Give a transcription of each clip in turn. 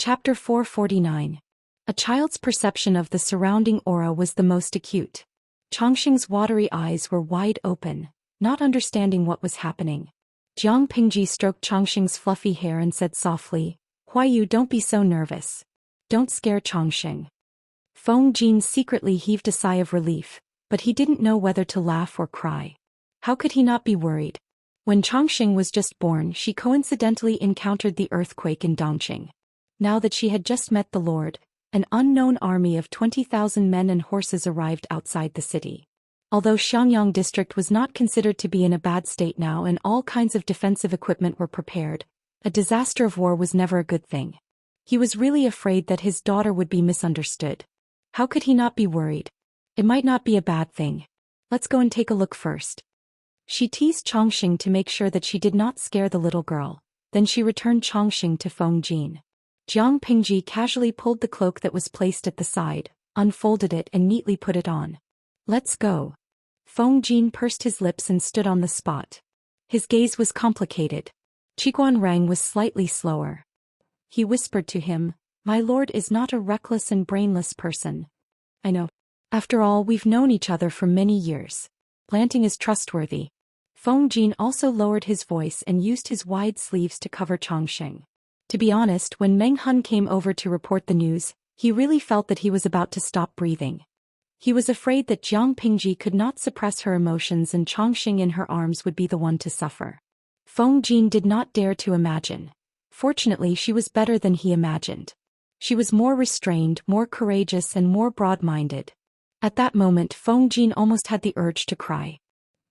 Chapter 449. A child's perception of the surrounding aura was the most acute. Chongqing's watery eyes were wide open, not understanding what was happening. Jiang Pingji stroked Chongqing's fluffy hair and said softly, "Huaiyu, don't be so nervous. Don't scare Chongqing." Feng Jin secretly heaved a sigh of relief, but he didn't know whether to laugh or cry. How could he not be worried? When Chongqing was just born, she coincidentally encountered the earthquake in Dongqing. Now that she had just met the Lord, an unknown army of 20,000 men and horses arrived outside the city. Although Xiangyang district was not considered to be in a bad state now and all kinds of defensive equipment were prepared, a disaster of war was never a good thing. He was really afraid that his daughter would be misunderstood. How could he not be worried? It might not be a bad thing. Let's go and take a look first. She teased Chongqing to make sure that she did not scare the little girl, then she returned Chongqing to Feng Jin. Jiang Pingji casually pulled the cloak that was placed at the side, unfolded it and neatly put it on. "Let's go." Feng Jin pursed his lips and stood on the spot. His gaze was complicated. Qiguan Rang was slightly slower. He whispered to him, "My lord is not a reckless and brainless person. I know. After all, we've known each other for many years. Lanting is trustworthy." Feng Jin also lowered his voice and used his wide sleeves to cover Chongqing. To be honest, when Meng Hun came over to report the news, he really felt that he was about to stop breathing. He was afraid that Jiang Pingji could not suppress her emotions and Chongqing in her arms would be the one to suffer. Feng Jin did not dare to imagine. Fortunately, she was better than he imagined. She was more restrained, more courageous and more broad-minded. At that moment, Feng Jin almost had the urge to cry.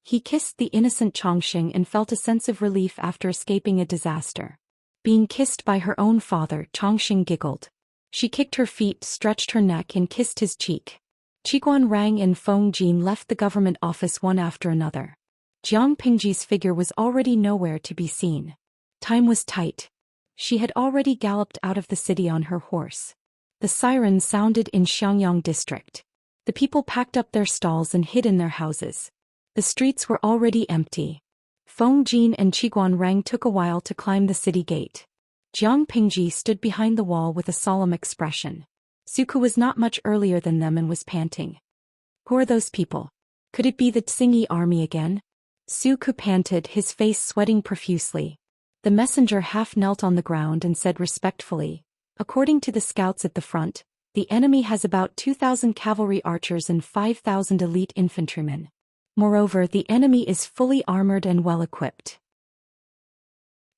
He kissed the innocent Chongqing and felt a sense of relief after escaping a disaster. Being kissed by her own father, Chongqing giggled. She kicked her feet, stretched her neck and kissed his cheek. Qiguan Rang and Feng Jin left the government office one after another. Jiang Pingji's figure was already nowhere to be seen. Time was tight. She had already galloped out of the city on her horse. The siren sounded in Xiangyang district. The people packed up their stalls and hid in their houses. The streets were already empty. Feng Jin and Qiguan Rang took a while to climb the city gate. Jiang Pingji stood behind the wall with a solemn expression. Suku was not much earlier than them and was panting. "Who are those people? Could it be the Xingyi army again?" Suku panted, his face sweating profusely. The messenger half knelt on the ground and said respectfully, "According to the scouts at the front, the enemy has about 2,000 cavalry archers and 5,000 elite infantrymen. Moreover, the enemy is fully armored and well-equipped.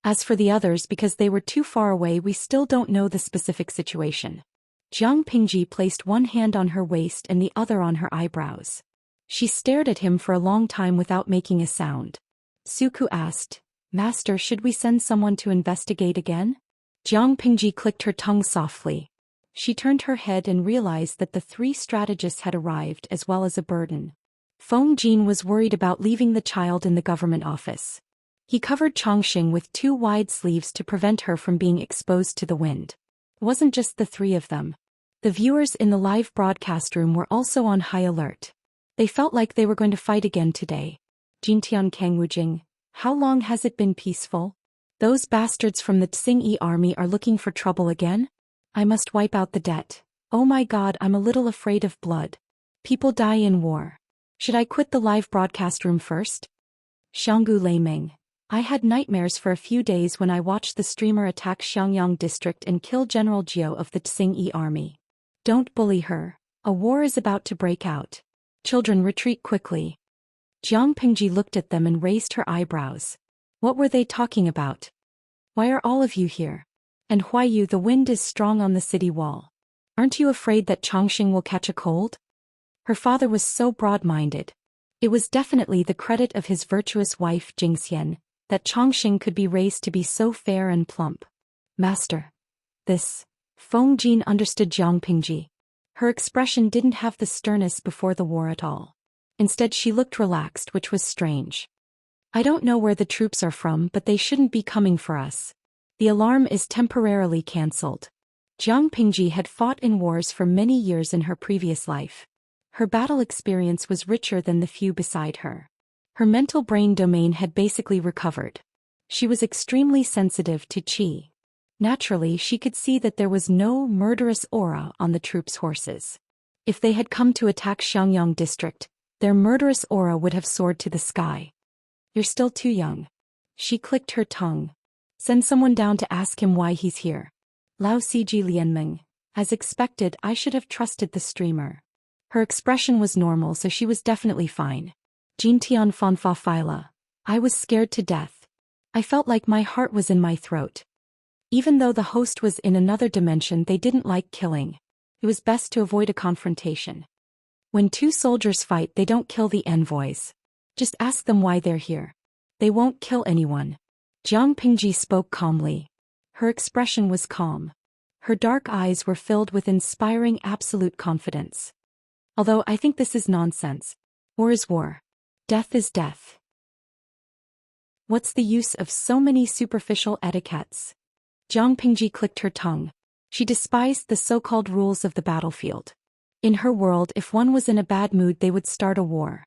As for the others, because they were too far away, we still don't know the specific situation." Jiang Pingji placed one hand on her waist and the other on her eyebrows. She stared at him for a long time without making a sound. Suku asked, "Master, should we send someone to investigate again?" Jiang Pingji clicked her tongue softly. She turned her head and realized that the three strategists had arrived as well as a burden. Feng Jin was worried about leaving the child in the government office. He covered Chongqing with two wide sleeves to prevent her from being exposed to the wind. It wasn't just the three of them. The viewers in the live broadcast room were also on high alert. They felt like they were going to fight again today. "Jintian Kangwujing, how long has it been peaceful? Those bastards from the Xingyi army are looking for trouble again? I must wipe out the debt. Oh my god, I'm a little afraid of blood. People die in war. Should I quit the live broadcast room first?" Xianggu Leiming. "I had nightmares for a few days when I watched the streamer attack Xiangyang district and kill General Jiao of the Xingyi army. Don't bully her. A war is about to break out. Children, retreat quickly." Jiang Pingji looked at them and raised her eyebrows. What were they talking about? "Why are all of you here? And Huaiyu, the wind is strong on the city wall. Aren't you afraid that Chongqing will catch a cold?" Her father was so broad-minded. It was definitely the credit of his virtuous wife Zhou Xian that Chongqing could be raised to be so fair and plump. "Master. This." Feng Jin understood Jiang Pingji. Her expression didn't have the sternness before the war at all. Instead, she looked relaxed, which was strange. "I don't know where the troops are from, but they shouldn't be coming for us. The alarm is temporarily cancelled." Jiang Pingji had fought in wars for many years in her previous life. Her battle experience was richer than the few beside her. Her mental brain domain had basically recovered. She was extremely sensitive to qi. Naturally, she could see that there was no murderous aura on the troops' horses. If they had come to attack Xiangyang district, their murderous aura would have soared to the sky. You're still too young. She clicked her tongue. Send someone down to ask him why he's here. Lao Ciji Lianmeng. As expected, I should have trusted the streamer. Her expression was normal, so she was definitely fine. Jintian Fanfa Phyla. I was scared to death. I felt like my heart was in my throat. Even though the host was in another dimension, they didn't like killing. It was best to avoid a confrontation. When two soldiers fight, they don't kill the envoys. Just ask them why they're here. They won't kill anyone. Jiang Pingji spoke calmly. Her expression was calm. Her dark eyes were filled with inspiring absolute confidence. Although I think this is nonsense. War is war. Death is death. What's the use of so many superficial etiquettes? Jiang Pingji clicked her tongue. She despised the so-called rules of the battlefield. In her world, if one was in a bad mood, they would start a war.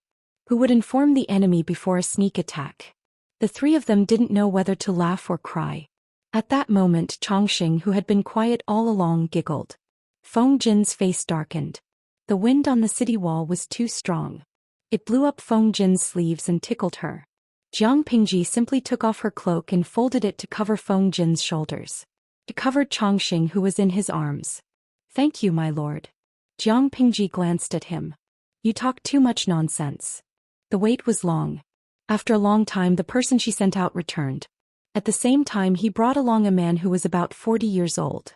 Who would inform the enemy before a sneak attack? The three of them didn't know whether to laugh or cry. At that moment, Chongqing, who had been quiet all along, giggled. Feng Jin's face darkened. The wind on the city wall was too strong. It blew up Feng Jin's sleeves and tickled her. Jiang Pingji simply took off her cloak and folded it to cover Feng Jin's shoulders. It covered Chongqing, who was in his arms. Thank you, my lord. Jiang Pingji glanced at him. You talk too much nonsense. The wait was long. After a long time, the person she sent out returned. At the same time, he brought along a man who was about 40 years old.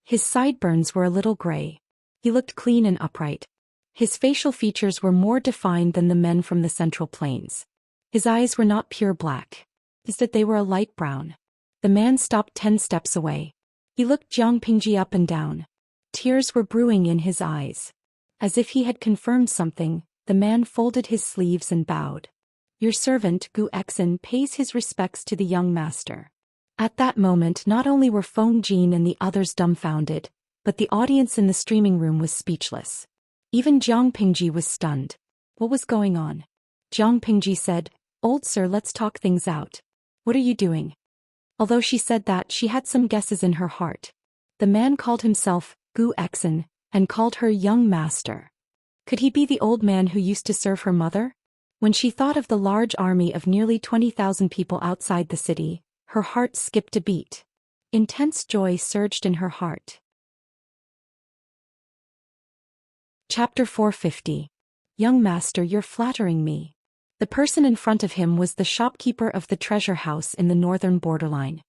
His sideburns were a little gray. He looked clean and upright. His facial features were more defined than the men from the Central Plains. His eyes were not pure black. Instead, they were a light brown. The man stopped 10 steps away. He looked Jiang Pingji up and down. Tears were brewing in his eyes. As if he had confirmed something, the man folded his sleeves and bowed. Your servant, Gu Exin, pays his respects to the young master. At that moment, not only were Feng Jin and the others dumbfounded, but the audience in the streaming room was speechless. Even Jiang Pingji was stunned. What was going on? Jiang Pingji said, Old sir, let's talk things out. What are you doing? Although she said that, she had some guesses in her heart. The man called himself Gu Exin and called her young master. Could he be the old man who used to serve her mother? When she thought of the large army of nearly 20,000 people outside the city, her heart skipped a beat. Intense joy surged in her heart. Chapter 450. Young master, you're flattering me. The person in front of him was the shopkeeper of the treasure house in the northern borderline.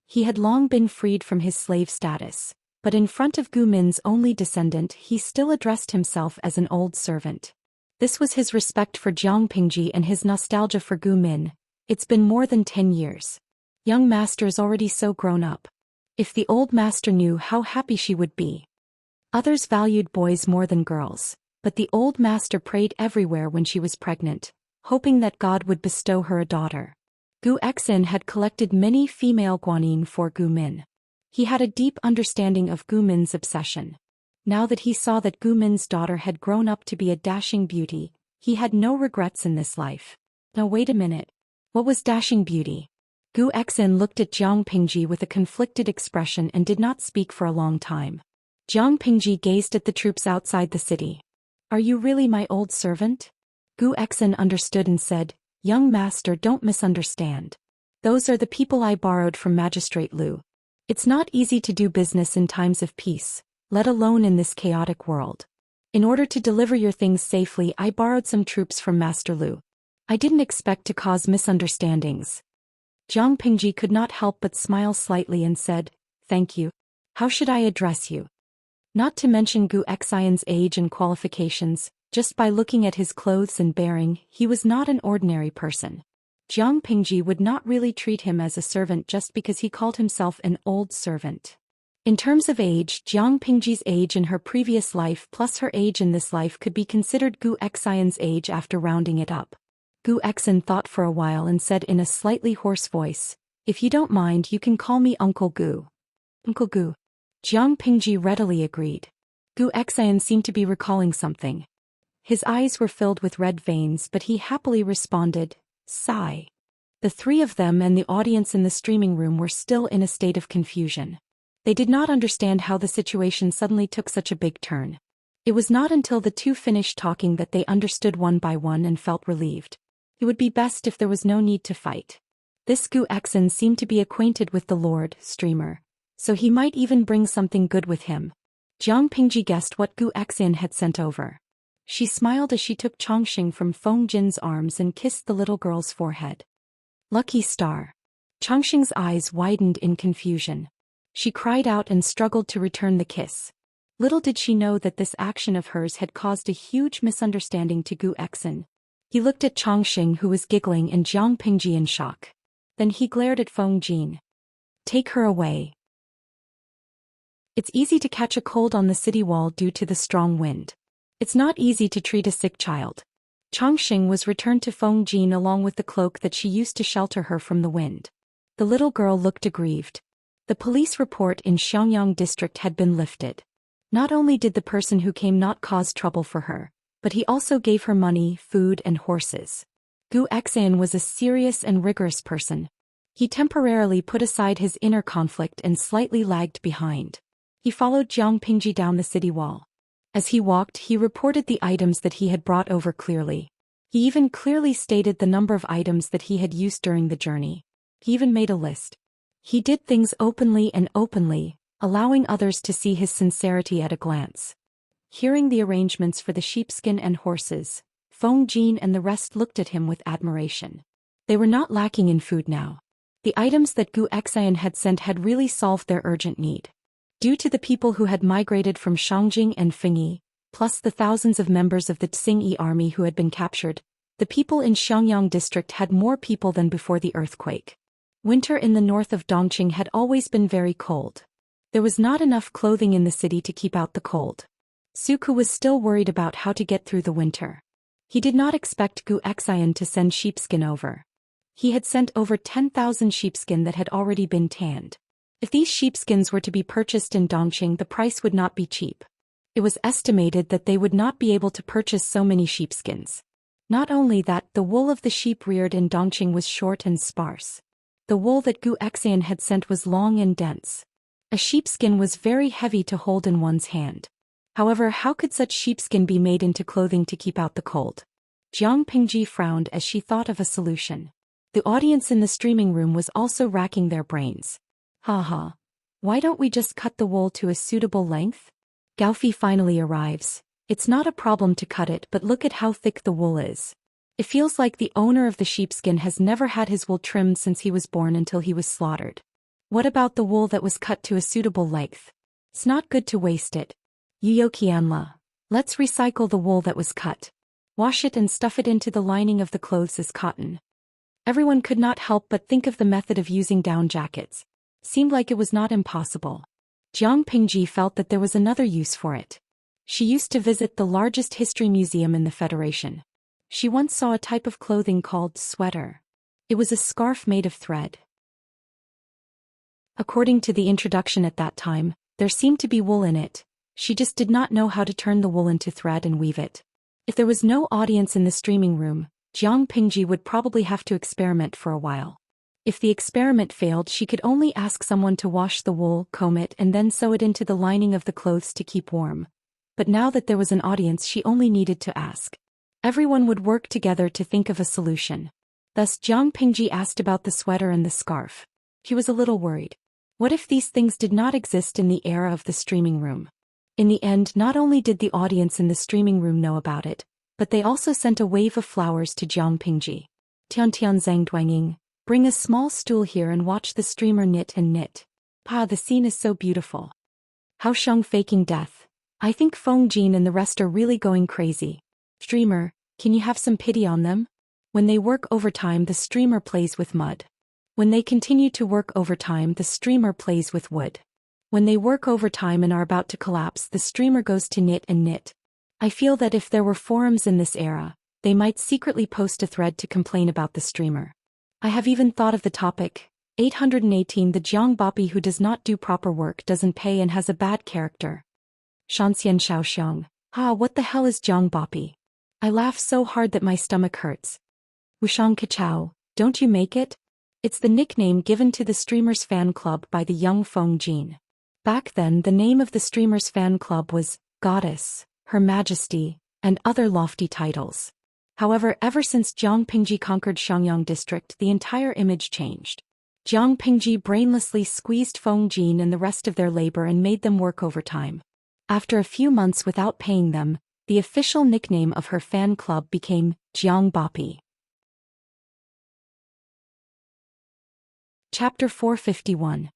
He had long been freed from his slave status, but in front of Gu Min's only descendant, he still addressed himself as an old servant. This was his respect for Jiang Pingji and his nostalgia for Gu Min. It's been more than 10 years. Young master is already so grown up. If the old master knew how happy she would be. Others valued boys more than girls, but the old master prayed everywhere when she was pregnant, hoping that God would bestow her a daughter. Gu Exin had collected many female guanyin for Gu Min. He had a deep understanding of Gu Min's obsession. Now that he saw that Gu Min's daughter had grown up to be a dashing beauty, he had no regrets in this life. Now wait a minute. What was dashing beauty? Gu Exin looked at Jiang Pingji with a conflicted expression and did not speak for a long time. Jiang Pingji gazed at the troops outside the city. Are you really my old servant? Gu Exin understood and said, Young master, don't misunderstand. Those are the people I borrowed from Magistrate Lu. It's not easy to do business in times of peace, let alone in this chaotic world. In order to deliver your things safely, I borrowed some troops from Master Lu. I didn't expect to cause misunderstandings. Jiang Pingji could not help but smile slightly and said, Thank you. How should I address you? Not to mention Gu Xian's age and qualifications, just by looking at his clothes and bearing, he was not an ordinary person. Jiang Pingji would not really treat him as a servant just because he called himself an old servant. In terms of age, Jiang Pingji's age in her previous life plus her age in this life could be considered Gu Xian's age after rounding it up. Gu Exin thought for a while and said in a slightly hoarse voice, If you don't mind, you can call me Uncle Gu. Uncle Gu. Jiang Pingji readily agreed. Gu Xian seemed to be recalling something. His eyes were filled with red veins, but he happily responded, Sigh. The three of them and the audience in the streaming room were still in a state of confusion. They did not understand how the situation suddenly took such a big turn. It was not until the two finished talking that they understood one by one and felt relieved. It would be best if there was no need to fight. This Gu Exin seemed to be acquainted with the Lord, streamer, so he might even bring something good with him. Jiang Pingji guessed what Gu Exin had sent over. She smiled as she took Chongqing from Feng Jin's arms and kissed the little girl's forehead. Lucky star. Chongqing's eyes widened in confusion. She cried out and struggled to return the kiss. Little did she know that this action of hers had caused a huge misunderstanding to Gu Exin. He looked at Chongqing, who was giggling, and Jiang Pingji in shock. Then he glared at Feng Jin. Take her away. It's easy to catch a cold on the city wall due to the strong wind. It's not easy to treat a sick child. Chongqing was returned to Feng Jin along with the cloak that she used to shelter her from the wind. The little girl looked aggrieved. The police report in Xiangyang district had been lifted. Not only did the person who came not cause trouble for her, but he also gave her money, food and horses. Gu Exin was a serious and rigorous person. He temporarily put aside his inner conflict and slightly lagged behind. He followed Jiang Pingji down the city wall. As he walked, he reported the items that he had brought over clearly. He even clearly stated the number of items that he had used during the journey. He even made a list. He did things openly, allowing others to see his sincerity at a glance. Hearing the arrangements for the sheepskin and horses, Feng Jin and the rest looked at him with admiration. They were not lacking in food now. The items that Gu Exin had sent had really solved their urgent need. Due to the people who had migrated from Shangjing and Fengyi, plus the thousands of members of the Tsingyi army who had been captured, the people in Xiangyang district had more people than before the earthquake. Winter in the north of Dongqing had always been very cold. There was not enough clothing in the city to keep out the cold. Suku was still worried about how to get through the winter. He did not expect Gu Exin to send sheepskin over. He had sent over 10,000 sheepskin that had already been tanned. If these sheepskins were to be purchased in Dongqing, the price would not be cheap. It was estimated that they would not be able to purchase so many sheepskins. Not only that, the wool of the sheep reared in Dongqing was short and sparse. The wool that Gu Exin had sent was long and dense. A sheepskin was very heavy to hold in one's hand. However, how could such sheepskin be made into clothing to keep out the cold? Jiang Pingji frowned as she thought of a solution. The audience in the streaming room was also racking their brains. Haha. Why don't we just cut the wool to a suitable length? Gaofi finally arrives. It's not a problem to cut it, but look at how thick the wool is. It feels like the owner of the sheepskin has never had his wool trimmed since he was born until he was slaughtered. What about the wool that was cut to a suitable length? It's not good to waste it. Yuyokianla. Let's recycle the wool that was cut. Wash it and stuff it into the lining of the clothes as cotton. Everyone could not help but think of the method of using down jackets. Seemed like it was not impossible. Jiang Pingji felt that there was another use for it. She used to visit the largest history museum in the Federation. She once saw a type of clothing called sweater. It was a scarf made of thread. According to the introduction at that time, there seemed to be wool in it. She just did not know how to turn the wool into thread and weave it. If there was no audience in the streaming room, Jiang Pingji would probably have to experiment for a while. If the experiment failed, she could only ask someone to wash the wool, comb it, and then sew it into the lining of the clothes to keep warm. But now that there was an audience, she only needed to ask. Everyone would work together to think of a solution. Thus Jiang Pingji asked about the sweater and the scarf. She was a little worried. What if these things did not exist in the era of the streaming room? In the end, not only did the audience in the streaming room know about it, but they also sent a wave of flowers to Jiang Pingji. Tian Zhangduanging, bring a small stool here and watch the streamer knit and knit. Pa, the scene is so beautiful. Hao Sheng faking death. I think Feng Jin and the rest are really going crazy. Streamer, can you have some pity on them? When they work overtime, the streamer plays with mud. When they continue to work overtime, the streamer plays with wood. When they work overtime and are about to collapse, the streamer goes to knit and knit. I feel that if there were forums in this era, they might secretly post a thread to complain about the streamer. I have even thought of the topic. 818 The Jiang Bopi who does not do proper work, doesn't pay and has a bad character. Shanxian Xiaoxiang. What the hell is Jiang Bopi? I laugh so hard that my stomach hurts. Wushang Kachao, don't you make it? It's the nickname given to the streamer's fan club by the young Feng Jin. Back then the name of the streamer's fan club was Goddess, Her Majesty, and other lofty titles. However, ever since Jiang Pingji conquered Xiangyang district, the entire image changed. Jiang Pingji brainlessly squeezed Feng Jin and the rest of their labor and made them work overtime. After a few months without paying them, the official nickname of her fan club became Jiang Bapi. Chapter 451.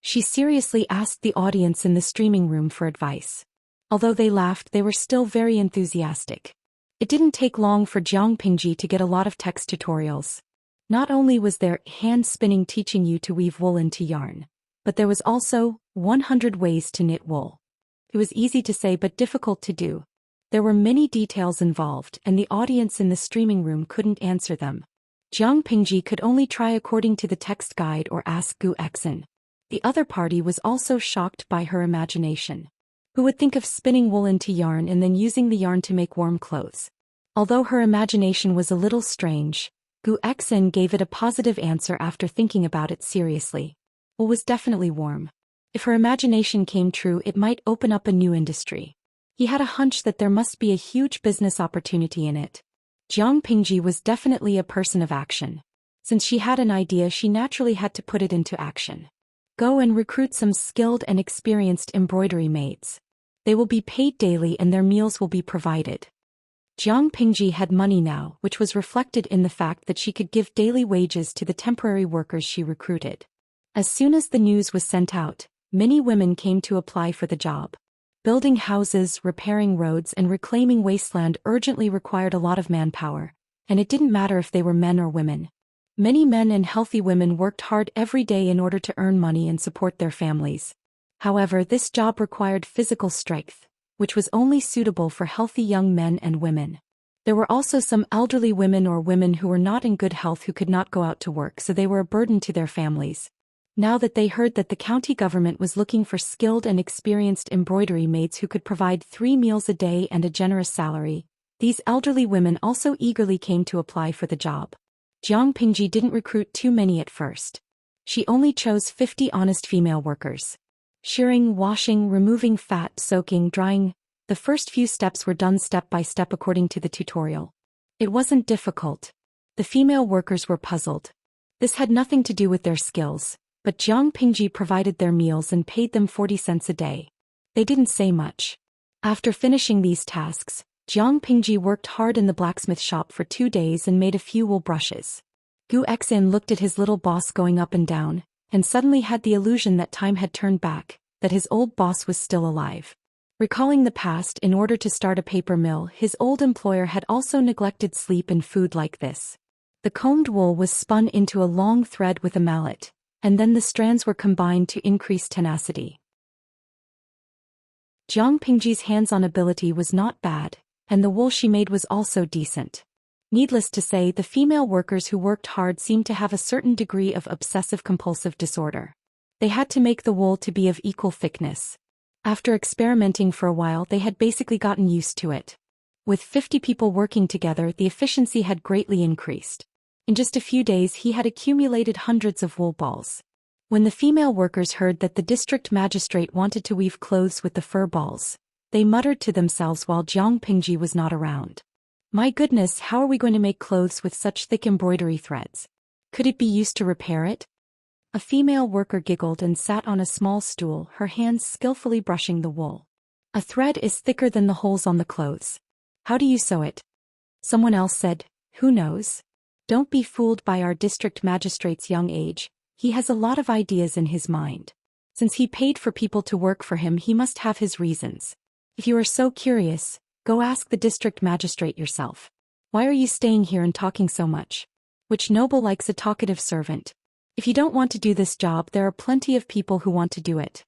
She seriously asked the audience in the streaming room for advice. Although they laughed, they were still very enthusiastic. It didn't take long for Jiang Pingji to get a lot of text tutorials. Not only was there hand spinning teaching you to weave wool into yarn, but there was also 100 ways to knit wool. It was easy to say but difficult to do. There were many details involved, and the audience in the streaming room couldn't answer them. Jiang Pingji could only try according to the text guide or ask Gu Exin. The other party was also shocked by her imagination. Who would think of spinning wool into yarn and then using the yarn to make warm clothes? Although her imagination was a little strange, Gu Exin gave it a positive answer after thinking about it seriously. Wool was definitely warm. If her imagination came true, it might open up a new industry. He had a hunch that there must be a huge business opportunity in it. Jiang Pingji was definitely a person of action. Since she had an idea, she naturally had to put it into action. Go and recruit some skilled and experienced embroidery maids. They will be paid daily and their meals will be provided. Jiang Pingji had money now, which was reflected in the fact that she could give daily wages to the temporary workers she recruited. As soon as the news was sent out, many women came to apply for the job. Building houses, repairing roads, and reclaiming wasteland urgently required a lot of manpower, and it didn't matter if they were men or women. Many men and healthy women worked hard every day in order to earn money and support their families. However, this job required physical strength, which was only suitable for healthy young men and women. There were also some elderly women or women who were not in good health who could not go out to work, so they were a burden to their families. Now that they heard that the county government was looking for skilled and experienced embroidery maids who could provide 3 meals a day and a generous salary, these elderly women also eagerly came to apply for the job. Jiang Pingji didn't recruit too many at first. She only chose 50 honest female workers. Shearing, washing, removing fat, soaking, drying. The first few steps were done step by step according to the tutorial. It wasn't difficult. The female workers were puzzled. This had nothing to do with their skills, but Jiang Pingji provided their meals and paid them 40 cents a day. They didn't say much. After finishing these tasks, Jiang Pingji worked hard in the blacksmith shop for 2 days and made a few wool brushes. Gu Exin looked at his little boss going up and down, and suddenly had the illusion that time had turned back, that his old boss was still alive. Recalling the past, in order to start a paper mill, his old employer had also neglected sleep and food like this. The combed wool was spun into a long thread with a mallet, and then the strands were combined to increase tenacity. Jiang Pingji's hands-on ability was not bad, and the wool she made was also decent. Needless to say, the female workers who worked hard seemed to have a certain degree of obsessive-compulsive disorder. They had to make the wool to be of equal thickness. After experimenting for a while, they had basically gotten used to it. With 50 people working together, the efficiency had greatly increased. In just a few days, he had accumulated hundreds of wool balls. When the female workers heard that the district magistrate wanted to weave clothes with the fur balls, they muttered to themselves while Jiang Pingji was not around. My goodness, how are we going to make clothes with such thick embroidery threads? Could it be used to repair it? A female worker giggled and sat on a small stool, her hands skillfully brushing the wool. A thread is thicker than the holes on the clothes. How do you sew it? Someone else said, who knows? Don't be fooled by our district magistrate's young age. He has a lot of ideas in his mind. Since he paid for people to work for him, he must have his reasons. If you are so curious, go ask the district magistrate yourself. Why are you staying here and talking so much? Which noble likes a talkative servant? If you don't want to do this job, there are plenty of people who want to do it.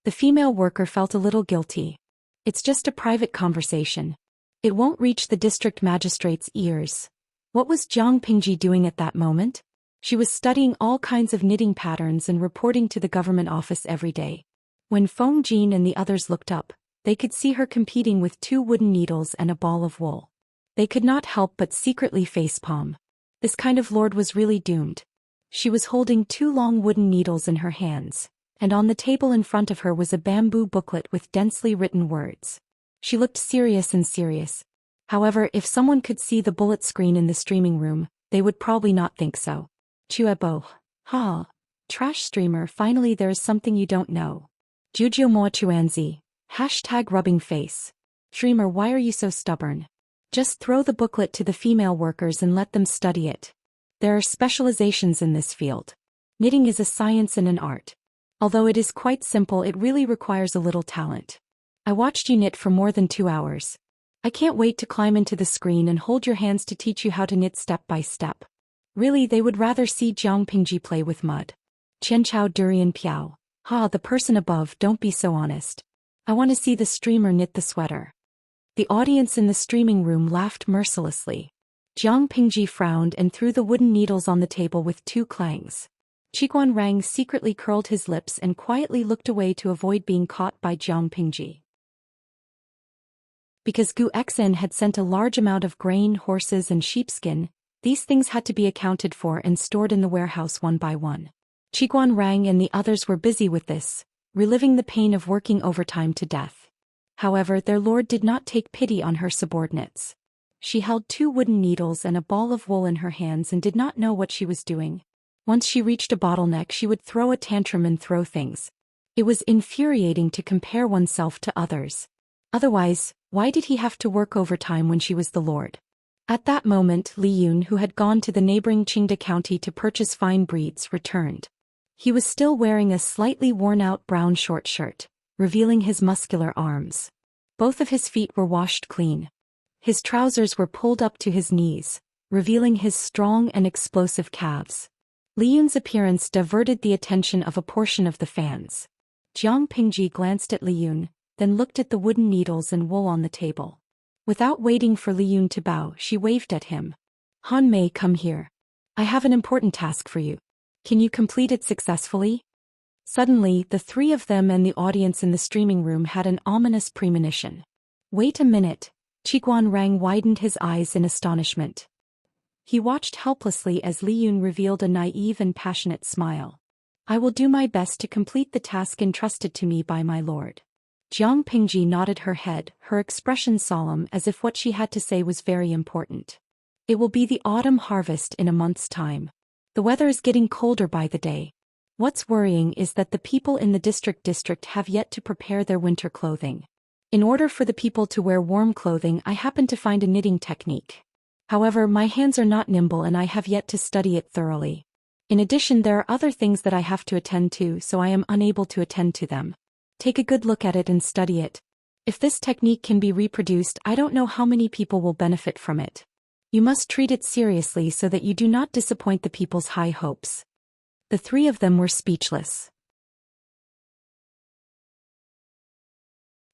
The female worker felt a little guilty. It's just a private conversation. It won't reach the district magistrate's ears. What was Jiang Pingji doing at that moment? She was studying all kinds of knitting patterns and reporting to the government office every day. When Feng Jin and the others looked up, they could see her competing with 2 wooden needles and a ball of wool. They could not help but secretly facepalm. This kind of lord was really doomed. She was holding 2 long wooden needles in her hands, and on the table in front of her was a bamboo booklet with densely written words. She looked serious and serious. However, if someone could see the bullet screen in the streaming room, they would probably not think so. Chuebo. Ha. Trash streamer, finally there is something you don't know. Jujio Mo Chuanzi. Hashtag rubbing face. Streamer, why are you so stubborn? Just throw the booklet to the female workers and let them study it. There are specializations in this field. Knitting is a science and an art. Although it is quite simple, it really requires a little talent. I watched you knit for more than 2 hours. I can't wait to climb into the screen and hold your hands to teach you how to knit step by step. Really, they would rather see Jiang Pingji play with mud. Qianchao Durian Piao. Ha, the person above, don't be so honest. I want to see the streamer knit the sweater. The audience in the streaming room laughed mercilessly. Jiang Pingji frowned and threw the wooden needles on the table with 2 clangs. Qiguan Rang secretly curled his lips and quietly looked away to avoid being caught by Jiang Pingji. Because Gu Xen had sent a large amount of grain, horses and sheepskin, these things had to be accounted for and stored in the warehouse one by one. Qiguan Rang and the others were busy with this, reliving the pain of working overtime to death. However, their lord did not take pity on her subordinates. She held 2 wooden needles and a ball of wool in her hands and did not know what she was doing. Once she reached a bottleneck, she would throw a tantrum and throw things. It was infuriating to compare oneself to others. Otherwise, why did he have to work overtime when she was the lord? At that moment, Li Yun, who had gone to the neighboring Qingda county to purchase fine breeds, returned. He was still wearing a slightly worn-out brown short shirt, revealing his muscular arms. Both of his feet were washed clean. His trousers were pulled up to his knees, revealing his strong and explosive calves. Li Yun's appearance diverted the attention of a portion of the fans. Jiang Pingji glanced at Li Yun, then looked at the wooden needles and wool on the table. Without waiting for Li Yun to bow, she waved at him. Han Mei, come here. I have an important task for you. Can you complete it successfully? Suddenly, the 3 of them and the audience in the streaming room had an ominous premonition. Wait a minute. Qiguan Rang widened his eyes in astonishment. He watched helplessly as Li Yun revealed a naive and passionate smile. I will do my best to complete the task entrusted to me by my lord. Jiang Pingji nodded her head, her expression solemn as if what she had to say was very important. It will be the autumn harvest in a month's time. The weather is getting colder by the day. What's worrying is that the people in the district have yet to prepare their winter clothing. In order for the people to wear warm clothing, I happen to find a knitting technique. However, my hands are not nimble and I have yet to study it thoroughly. In addition, there are other things that I have to attend to, so I am unable to attend to them. Take a good look at it and study it. If this technique can be reproduced, I don't know how many people will benefit from it. You must treat it seriously so that you do not disappoint the people's high hopes. The 3 of them were speechless.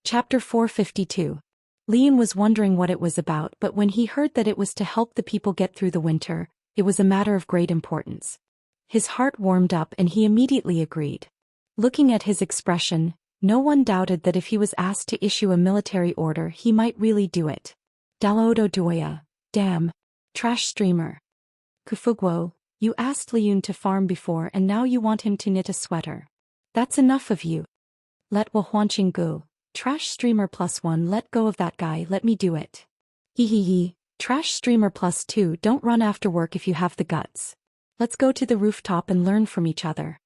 Chapter 452. Li Yun was wondering what it was about, but when he heard that it was to help the people get through the winter, it was a matter of great importance. His heart warmed up and he immediately agreed. Looking at his expression, no one doubted that if he was asked to issue a military order, he might really do it. Dalodo Doya. Damn. Trash streamer. Kufugwo, you asked Li Yun to farm before and now you want him to knit a sweater. That's enough of you. Let Wa Huanqing go. Trash streamer +1, let go of that guy, let me do it. Hee. Trash streamer +2, don't run after work if you have the guts. Let's go to the rooftop and learn from each other.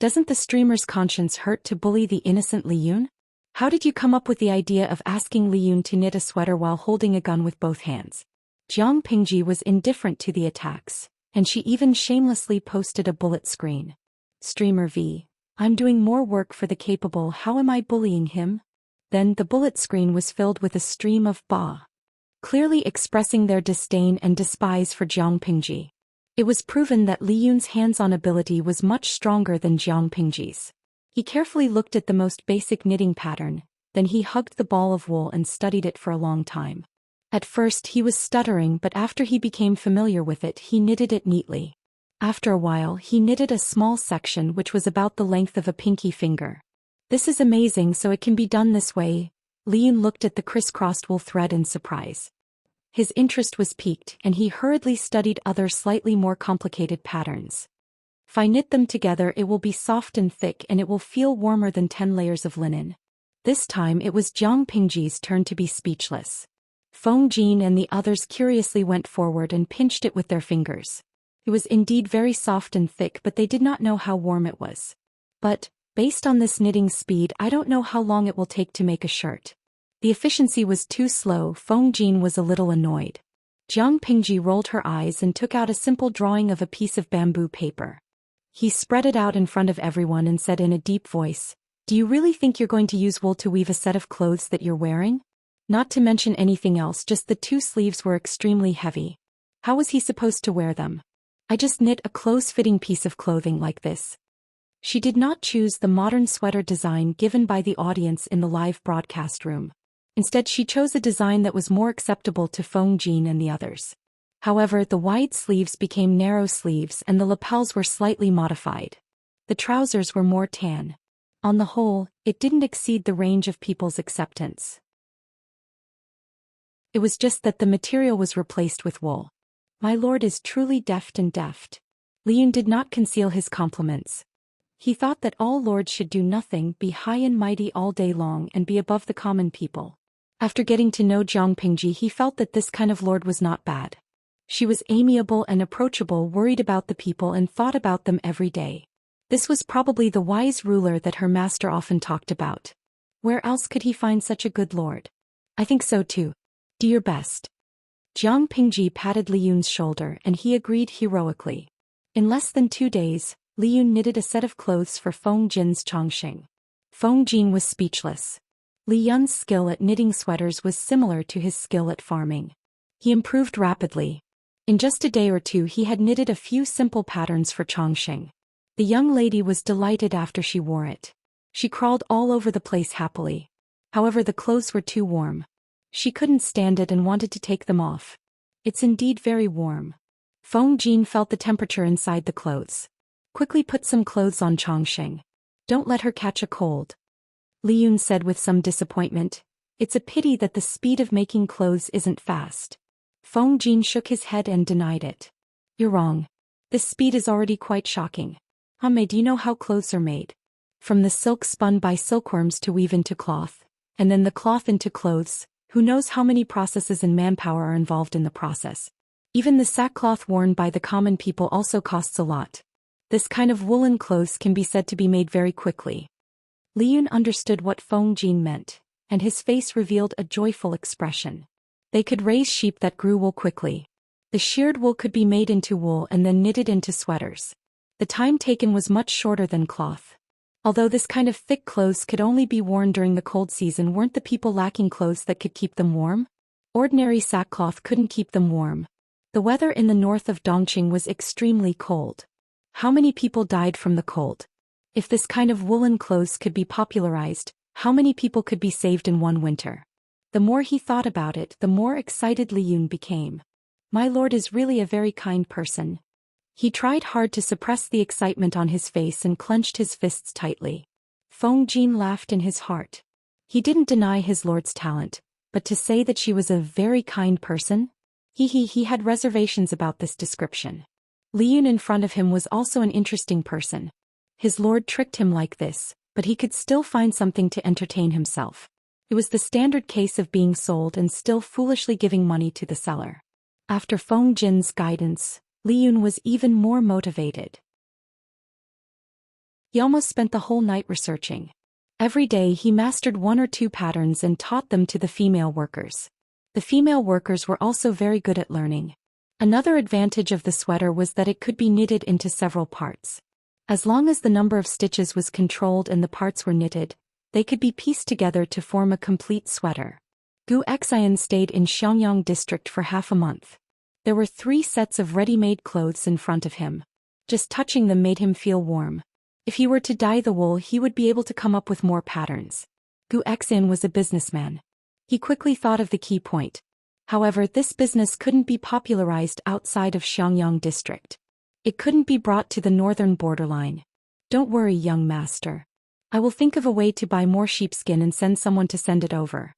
Doesn't the streamer's conscience hurt to bully the innocent Li Yun? How did you come up with the idea of asking Li Yun to knit a sweater while holding a gun with both hands? Jiang Pingji was indifferent to the attacks, and she even shamelessly posted a bullet screen. Streamer V. I'm doing more work for the capable, how am I bullying him? Then the bullet screen was filled with a stream of ba, clearly expressing their disdain and despise for Jiang Pingji. It was proven that Li Yun's hands-on ability was much stronger than Jiang Pingji's. He carefully looked at the most basic knitting pattern, then he hugged the ball of wool and studied it for a long time. At first he was stuttering, but after he became familiar with it, he knitted it neatly. After a while, he knitted a small section which was about the length of a pinky finger. This is amazing, so it can be done this way. Li Yun looked at the crisscrossed wool thread in surprise. His interest was piqued, and he hurriedly studied other slightly more complicated patterns. If I knit them together it will be soft and thick and it will feel warmer than 10 layers of linen. This time it was Jiang Pingji's turn to be speechless. Feng Jin and the others curiously went forward and pinched it with their fingers. It was indeed very soft and thick, but they did not know how warm it was. But, based on this knitting speed, I don't know how long it will take to make a shirt. The efficiency was too slow. Feng Jin was a little annoyed. Jiang Pingji rolled her eyes and took out a simple drawing of a piece of bamboo paper. He spread it out in front of everyone and said in a deep voice, "Do you really think you're going to use wool to weave a set of clothes that you're wearing? Not to mention anything else, just the 2 sleeves were extremely heavy. How was he supposed to wear them? I just knit a close-fitting piece of clothing like this." She did not choose the modern sweater design given by the audience in the live broadcast room. Instead she chose a design that was more acceptable to Feng Jin and the others. However, the wide sleeves became narrow sleeves and the lapels were slightly modified. The trousers were more tan. On the whole, it didn't exceed the range of people's acceptance. It was just that the material was replaced with wool. My lord is truly deft and deft. Liyun did not conceal his compliments. He thought that all lords should do nothing, be high and mighty all day long and be above the common people. After getting to know Jiang Pingji, he felt that this kind of lord was not bad. She was amiable and approachable, worried about the people and thought about them every day. This was probably the wise ruler that her master often talked about. Where else could he find such a good lord? I think so too. Do your best. Jiang Pingji patted Liyun's shoulder and he agreed heroically. In less than 2 days, Liyun knitted a set of clothes for Feng Jin's Chongqing. Feng Jin was speechless. Liyun's skill at knitting sweaters was similar to his skill at farming. He improved rapidly. In just a day or 2 he had knitted a few simple patterns for Chongqing. The young lady was delighted after she wore it. She crawled all over the place happily. However, the clothes were too warm. She couldn't stand it and wanted to take them off. It's indeed very warm. Feng Jin felt the temperature inside the clothes. Quickly put some clothes on Chongqing. Don't let her catch a cold. Liyun said with some disappointment. It's a pity that the speed of making clothes isn't fast. Feng Jin shook his head and denied it. You're wrong. This speed is already quite shocking. Ame, do you know how clothes are made? From the silk spun by silkworms to weave into cloth, and then the cloth into clothes, who knows how many processes and manpower are involved in the process. Even the sackcloth worn by the common people also costs a lot. This kind of woolen clothes can be said to be made very quickly. Liyun understood what Feng Jin meant, and his face revealed a joyful expression. They could raise sheep that grew wool quickly. The sheared wool could be made into wool and then knitted into sweaters. The time taken was much shorter than cloth. Although this kind of thick clothes could only be worn during the cold season, weren't the people lacking clothes that could keep them warm? Ordinary sackcloth couldn't keep them warm. The weather in the north of Dongqing was extremely cold. How many people died from the cold? If this kind of woolen clothes could be popularized, how many people could be saved in one winter? The more he thought about it, the more excited Liyun became. My lord is really a very kind person. He tried hard to suppress the excitement on his face and clenched his fists tightly. Feng Jin laughed in his heart. He didn't deny his lord's talent, but to say that she was a very kind person? He had reservations about this description. Liyun in front of him was also an interesting person. His lord tricked him like this, but he could still find something to entertain himself. It was the standard case of being sold and still foolishly giving money to the seller. After Feng Jin's guidance, Liyun was even more motivated. He almost spent the whole night researching. Every day he mastered 1 or 2 patterns and taught them to the female workers. The female workers were also very good at learning. Another advantage of the sweater was that it could be knitted into several parts. As long as the number of stitches was controlled and the parts were knitted, they could be pieced together to form a complete sweater. Zhou Xian stayed in Xianxia district for half a month. There were 3 sets of ready-made clothes in front of him. Just touching them made him feel warm. If he were to dye the wool, he would be able to come up with more patterns. Zhou Xian was a businessman. He quickly thought of the key point. However, this business couldn't be popularized outside of Xianxia district. It couldn't be brought to the northern borderline. Don't worry, young master. I will think of a way to buy more sheepskin and send someone to send it over.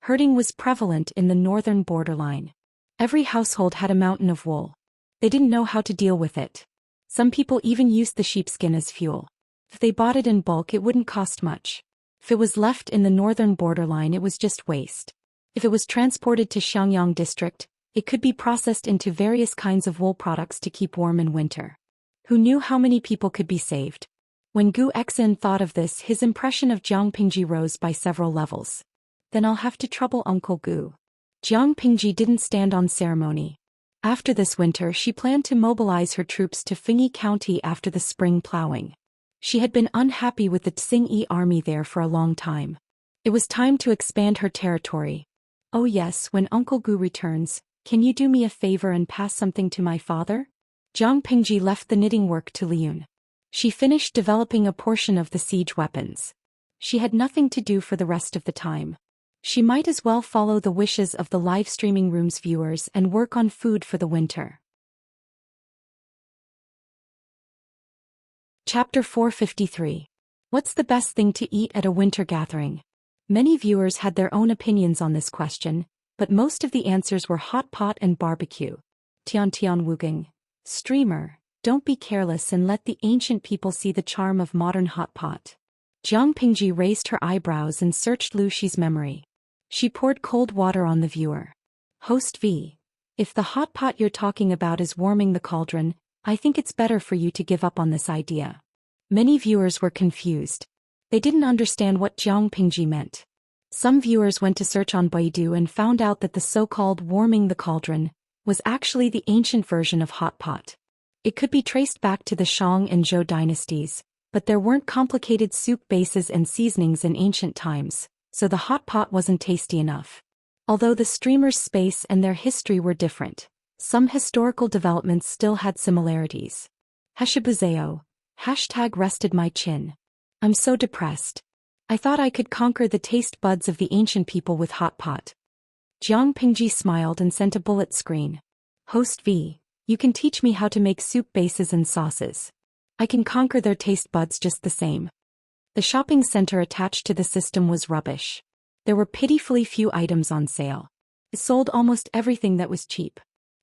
Herding was prevalent in the northern borderline. Every household had a mountain of wool. They didn't know how to deal with it. Some people even used the sheepskin as fuel. If they bought it in bulk, it wouldn't cost much. If it was left in the northern borderline, it was just waste. If it was transported to Xiangyang district, it could be processed into various kinds of wool products to keep warm in winter. Who knew how many people could be saved? When Gu Exin thought of this, his impression of Jiang Pingji rose by several levels. Then I'll have to trouble Uncle Gu. Jiang Pingji didn't stand on ceremony. After this winter, she planned to mobilize her troops to Fengyi County after the spring plowing. She had been unhappy with the Tsingyi army there for a long time. It was time to expand her territory. Oh yes, when Uncle Gu returns, can you do me a favor and pass something to my father? Jiang Pingji left the knitting work to Liun. She finished developing a portion of the siege weapons. She had nothing to do for the rest of the time. She might as well follow the wishes of the live streaming room's viewers and work on food for the winter. Chapter 453. What's the best thing to eat at a winter gathering? Many viewers had their own opinions on this question, but most of the answers were hot pot and barbecue. Tian Wuging. Streamer, don't be careless and let the ancient people see the charm of modern hot pot. Jiang Pingji raised her eyebrows and searched Lu Shi's memory. She poured cold water on the viewer. Host V. If the hot pot you're talking about is warming the cauldron, I think it's better for you to give up on this idea. Many viewers were confused. They didn't understand what Jiang Pingji meant. Some viewers went to search on Baidu and found out that the so-called warming the cauldron was actually the ancient version of hot pot. It could be traced back to the Shang and Zhou dynasties, but there weren't complicated soup bases and seasonings in ancient times, so the hot pot wasn't tasty enough. Although the streamers' space and their history were different, some historical developments still had similarities. Hashibuzeo. #rested my chin. I'm so depressed. I thought I could conquer the taste buds of the ancient people with hot pot. Jiang Pingji smiled and sent a bullet screen. Host V. You can teach me how to make soup bases and sauces. I can conquer their taste buds just the same. The shopping center attached to the system was rubbish. There were pitifully few items on sale. It sold almost everything that was cheap.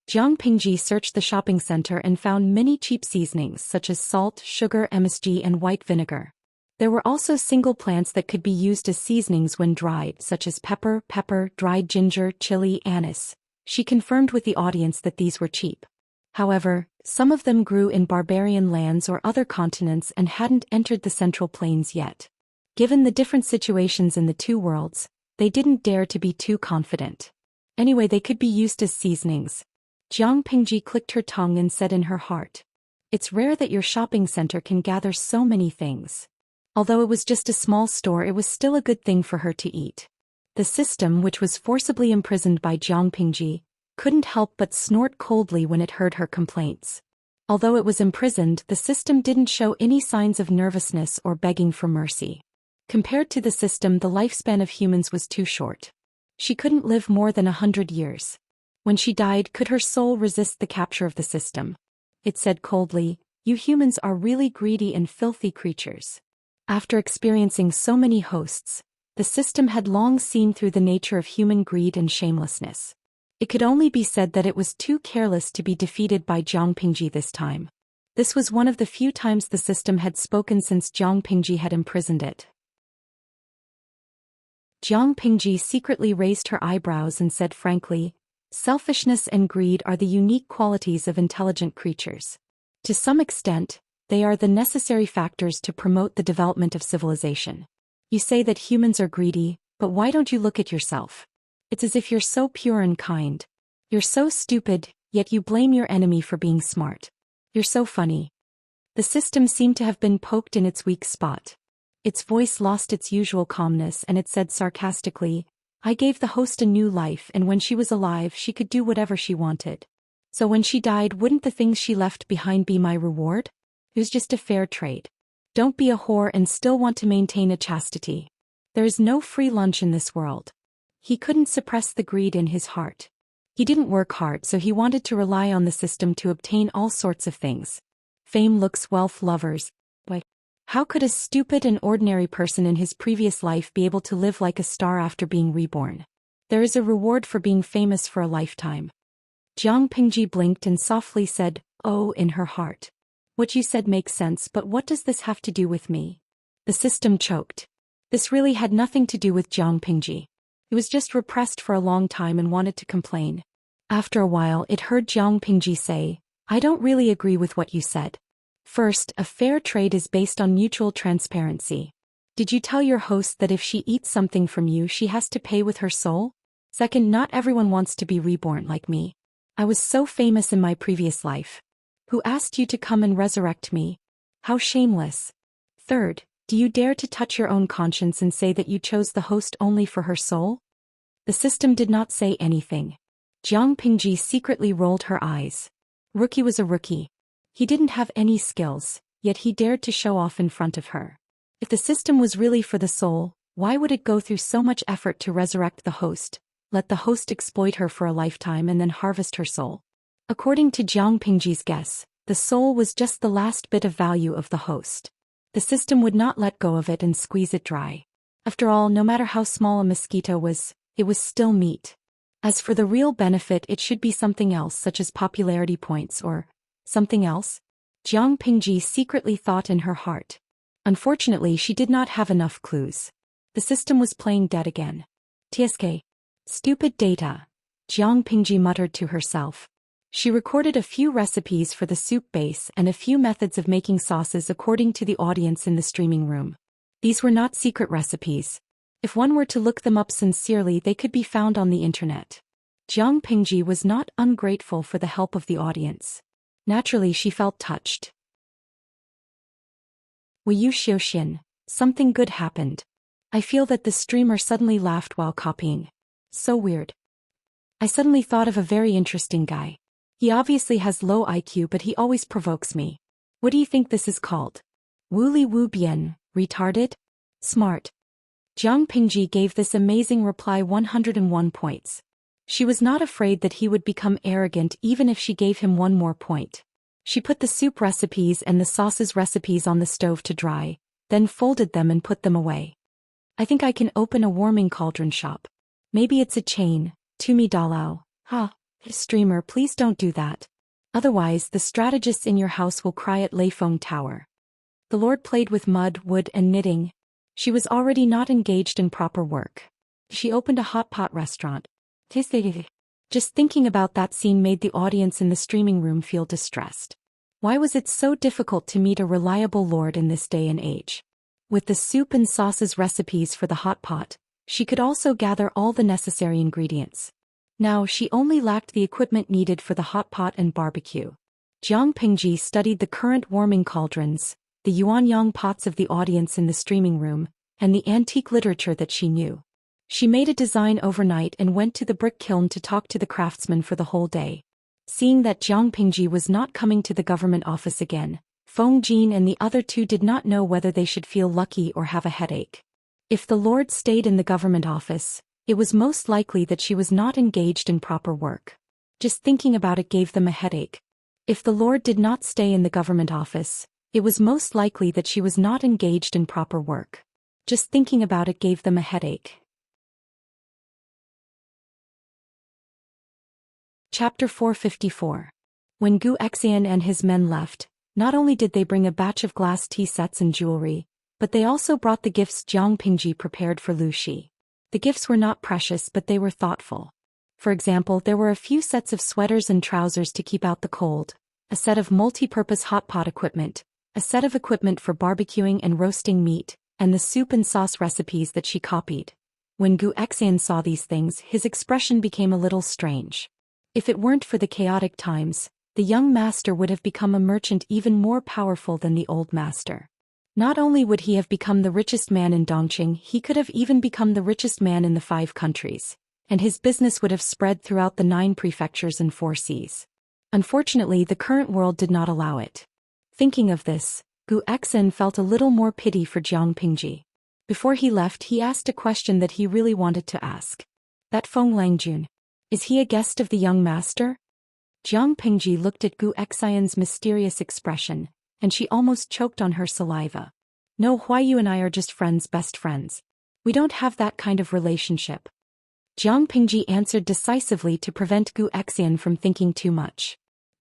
Jiang Pingji searched the shopping center and found many cheap seasonings such as salt, sugar, MSG, and white vinegar. There were also single plants that could be used as seasonings when dried, such as pepper, dried ginger, chili, anise. She confirmed with the audience that these were cheap. However, some of them grew in barbarian lands or other continents and hadn't entered the Central Plains yet. Given the different situations in the two worlds, they didn't dare to be too confident. Anyway, they could be used as seasonings. Jiang Pingji clicked her tongue and said in her heart, "It's rare that your shopping center can gather so many things." Although it was just a small store, it was still a good thing for her to eat. The system, which was forcibly imprisoned by Jiang Pingji, couldn't help but snort coldly when it heard her complaints. Although it was imprisoned, the system didn't show any signs of nervousness or begging for mercy. Compared to the system, the lifespan of humans was too short. She couldn't live more than 100 years. When she died, could her soul resist the capture of the system? It said coldly, "You humans are really greedy and filthy creatures." After experiencing so many hosts, the system had long seen through the nature of human greed and shamelessness. It could only be said that it was too careless to be defeated by Jiang Pingji this time. This was one of the few times the system had spoken since Jiang Pingji had imprisoned it. Jiang Pingji secretly raised her eyebrows and said frankly, "Selfishness and greed are the unique qualities of intelligent creatures. To some extent, they are the necessary factors to promote the development of civilization. You say that humans are greedy, but why don't you look at yourself? It's as if you're so pure and kind. You're so stupid, yet you blame your enemy for being smart. You're so funny." The system seemed to have been poked in its weak spot. Its voice lost its usual calmness and it said sarcastically, "I gave the host a new life, and when she was alive she could do whatever she wanted. So when she died, wouldn't the things she left behind be my reward? It was just a fair trade. Don't be a whore and still want to maintain a chastity. There is no free lunch in this world." He couldn't suppress the greed in his heart. He didn't work hard, so he wanted to rely on the system to obtain all sorts of things. Fame, looks, wealth, lovers. Why? How could a stupid and ordinary person in his previous life be able to live like a star after being reborn? There is a reward for being famous for a lifetime. Jiang Pingji blinked and softly said, "Oh," in her heart. What you said makes sense, but what does this have to do with me? The system choked. This really had nothing to do with Jiang Pingji. It was just repressed for a long time and wanted to complain. After a while it heard Jiang Pingji say, I don't really agree with what you said. First, a fair trade is based on mutual transparency. Did you tell your host that if she eats something from you she has to pay with her soul? Second, not everyone wants to be reborn like me. I was so famous in my previous life. Who asked you to come and resurrect me? How shameless. Third, do you dare to touch your own conscience and say that you chose the host only for her soul? The system did not say anything. Jiang Pingji secretly rolled her eyes. Rookie was a rookie. He didn't have any skills, yet he dared to show off in front of her. If the system was really for the soul, why would it go through so much effort to resurrect the host, let the host exploit her for a lifetime and then harvest her soul? According to Jiang Pingji's guess, the soul was just the last bit of value of the host. The system would not let go of it and squeeze it dry. After all, no matter how small a mosquito was, it was still meat. As for the real benefit, it should be something else, such as popularity points or something else. Jiang Pingji secretly thought in her heart. Unfortunately, she did not have enough clues. The system was playing dead again. TSK. Stupid data. Jiang Pingji muttered to herself. She recorded a few recipes for the soup base and a few methods of making sauces according to the audience in the streaming room. These were not secret recipes. If one were to look them up sincerely, they could be found on the internet. Jiang Pingji was not ungrateful for the help of the audience. Naturally, she felt touched. Zhou Xian, something good happened. I feel that the streamer suddenly laughed while copying. So weird. I suddenly thought of a very interesting guy. He obviously has low IQ, but he always provokes me. What do you think this is called? Wuli Wu Bian, retarded? Smart. Jiang Pingji gave this amazing reply 101 points. She was not afraid that he would become arrogant even if she gave him one more point. She put the soup recipes and the sauces recipes on the stove to dry, then folded them and put them away. I think I can open a warming cauldron shop. Maybe it's a chain, Tumi Dalao. Ha. Streamer, please don't do that. Otherwise, the strategists in your house will cry at Leifeng Tower. The Lord played with mud, wood, and knitting. She was already not engaged in proper work. She opened a hot pot restaurant. Just thinking about that scene made the audience in the streaming room feel distressed. Why was it so difficult to meet a reliable lord in this day and age? With the soup and sauces recipes for the hot pot, she could also gather all the necessary ingredients. Now she only lacked the equipment needed for the hot pot and barbecue. Jiang Pingji studied the current warming cauldrons, the yuanyang pots of the audience in the streaming room, and the antique literature that she knew. She made a design overnight and went to the brick kiln to talk to the craftsman for the whole day. Seeing that Jiang Pingji was not coming to the government office again, Feng Jin and the other two did not know whether they should feel lucky or have a headache. If the Lord stayed in the government office, it was most likely that she was not engaged in proper work. Just thinking about it gave them a headache. If the Lord did not stay in the government office, it was most likely that she was not engaged in proper work. Just thinking about it gave them a headache. Chapter 454. When Zhou Xian and his men left, not only did they bring a batch of glass tea sets and jewelry, but they also brought the gifts Jiang Pingji prepared for Lu Shi. The gifts were not precious, but they were thoughtful. For example, there were a few sets of sweaters and trousers to keep out the cold, a set of multi-purpose hot pot equipment, a set of equipment for barbecuing and roasting meat, and the soup and sauce recipes that she copied. When Zhou Xian saw these things, his expression became a little strange. If it weren't for the chaotic times, the young master would have become a merchant even more powerful than the old master. Not only would he have become the richest man in Dongqing, he could have even become the richest man in the 5 countries, and his business would have spread throughout the 9 prefectures and 4 seas. Unfortunately, the current world did not allow it. Thinking of this, Zhou Xian felt a little more pity for Jiang Pingji. Before he left, he asked a question that he really wanted to ask. That Feng Langjun, is he a guest of the young master? Jiang Pingji looked at Zhou Xian's mysterious expression, and she almost choked on her saliva. No, Huayu and I are just friends, best friends. We don't have that kind of relationship. Jiang Pingji answered decisively to prevent Zhou Xian from thinking too much.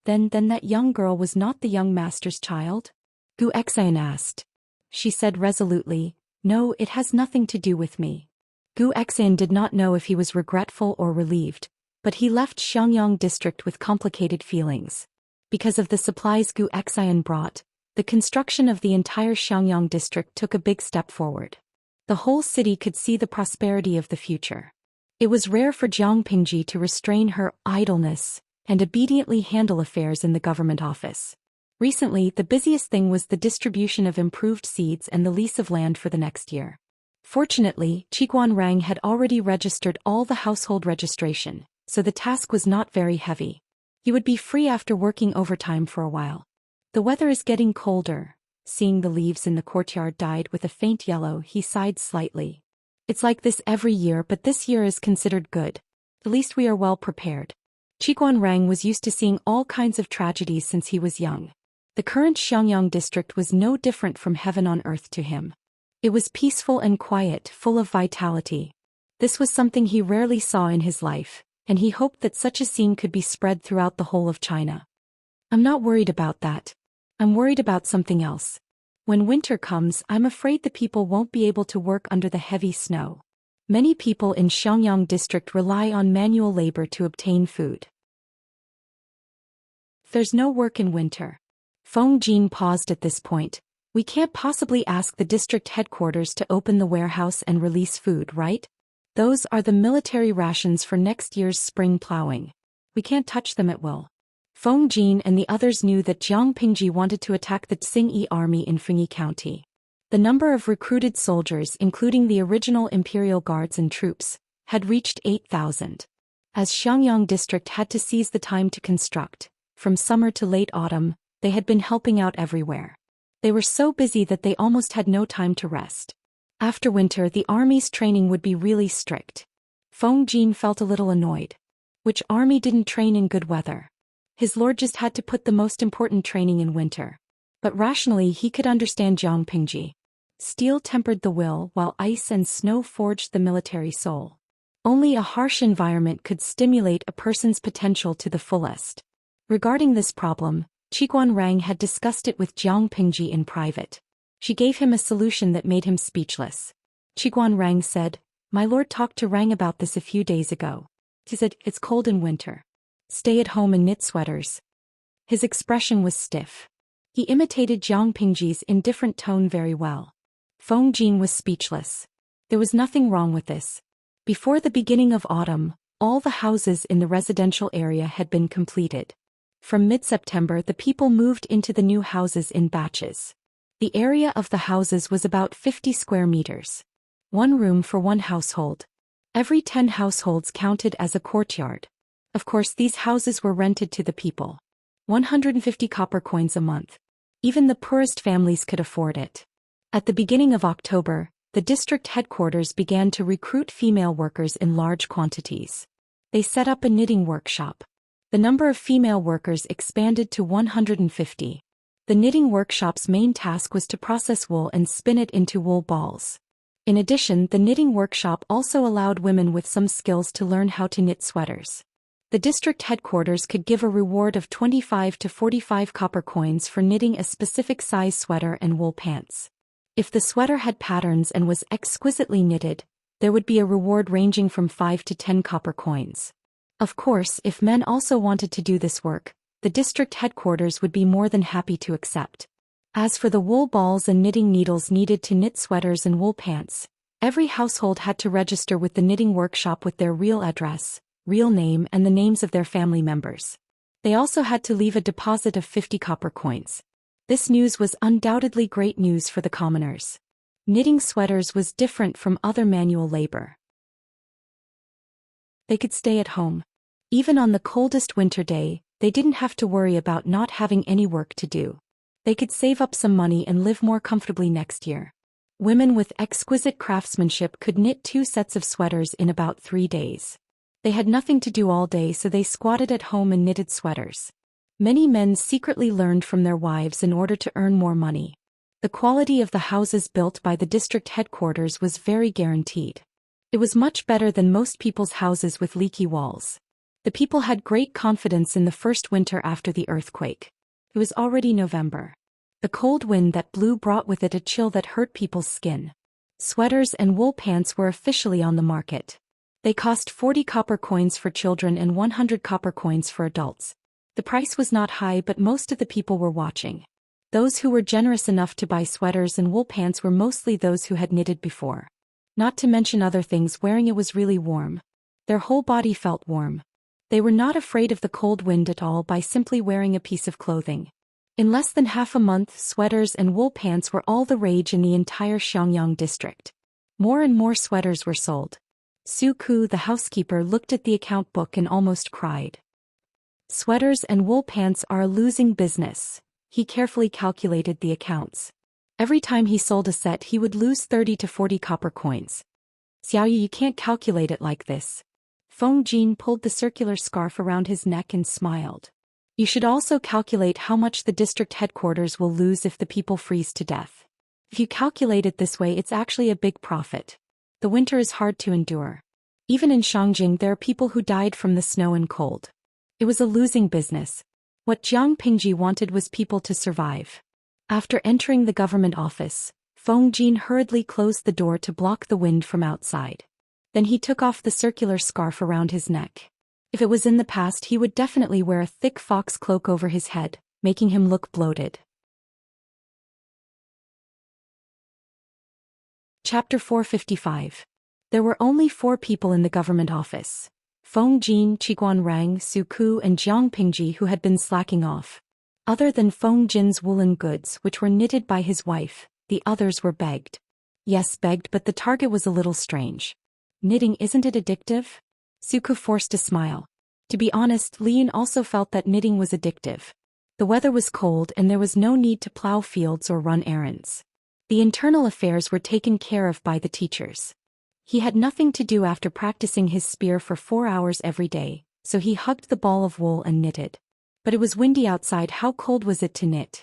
Then that young girl was not the young master's child? Gu Xian asked. She said resolutely, "No, it has nothing to do with me." Gu Xian did not know if he was regretful or relieved, but he left Xiangyang district with complicated feelings. Because of the supplies Gu Xian brought, the construction of the entire Xiangyang district took a big step forward. The whole city could see the prosperity of the future. It was rare for Jiang Pingji to restrain her idleness and obediently handle affairs in the government office. Recently, the busiest thing was the distribution of improved seeds and the lease of land for the next year. Fortunately, Qiguan Rang had already registered all the household registration, so the task was not very heavy. He would be free after working overtime for a while. The weather is getting colder. Seeing the leaves in the courtyard dyed with a faint yellow, he sighed slightly. It's like this every year, but this year is considered good. At least we are well prepared. Qiguan Rang was used to seeing all kinds of tragedies since he was young. The current Xiangyang district was no different from heaven on earth to him. It was peaceful and quiet, full of vitality. This was something he rarely saw in his life, and he hoped that such a scene could be spread throughout the whole of China. I'm not worried about that. I'm worried about something else. When winter comes, I'm afraid the people won't be able to work under the heavy snow. Many people in Xiangyang district rely on manual labor to obtain food. There's no work in winter. Feng Jin paused at this point. We can't possibly ask the district headquarters to open the warehouse and release food, right? Those are the military rations for next year's spring plowing. We can't touch them at will. Feng Jin and the others knew that Jiang Pingji wanted to attack the Xingyi army in Fengyi County. The number of recruited soldiers, including the original imperial guards and troops, had reached 8,000. As Xiangyang district had to seize the time to construct, from summer to late autumn, they had been helping out everywhere. They were so busy that they almost had no time to rest. After winter, the army's training would be really strict. Feng Jin felt a little annoyed. Which army didn't train in good weather? His lord just had to put the most important training in winter. But rationally he could understand Jiang Pingji. Steel tempered the will while ice and snow forged the military soul. Only a harsh environment could stimulate a person's potential to the fullest. Regarding this problem, Qiguan Rang had discussed it with Jiang Pingji in private. She gave him a solution that made him speechless. Qiguan Rang said, "My lord talked to Rang about this a few days ago. He said, it's cold in winter. Stay at home and knit sweaters." His expression was stiff. He imitated Jiang Pingji's indifferent tone very well. Feng Jin was speechless. There was nothing wrong with this. Before the beginning of autumn, all the houses in the residential area had been completed. From mid-September the people moved into the new houses in batches. The area of the houses was about 50 square meters. One room for one household. Every 10 households counted as a courtyard. Of course, these houses were rented to the people. 150 copper coins a month. Even the poorest families could afford it. At the beginning of October, the district headquarters began to recruit female workers in large quantities. They set up a knitting workshop. The number of female workers expanded to 150. The knitting workshop's main task was to process wool and spin it into wool balls. In addition, the knitting workshop also allowed women with some skills to learn how to knit sweaters. The district headquarters could give a reward of 25 to 45 copper coins for knitting a specific size sweater and wool pants. If the sweater had patterns and was exquisitely knitted, there would be a reward ranging from 5 to 10 copper coins. Of course, if men also wanted to do this work, the district headquarters would be more than happy to accept. As for the wool balls and knitting needles needed to knit sweaters and wool pants, every household had to register with the knitting workshop with their real address, real name and the names of their family members. They also had to leave a deposit of 50 copper coins. This news was undoubtedly great news for the commoners. Knitting sweaters was different from other manual labor. They could stay at home. Even on the coldest winter day, they didn't have to worry about not having any work to do. They could save up some money and live more comfortably next year. Women with exquisite craftsmanship could knit 2 sets of sweaters in about 3 days. They had nothing to do all day, so they squatted at home and knitted sweaters. Many men secretly learned from their wives in order to earn more money. The quality of the houses built by the district headquarters was very guaranteed. It was much better than most people's houses with leaky walls. The people had great confidence in the first winter after the earthquake. It was already November. The cold wind that blew brought with it a chill that hurt people's skin. Sweaters and wool pants were officially on the market. They cost 40 copper coins for children and 100 copper coins for adults. The price was not high, but most of the people were watching. Those who were generous enough to buy sweaters and wool pants were mostly those who had knitted before. Not to mention other things, wearing it was really warm. Their whole body felt warm. They were not afraid of the cold wind at all by simply wearing a piece of clothing. In less than half a month, sweaters and wool pants were all the rage in the entire Xiangyang district. More and more sweaters were sold. Su Ku, the housekeeper, looked at the account book and almost cried. Sweaters and wool pants are a losing business. He carefully calculated the accounts. Every time he sold a set, he would lose 30 to 40 copper coins. Xiaoyi, you can't calculate it like this. Feng Jin pulled the circular scarf around his neck and smiled. You should also calculate how much the district headquarters will lose if the people freeze to death. If you calculate it this way, it's actually a big profit. The winter is hard to endure. Even in Shangjing, there are people who died from the snow and cold. It was a losing business. What Jiang Pingji wanted was people to survive. After entering the government office, Feng Jin hurriedly closed the door to block the wind from outside. Then he took off the circular scarf around his neck. If it was in the past, he would definitely wear a thick fox cloak over his head, making him look bloated. Chapter 455. There were only 4 people in the government office. Feng Jin, Qiguan Rang, Su Ku and Jiang Pingji, who had been slacking off. Other than Feng Jin's woolen goods, which were knitted by his wife, the others were begged. Yes, begged, but the target was a little strange. Knitting, isn't it addictive? Su Ku forced a smile. To be honest, Li Yun also felt that knitting was addictive. The weather was cold and there was no need to plow fields or run errands. The internal affairs were taken care of by the teachers. He had nothing to do after practicing his spear for 4 hours every day, so he hugged the ball of wool and knitted. But it was windy outside. How cold was it to knit?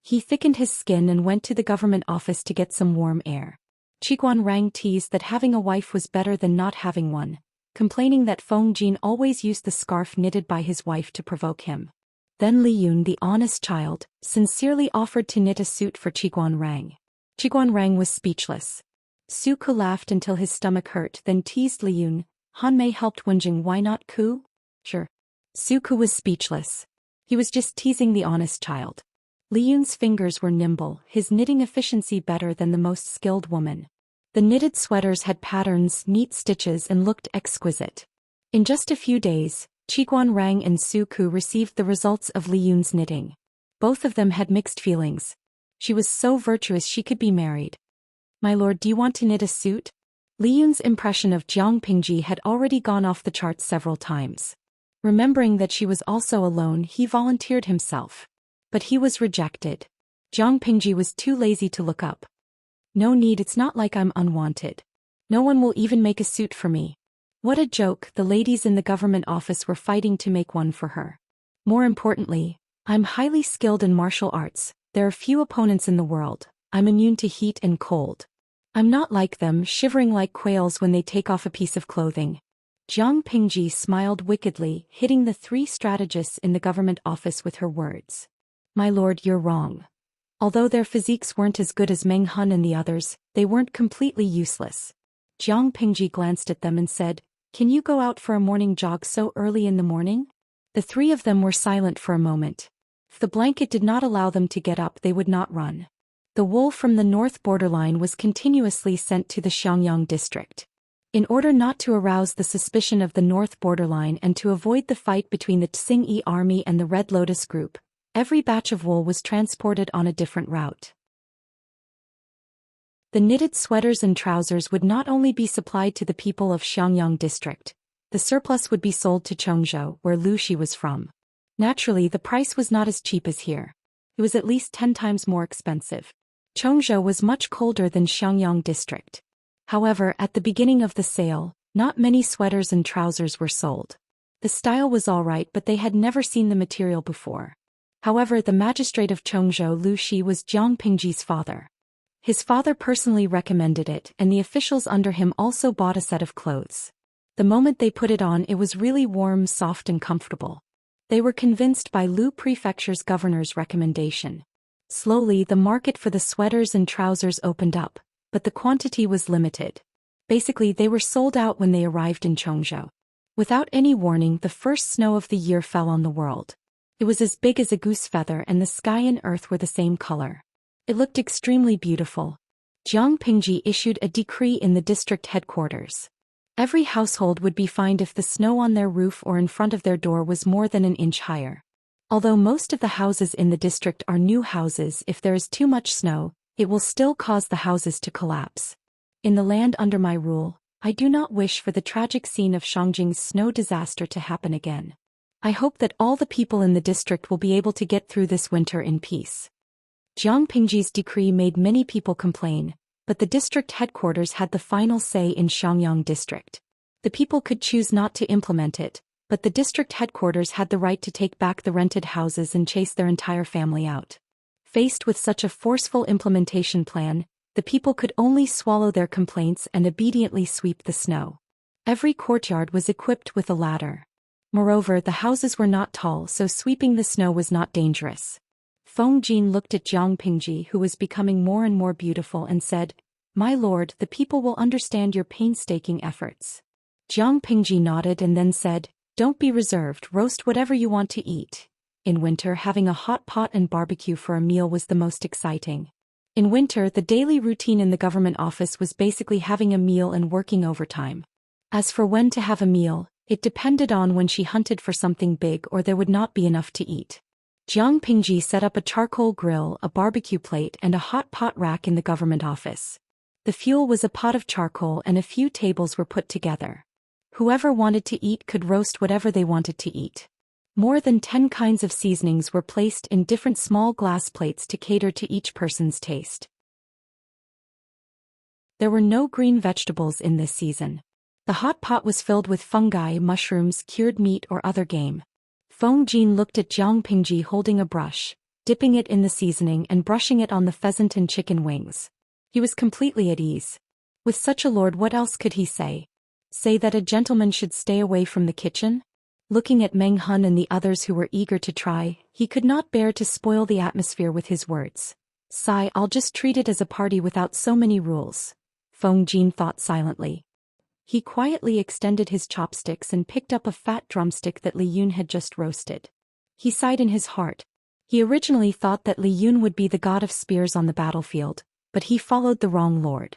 He thickened his skin and went to the government office to get some warm air. Qiguan Rang teased that having a wife was better than not having one, complaining that Feng Jin always used the scarf knitted by his wife to provoke him. Then Li Yun, the honest child, sincerely offered to knit a suit for Qiguan Rang. Qiguan Rang was speechless. Su Ku laughed until his stomach hurt, then teased Li Yun. Han Mei helped Wenjing, why not Ku? Sure. Su Ku was speechless. He was just teasing the honest child. Li Yun's fingers were nimble, his knitting efficiency better than the most skilled woman. The knitted sweaters had patterns, neat stitches and looked exquisite. In just a few days, Qiguan Rang and Su Ku received the results of Li Yun's knitting. Both of them had mixed feelings. She was so virtuous she could be married. My lord, do you want to knit a suit? Li Yun's impression of Jiang Pingji had already gone off the charts several times. Remembering that she was also alone, he volunteered himself. But he was rejected. Jiang Pingji was too lazy to look up. No need, it's not like I'm unwanted. No one will even make a suit for me. What a joke, the ladies in the government office were fighting to make one for her. More importantly, I'm highly skilled in martial arts, there are few opponents in the world, I'm immune to heat and cold. I'm not like them, shivering like quails when they take off a piece of clothing. Jiang Pingji smiled wickedly, hitting the 3 strategists in the government office with her words. My lord, you're wrong. Although their physiques weren't as good as Meng Hun and the others, they weren't completely useless. Jiang Pingji glanced at them and said, can you go out for a morning jog so early in the morning? The 3 of them were silent for a moment. If the blanket did not allow them to get up, they would not run. The wool from the north borderline was continuously sent to the Xiangyang district. In order not to arouse the suspicion of the north borderline and to avoid the fight between the Tsing-Yi army and the Red Lotus group, every batch of wool was transported on a different route. The knitted sweaters and trousers would not only be supplied to the people of Xiangyang district, the surplus would be sold to Chongzhou, where Lu Shi was from. Naturally, the price was not as cheap as here. It was at least 10 times more expensive. Chongzhou was much colder than Xiangyang district. However, at the beginning of the sale, not many sweaters and trousers were sold. The style was alright, but they had never seen the material before. However, the magistrate of Chongzhou, Lu Shi, was Jiang Pingji's father. His father personally recommended it, and the officials under him also bought a set of clothes. The moment they put it on, it was really warm, soft and comfortable. They were convinced by Lu Prefecture's governor's recommendation. Slowly, the market for the sweaters and trousers opened up, but the quantity was limited. Basically, they were sold out when they arrived in Chongzhou. Without any warning, the first snow of the year fell on the world. It was as big as a goose feather, and the sky and earth were the same color. It looked extremely beautiful. Jiang Pingji issued a decree in the district headquarters. Every household would be fined if the snow on their roof or in front of their door was more than an inch higher. Although most of the houses in the district are new houses, if there is too much snow, it will still cause the houses to collapse. In the land under my rule, I do not wish for the tragic scene of Shangjing's snow disaster to happen again. I hope that all the people in the district will be able to get through this winter in peace. Jiang Pingji's decree made many people complain, but the district headquarters had the final say in Xiangyang district. The people could choose not to implement it, but the district headquarters had the right to take back the rented houses and chase their entire family out. Faced with such a forceful implementation plan, the people could only swallow their complaints and obediently sweep the snow. Every courtyard was equipped with a ladder. Moreover, the houses were not tall, so sweeping the snow was not dangerous. Feng Jin looked at Jiang Pingji, who was becoming more and more beautiful, and said, "My lord, the people will understand your painstaking efforts." Jiang Pingji nodded and then said, "Don't be reserved, roast whatever you want to eat." In winter, having a hot pot and barbecue for a meal was the most exciting. In winter, the daily routine in the government office was basically having a meal and working overtime. As for when to have a meal, it depended on when she hunted for something big or there would not be enough to eat. Jiang Pingji set up a charcoal grill, a barbecue plate and a hot pot rack in the government office. The fuel was a pot of charcoal and a few tables were put together. Whoever wanted to eat could roast whatever they wanted to eat. More than 10 kinds of seasonings were placed in different small glass plates to cater to each person's taste. There were no green vegetables in this season. The hot pot was filled with fungi, mushrooms, cured meat or other game. Feng Jin looked at Jiang Pingji holding a brush, dipping it in the seasoning and brushing it on the pheasant and chicken wings. He was completely at ease. With such a lord, what else could he say? Say that a gentleman should stay away from the kitchen? Looking at Meng Hun and the others who were eager to try, he could not bear to spoil the atmosphere with his words. "Sigh, I'll just treat it as a party without so many rules," Feng Jin thought silently. He quietly extended his chopsticks and picked up a fat drumstick that Li Yun had just roasted. He sighed in his heart. He originally thought that Li Yun would be the god of spears on the battlefield, but he followed the wrong lord.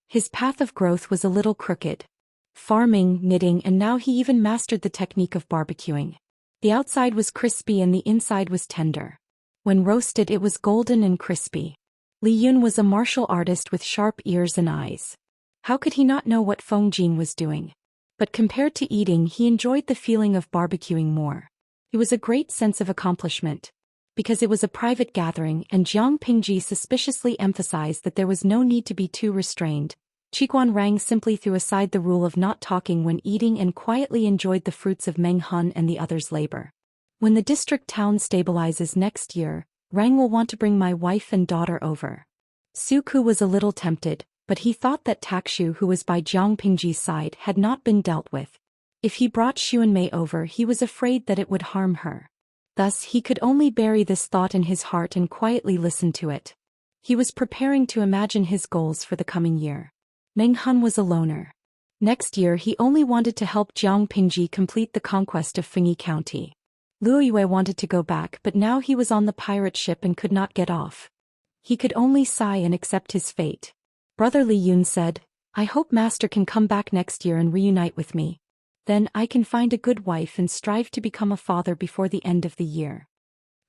His path of growth was a little crooked. Farming, knitting, and now he even mastered the technique of barbecuing. The outside was crispy and the inside was tender. When roasted, it was golden and crispy. Li Yun was a martial artist with sharp ears and eyes. How could he not know what Feng Jin was doing? But compared to eating, he enjoyed the feeling of barbecuing more. It was a great sense of accomplishment. Because it was a private gathering and Jiang Pingji suspiciously emphasized that there was no need to be too restrained, Qiguan Rang simply threw aside the rule of not talking when eating and quietly enjoyed the fruits of Meng Hun and the others' labor. "When the district town stabilizes next year, Rang will want to bring my wife and daughter over." Su Ku was a little tempted, but he thought that Takshu, who was by Jiang Pingji's side, had not been dealt with. If he brought Xuanmei over, he was afraid that it would harm her. Thus he could only bury this thought in his heart and quietly listen to it. He was preparing to imagine his goals for the coming year. Meng Hun was a loner. Next year he only wanted to help Jiang Pingji complete the conquest of Fengyi County. Luo Yue wanted to go back, but now he was on the pirate ship and could not get off. He could only sigh and accept his fate. Brother Li Yun said, "I hope Master can come back next year and reunite with me. Then I can find a good wife and strive to become a father before the end of the year."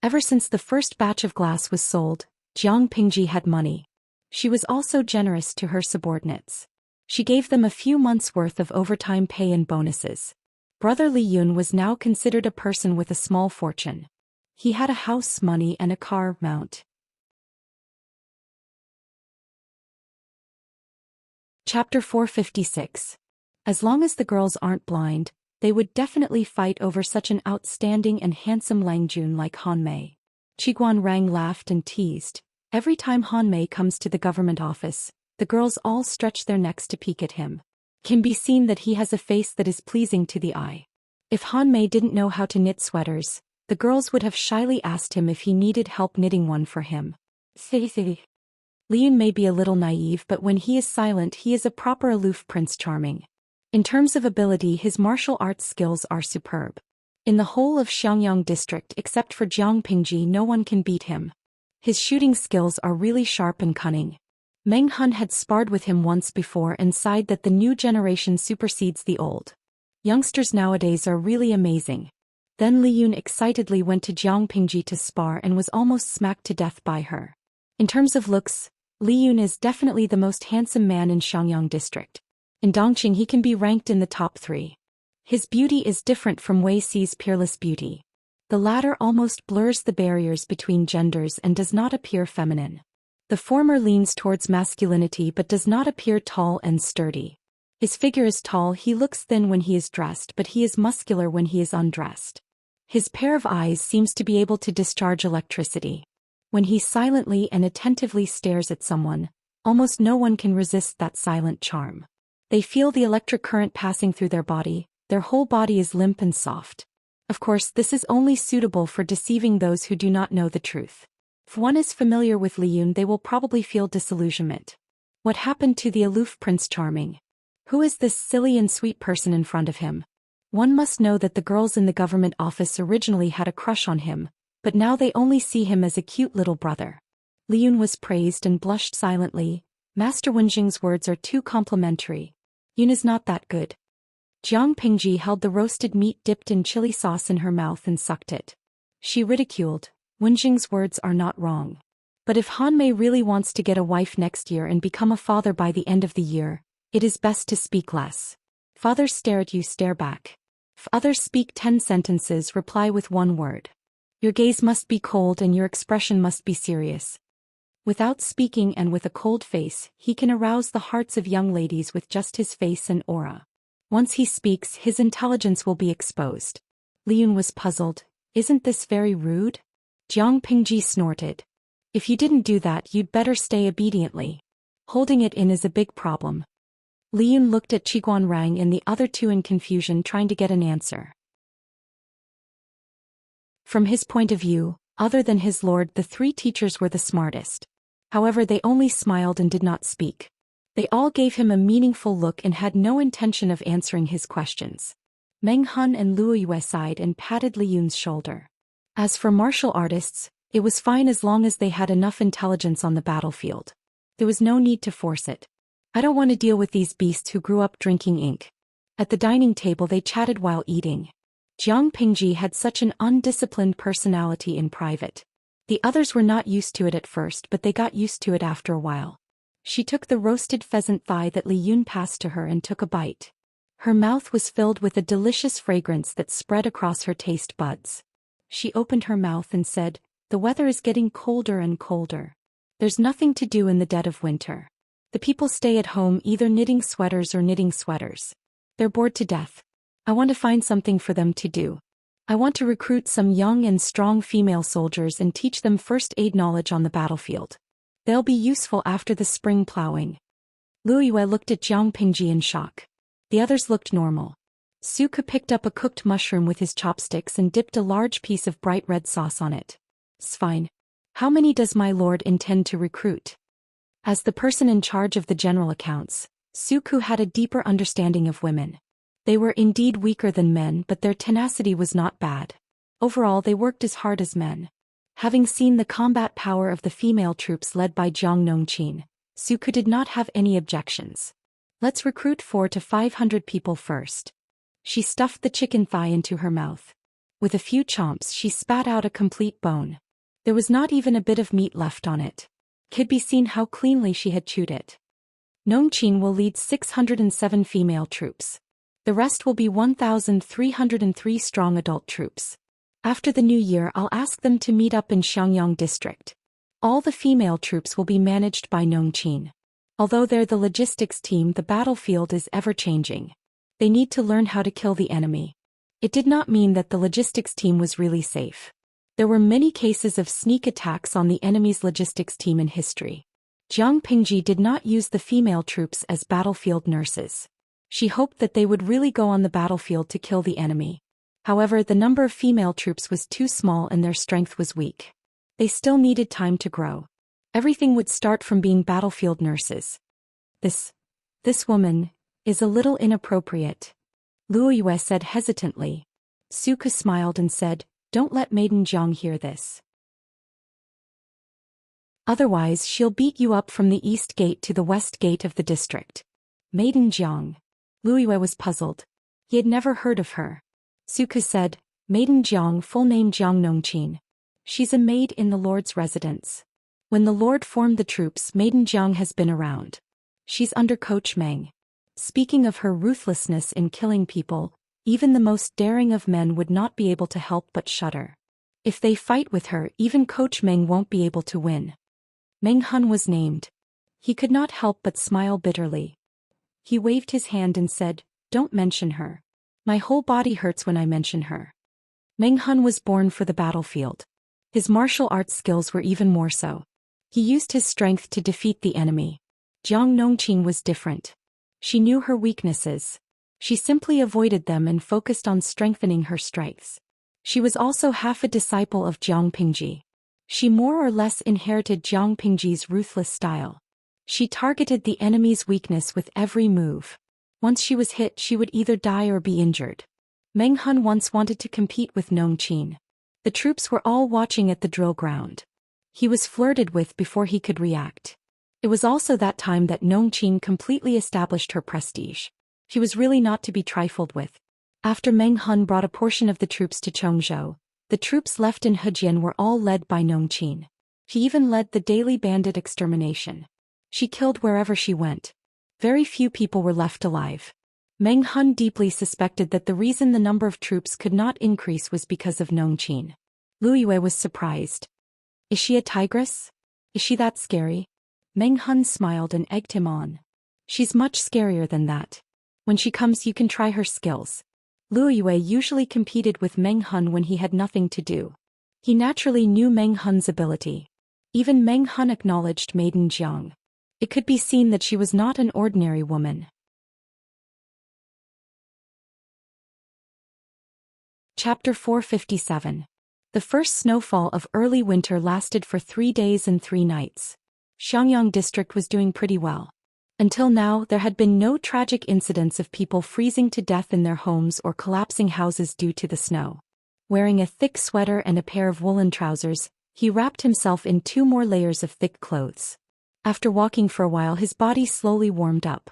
Ever since the first batch of glass was sold, Jiang Pingji had money. She was also generous to her subordinates. She gave them a few months' worth of overtime pay and bonuses. Brother Li Yun was now considered a person with a small fortune. He had a house, money, and a car mount. Chapter 456. As long as the girls aren't blind, they would definitely fight over such an outstanding and handsome Langjun like Han Mei. Qiguan Rang laughed and teased. Every time Han Mei comes to the government office, the girls all stretch their necks to peek at him. Can be seen that he has a face that is pleasing to the eye. If Han Mei didn't know how to knit sweaters, the girls would have shyly asked him if he needed help knitting one for him. Liyun may be a little naive, but when he is silent he is a proper aloof Prince Charming. In terms of ability, his martial arts skills are superb. In the whole of Xiangyang district except for Jiang Pingji, no one can beat him. His shooting skills are really sharp and cunning. Meng Hun had sparred with him once before and sighed that the new generation supersedes the old. Youngsters nowadays are really amazing. Then Liyun excitedly went to Jiang Pingji to spar and was almost smacked to death by her. In terms of looks, Liyun is definitely the most handsome man in Xiangyang district. In Dongqing he can be ranked in the top 3. His beauty is different from Wei Xi's peerless beauty. The latter almost blurs the barriers between genders and does not appear feminine. The former leans towards masculinity but does not appear tall and sturdy. His figure is tall, he looks thin when he is dressed, but he is muscular when he is undressed. His pair of eyes seems to be able to discharge electricity. When he silently and attentively stares at someone, almost no one can resist that silent charm. They feel the electric current passing through their body, their whole body is limp and soft. Of course, this is only suitable for deceiving those who do not know the truth. If one is familiar with Liyun, they will probably feel disillusionment. What happened to the aloof Prince Charming? Who is this silly and sweet person in front of him? One must know that the girls in the government office originally had a crush on him, but now they only see him as a cute little brother. Liyun was praised and blushed silently. Master Wenjing's words are too complimentary. Yun is not that good. Jiang Pingji held the roasted meat dipped in chili sauce in her mouth and sucked it. She ridiculed, Wenjing's words are not wrong. But if Han Mei really wants to get a wife next year and become a father by the end of the year, it is best to speak less. If others stare at you, stare back. If others speak 10 sentences, reply with 1 word. Your gaze must be cold and your expression must be serious. Without speaking and with a cold face, he can arouse the hearts of young ladies with just his face and aura. Once he speaks, his intelligence will be exposed. Liyun was puzzled. Isn't this very rude? Jiang Pingji snorted. If you didn't do that, you'd better stay obediently. Holding it in is a big problem. Liyun looked at Qiguan Rang and the other 2 in confusion, trying to get an answer. From his point of view, other than his lord, the 3 teachers were the smartest. However, they only smiled and did not speak. They all gave him a meaningful look and had no intention of answering his questions. Meng Hun and Luo Yue sighed and patted Liyun's shoulder. As for martial artists, it was fine as long as they had enough intelligence on the battlefield. There was no need to force it. I don't want to deal with these beasts who grew up drinking ink. At the dining table they chatted while eating. Jiang Pingji had such an undisciplined personality in private. The others were not used to it at first, but they got used to it after a while. She took the roasted pheasant thigh that Liyun passed to her and took a bite. Her mouth was filled with a delicious fragrance that spread across her taste buds. She opened her mouth and said, "The weather is getting colder and colder. There's nothing to do in the dead of winter. The people stay at home either knitting sweaters or knitting sweaters. They're bored to death. I want to find something for them to do. I want to recruit some young and strong female soldiers and teach them first aid knowledge on the battlefield. They'll be useful after the spring plowing." Luo Yue looked at Jiang Pingji in shock. The others looked normal. Suke picked up a cooked mushroom with his chopsticks and dipped a large piece of bright red sauce on it. "Fine. How many does my lord intend to recruit?" As the person in charge of the general accounts, Suku had a deeper understanding of women. They were indeed weaker than men, but their tenacity was not bad. Overall, they worked as hard as men. Having seen the combat power of the female troops led by Jiang Nongqin, Suku did not have any objections. "Let's recruit 400 to 500 people first." She stuffed the chicken thigh into her mouth. With a few chomps, she spat out a complete bone. There was not even a bit of meat left on it. Could be seen how cleanly she had chewed it. Nongqin will lead 607 female troops. The rest will be 1,303 strong adult troops. After the new year, I'll ask them to meet up in Xiangyang district. All the female troops will be managed by Nongqin. Although they're the logistics team, the battlefield is ever-changing. They need to learn how to kill the enemy. It did not mean that the logistics team was really safe. There were many cases of sneak attacks on the enemy's logistics team in history. Jiang Pingji did not use the female troops as battlefield nurses. She hoped that they would really go on the battlefield to kill the enemy. However, the number of female troops was too small and their strength was weak. They still needed time to grow. Everything would start from being battlefield nurses. This woman is a little inappropriate, Luo Yue said hesitantly. Suka smiled and said, "Don't let Maiden Jiang hear this. Otherwise she'll beat you up from the east gate to the west gate of the district." Maiden Jiang. Luo Yue was puzzled. He had never heard of her. Suka said, "Maiden Jiang, full name Jiang Nongqin. She's a maid in the Lord's residence. When the Lord formed the troops, Maiden Jiang has been around. She's under Coach Meng. Speaking of her ruthlessness in killing people, even the most daring of men would not be able to help but shudder. If they fight with her, even Coach Meng won't be able to win." Meng Hun was named. He could not help but smile bitterly. He waved his hand and said, "Don't mention her. My whole body hurts when I mention her." Meng Hun was born for the battlefield. His martial arts skills were even more so. He used his strength to defeat the enemy. Jiang Nongqin was different. She knew her weaknesses. She simply avoided them and focused on strengthening her strengths. She was also half a disciple of Jiang Pingji. She more or less inherited Jiang Pingji's ruthless style. She targeted the enemy's weakness with every move. Once she was hit, she would either die or be injured. Meng Hun once wanted to compete with Nongqin. The troops were all watching at the drill ground. He was flirted with before he could react. It was also that time that Nongqin completely established her prestige. She was really not to be trifled with. After Meng Hun brought a portion of the troops to Chongzhou, the troops left in Hejian were all led by Nongqin. She even led the daily bandit extermination. She killed wherever she went. Very few people were left alive. Meng Hun deeply suspected that the reason the number of troops could not increase was because of Nongqin. Luo Yue was surprised. "Is she a tigress? Is she that scary?" Meng Hun smiled and egged him on. "She's much scarier than that. When she comes, you can try her skills." Luo Yue usually competed with Meng Hun when he had nothing to do. He naturally knew Meng Hun's ability. Even Meng Hun acknowledged Maiden Jiang. It could be seen that she was not an ordinary woman. Chapter 457. The first snowfall of early winter lasted for 3 days and 3 nights. Xiangyang district was doing pretty well. Until now, there had been no tragic incidents of people freezing to death in their homes or collapsing houses due to the snow. Wearing a thick sweater and a pair of woolen trousers, he wrapped himself in 2 more layers of thick clothes. After walking for a while, his body slowly warmed up.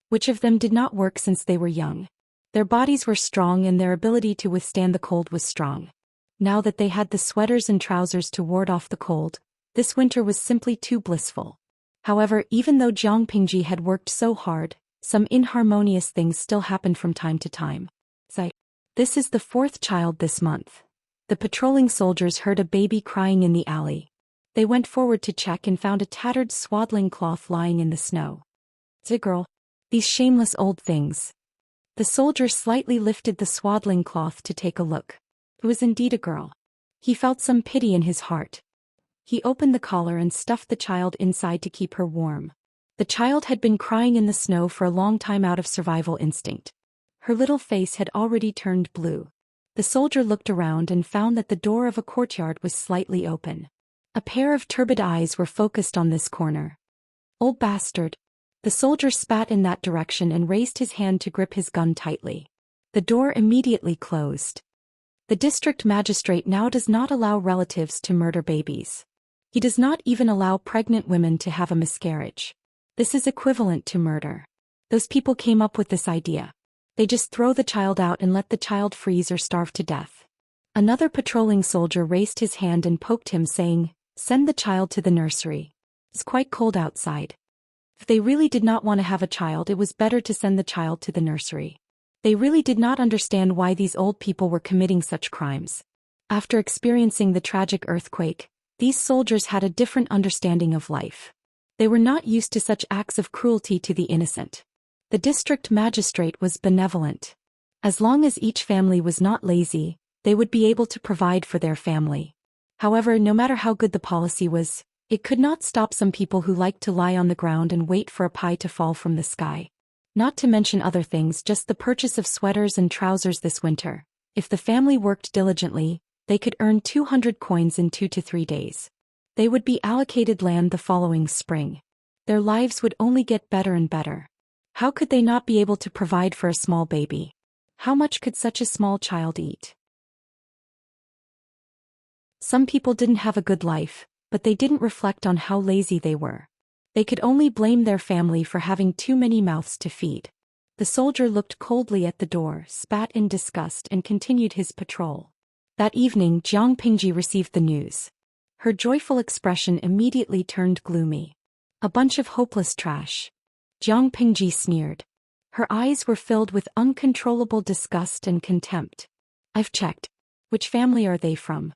Which of them did not work since they were young? Their bodies were strong and their ability to withstand the cold was strong. Now that they had the sweaters and trousers to ward off the cold, this winter was simply too blissful. However, even though Jiang Pingji had worked so hard, some inharmonious things still happened from time to time. This is the 4th child this month. The patrolling soldiers heard a baby crying in the alley. They went forward to check and found a tattered swaddling cloth lying in the snow. "It's a girl. These shameless old things." The soldier slightly lifted the swaddling cloth to take a look. It was indeed a girl. He felt some pity in his heart. He opened the collar and stuffed the child inside to keep her warm. The child had been crying in the snow for a long time out of survival instinct. Her little face had already turned blue. The soldier looked around and found that the door of a courtyard was slightly open. A pair of turbid eyes were focused on this corner. "Old bastard." The soldier spat in that direction and raised his hand to grip his gun tightly. The door immediately closed. The district magistrate now does not allow relatives to murder babies. He does not even allow pregnant women to have a miscarriage. This is equivalent to murder. Those people came up with this idea. They just throw the child out and let the child freeze or starve to death. Another patrolling soldier raised his hand and poked him, saying, "Send the child to the nursery. It's quite cold outside." If they really did not want to have a child, it was better to send the child to the nursery. They really did not understand why these old people were committing such crimes. After experiencing the tragic earthquake, these soldiers had a different understanding of life. They were not used to such acts of cruelty to the innocent. The district magistrate was benevolent. As long as each family was not lazy, they would be able to provide for their family. However, no matter how good the policy was, it could not stop some people who liked to lie on the ground and wait for a pie to fall from the sky. Not to mention other things, just the purchase of sweaters and trousers this winter. If the family worked diligently, they could earn 200 coins in 2 to 3 days. They would be allocated land the following spring. Their lives would only get better and better. How could they not be able to provide for a small baby? How much could such a small child eat? Some people didn't have a good life, but they didn't reflect on how lazy they were. They could only blame their family for having too many mouths to feed. The soldier looked coldly at the door, spat in disgust, and continued his patrol. That evening, Jiang Pingji received the news. Her joyful expression immediately turned gloomy. A bunch of hopeless trash. Jiang Pingji sneered. Her eyes were filled with uncontrollable disgust and contempt. I've checked. Which family are they from?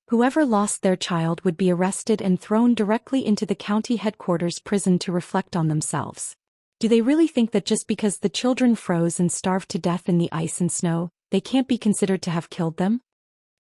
Whoever lost their child would be arrested and thrown directly into the county headquarters prison to reflect on themselves. Do they really think that just because the children froze and starved to death in the ice and snow, they can't be considered to have killed them?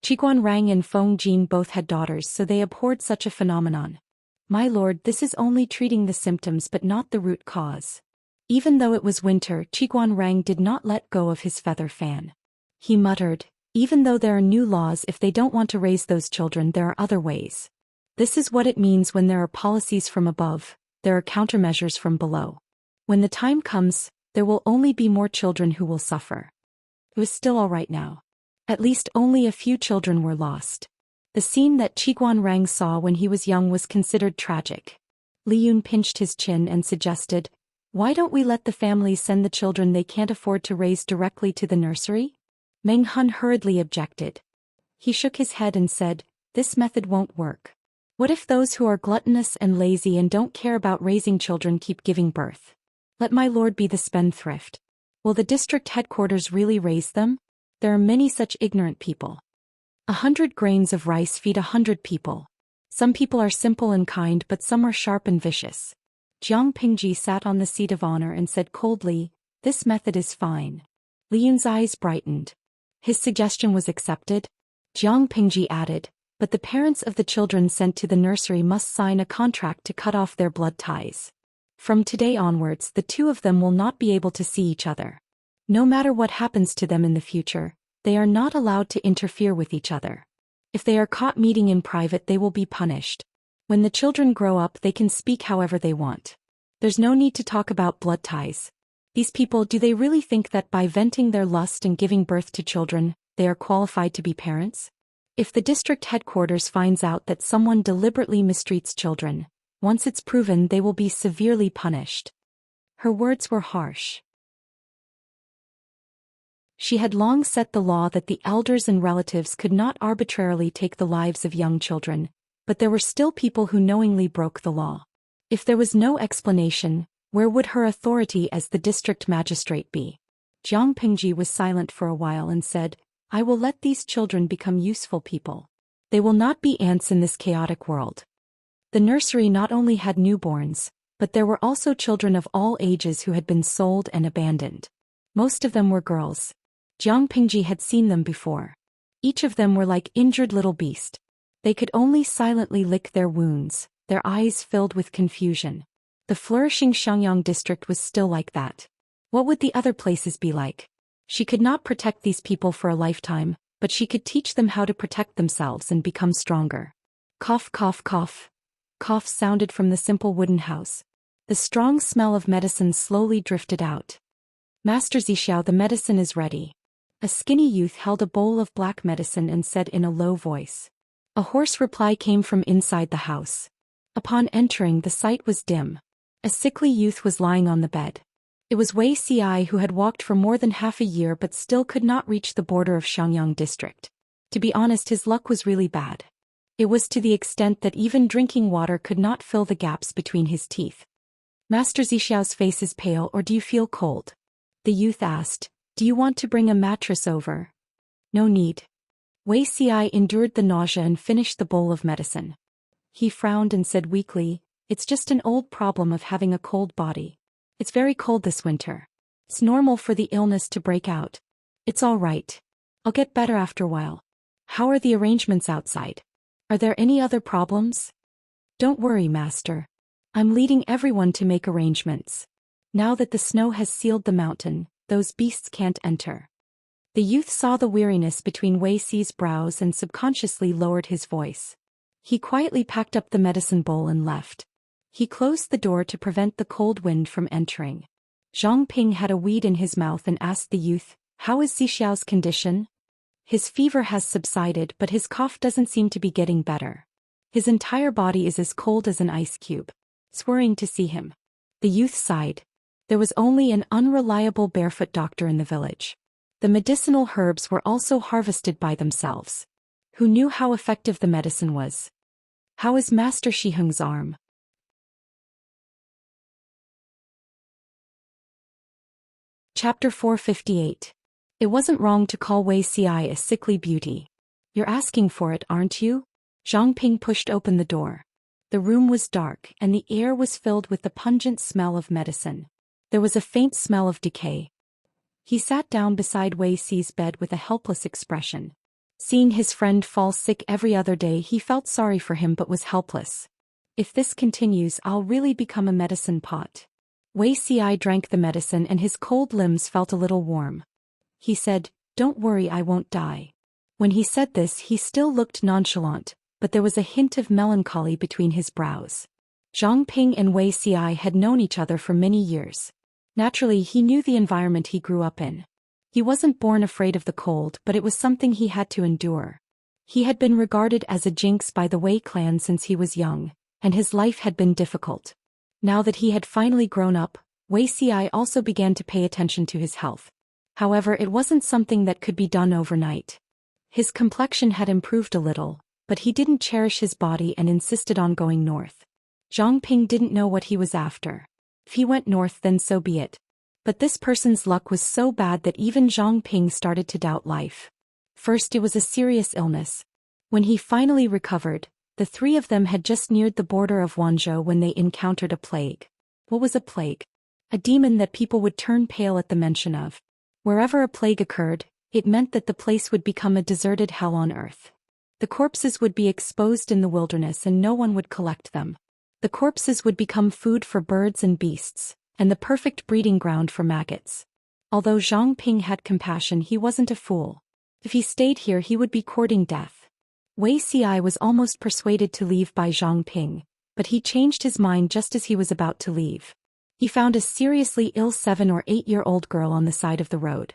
Qiguan Rang and Feng Jin both had daughters, so they abhorred such a phenomenon. My lord, this is only treating the symptoms but not the root cause. Even though it was winter, Qiguan Rang did not let go of his feather fan. He muttered, even though there are new laws, if they don't want to raise those children, there are other ways. This is what it means when there are policies from above, there are countermeasures from below. When the time comes, there will only be more children who will suffer. It was still all right now. At least only a few children were lost. The scene that Qiguan Rang saw when he was young was considered tragic. Li Yun pinched his chin and suggested, why don't we let the families send the children they can't afford to raise directly to the nursery? Meng Hun hurriedly objected. He shook his head and said, this method won't work. What if those who are gluttonous and lazy and don't care about raising children keep giving birth? Let my lord be the spendthrift. Will the district headquarters really raise them? There are many such ignorant people. 100 grains of rice feed 100 people. Some people are simple and kind, but some are sharp and vicious. Jiang Pingji sat on the seat of honor and said coldly, this method is fine. Li Yun's eyes brightened. His suggestion was accepted. Jiang Pingji added, but the parents of the children sent to the nursery must sign a contract to cut off their blood ties. From today onwards, the two of them will not be able to see each other. No matter what happens to them in the future, they are not allowed to interfere with each other. If they are caught meeting in private, they will be punished. When the children grow up, they can speak however they want. There's no need to talk about blood ties. These people, do they really think that by venting their lust and giving birth to children, they are qualified to be parents? If the district headquarters finds out that someone deliberately mistreats children, once it's proven, they will be severely punished. Her words were harsh. She had long set the law that the elders and relatives could not arbitrarily take the lives of young children, but there were still people who knowingly broke the law. If there was no explanation, where would her authority as the district magistrate be? Jiang Pingji was silent for a while and said, I will let these children become useful people. They will not be ants in this chaotic world. The nursery not only had newborns, but there were also children of all ages who had been sold and abandoned. Most of them were girls. Jiang Pingji had seen them before. Each of them were like injured little beasts. They could only silently lick their wounds, their eyes filled with confusion. The flourishing Xiangyang district was still like that. What would the other places be like? She could not protect these people for a lifetime, but she could teach them how to protect themselves and become stronger. Cough, cough, cough. Coughs sounded from the simple wooden house. The strong smell of medicine slowly drifted out. Master Zixiao, the medicine is ready. A skinny youth held a bowl of black medicine and said in a low voice. A hoarse reply came from inside the house. Upon entering, the sight was dim. A sickly youth was lying on the bed. It was Wei Ci, who had walked for more than half a year but still could not reach the border of Xiangyang district. To be honest, his luck was really bad. It was to the extent that even drinking water could not fill the gaps between his teeth. Master Zixiao's face is pale, or do you feel cold? The youth asked, do you want to bring a mattress over? No need. Wei Ci endured the nausea and finished the bowl of medicine. He frowned and said weakly, it's just an old problem of having a cold body. It's very cold this winter. It's normal for the illness to break out. It's all right. I'll get better after a while. How are the arrangements outside? Are there any other problems? Don't worry, master. I'm leading everyone to make arrangements. Now that the snow has sealed the mountain, those beasts can't enter. The youth saw the weariness between Wei Si's brows and subconsciously lowered his voice. He quietly packed up the medicine bowl and left. He closed the door to prevent the cold wind from entering. Zhang Ping had a weed in his mouth and asked the youth, "How is Xiao's condition?" "His fever has subsided, but his cough doesn't seem to be getting better. His entire body is as cold as an ice cube. It's worrying to see him." The youth sighed. There was only an unreliable barefoot doctor in the village. The medicinal herbs were also harvested by themselves. Who knew how effective the medicine was? "How is Master Shiheng's arm?" Chapter 458. It wasn't wrong to call Wei Si a sickly beauty. "You're asking for it, aren't you?" Zhang Ping pushed open the door. The room was dark, and the air was filled with the pungent smell of medicine. There was a faint smell of decay. He sat down beside Wei Si's bed with a helpless expression. Seeing his friend fall sick every other day, he felt sorry for him but was helpless. "If this continues, I'll really become a medicine pot." Wei Si drank the medicine and his cold limbs felt a little warm. He said, "Don't worry, I won't die." When he said this, he still looked nonchalant, but there was a hint of melancholy between his brows. Zhang Ping and Wei Si had known each other for many years. Naturally, he knew the environment he grew up in. He wasn't born afraid of the cold, but it was something he had to endure. He had been regarded as a jinx by the Wei clan since he was young, and his life had been difficult. Now that he had finally grown up, Wei Si also began to pay attention to his health. However, it wasn't something that could be done overnight. His complexion had improved a little, but he didn't cherish his body and insisted on going north. Zhang Ping didn't know what he was after. If he went north, then so be it. But this person's luck was so bad that even Zhang Ping started to doubt life. First, it was a serious illness. When he finally recovered, the three of them had just neared the border of Wanzhou when they encountered a plague. What was a plague? A demon that people would turn pale at the mention of. Wherever a plague occurred, it meant that the place would become a deserted hell on earth. The corpses would be exposed in the wilderness and no one would collect them. The corpses would become food for birds and beasts, and the perfect breeding ground for maggots. Although Zhang Ping had compassion, he wasn't a fool. If he stayed here, he would be courting death. Wei Si was almost persuaded to leave by Zhang Ping, but he changed his mind just as he was about to leave. He found a seriously ill 7 or 8-year-old girl on the side of the road.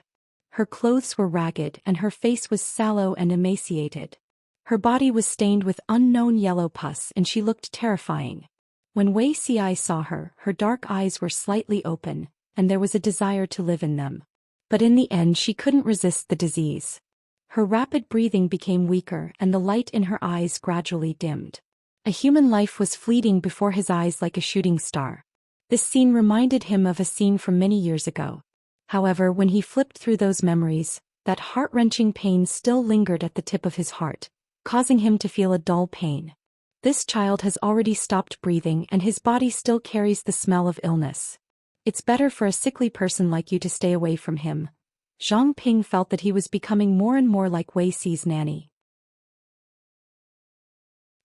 Her clothes were ragged and her face was sallow and emaciated. Her body was stained with unknown yellow pus and she looked terrifying. When Wei Si saw her, her dark eyes were slightly open, and there was a desire to live in them. But in the end she couldn't resist the disease. Her rapid breathing became weaker and the light in her eyes gradually dimmed. A human life was fleeting before his eyes like a shooting star. This scene reminded him of a scene from many years ago. However, when he flipped through those memories, that heart-wrenching pain still lingered at the tip of his heart, causing him to feel a dull pain. This child has already stopped breathing and his body still carries the smell of illness. It's better for a sickly person like you to stay away from him. Zhang Ping felt that he was becoming more and more like Wei Si's nanny.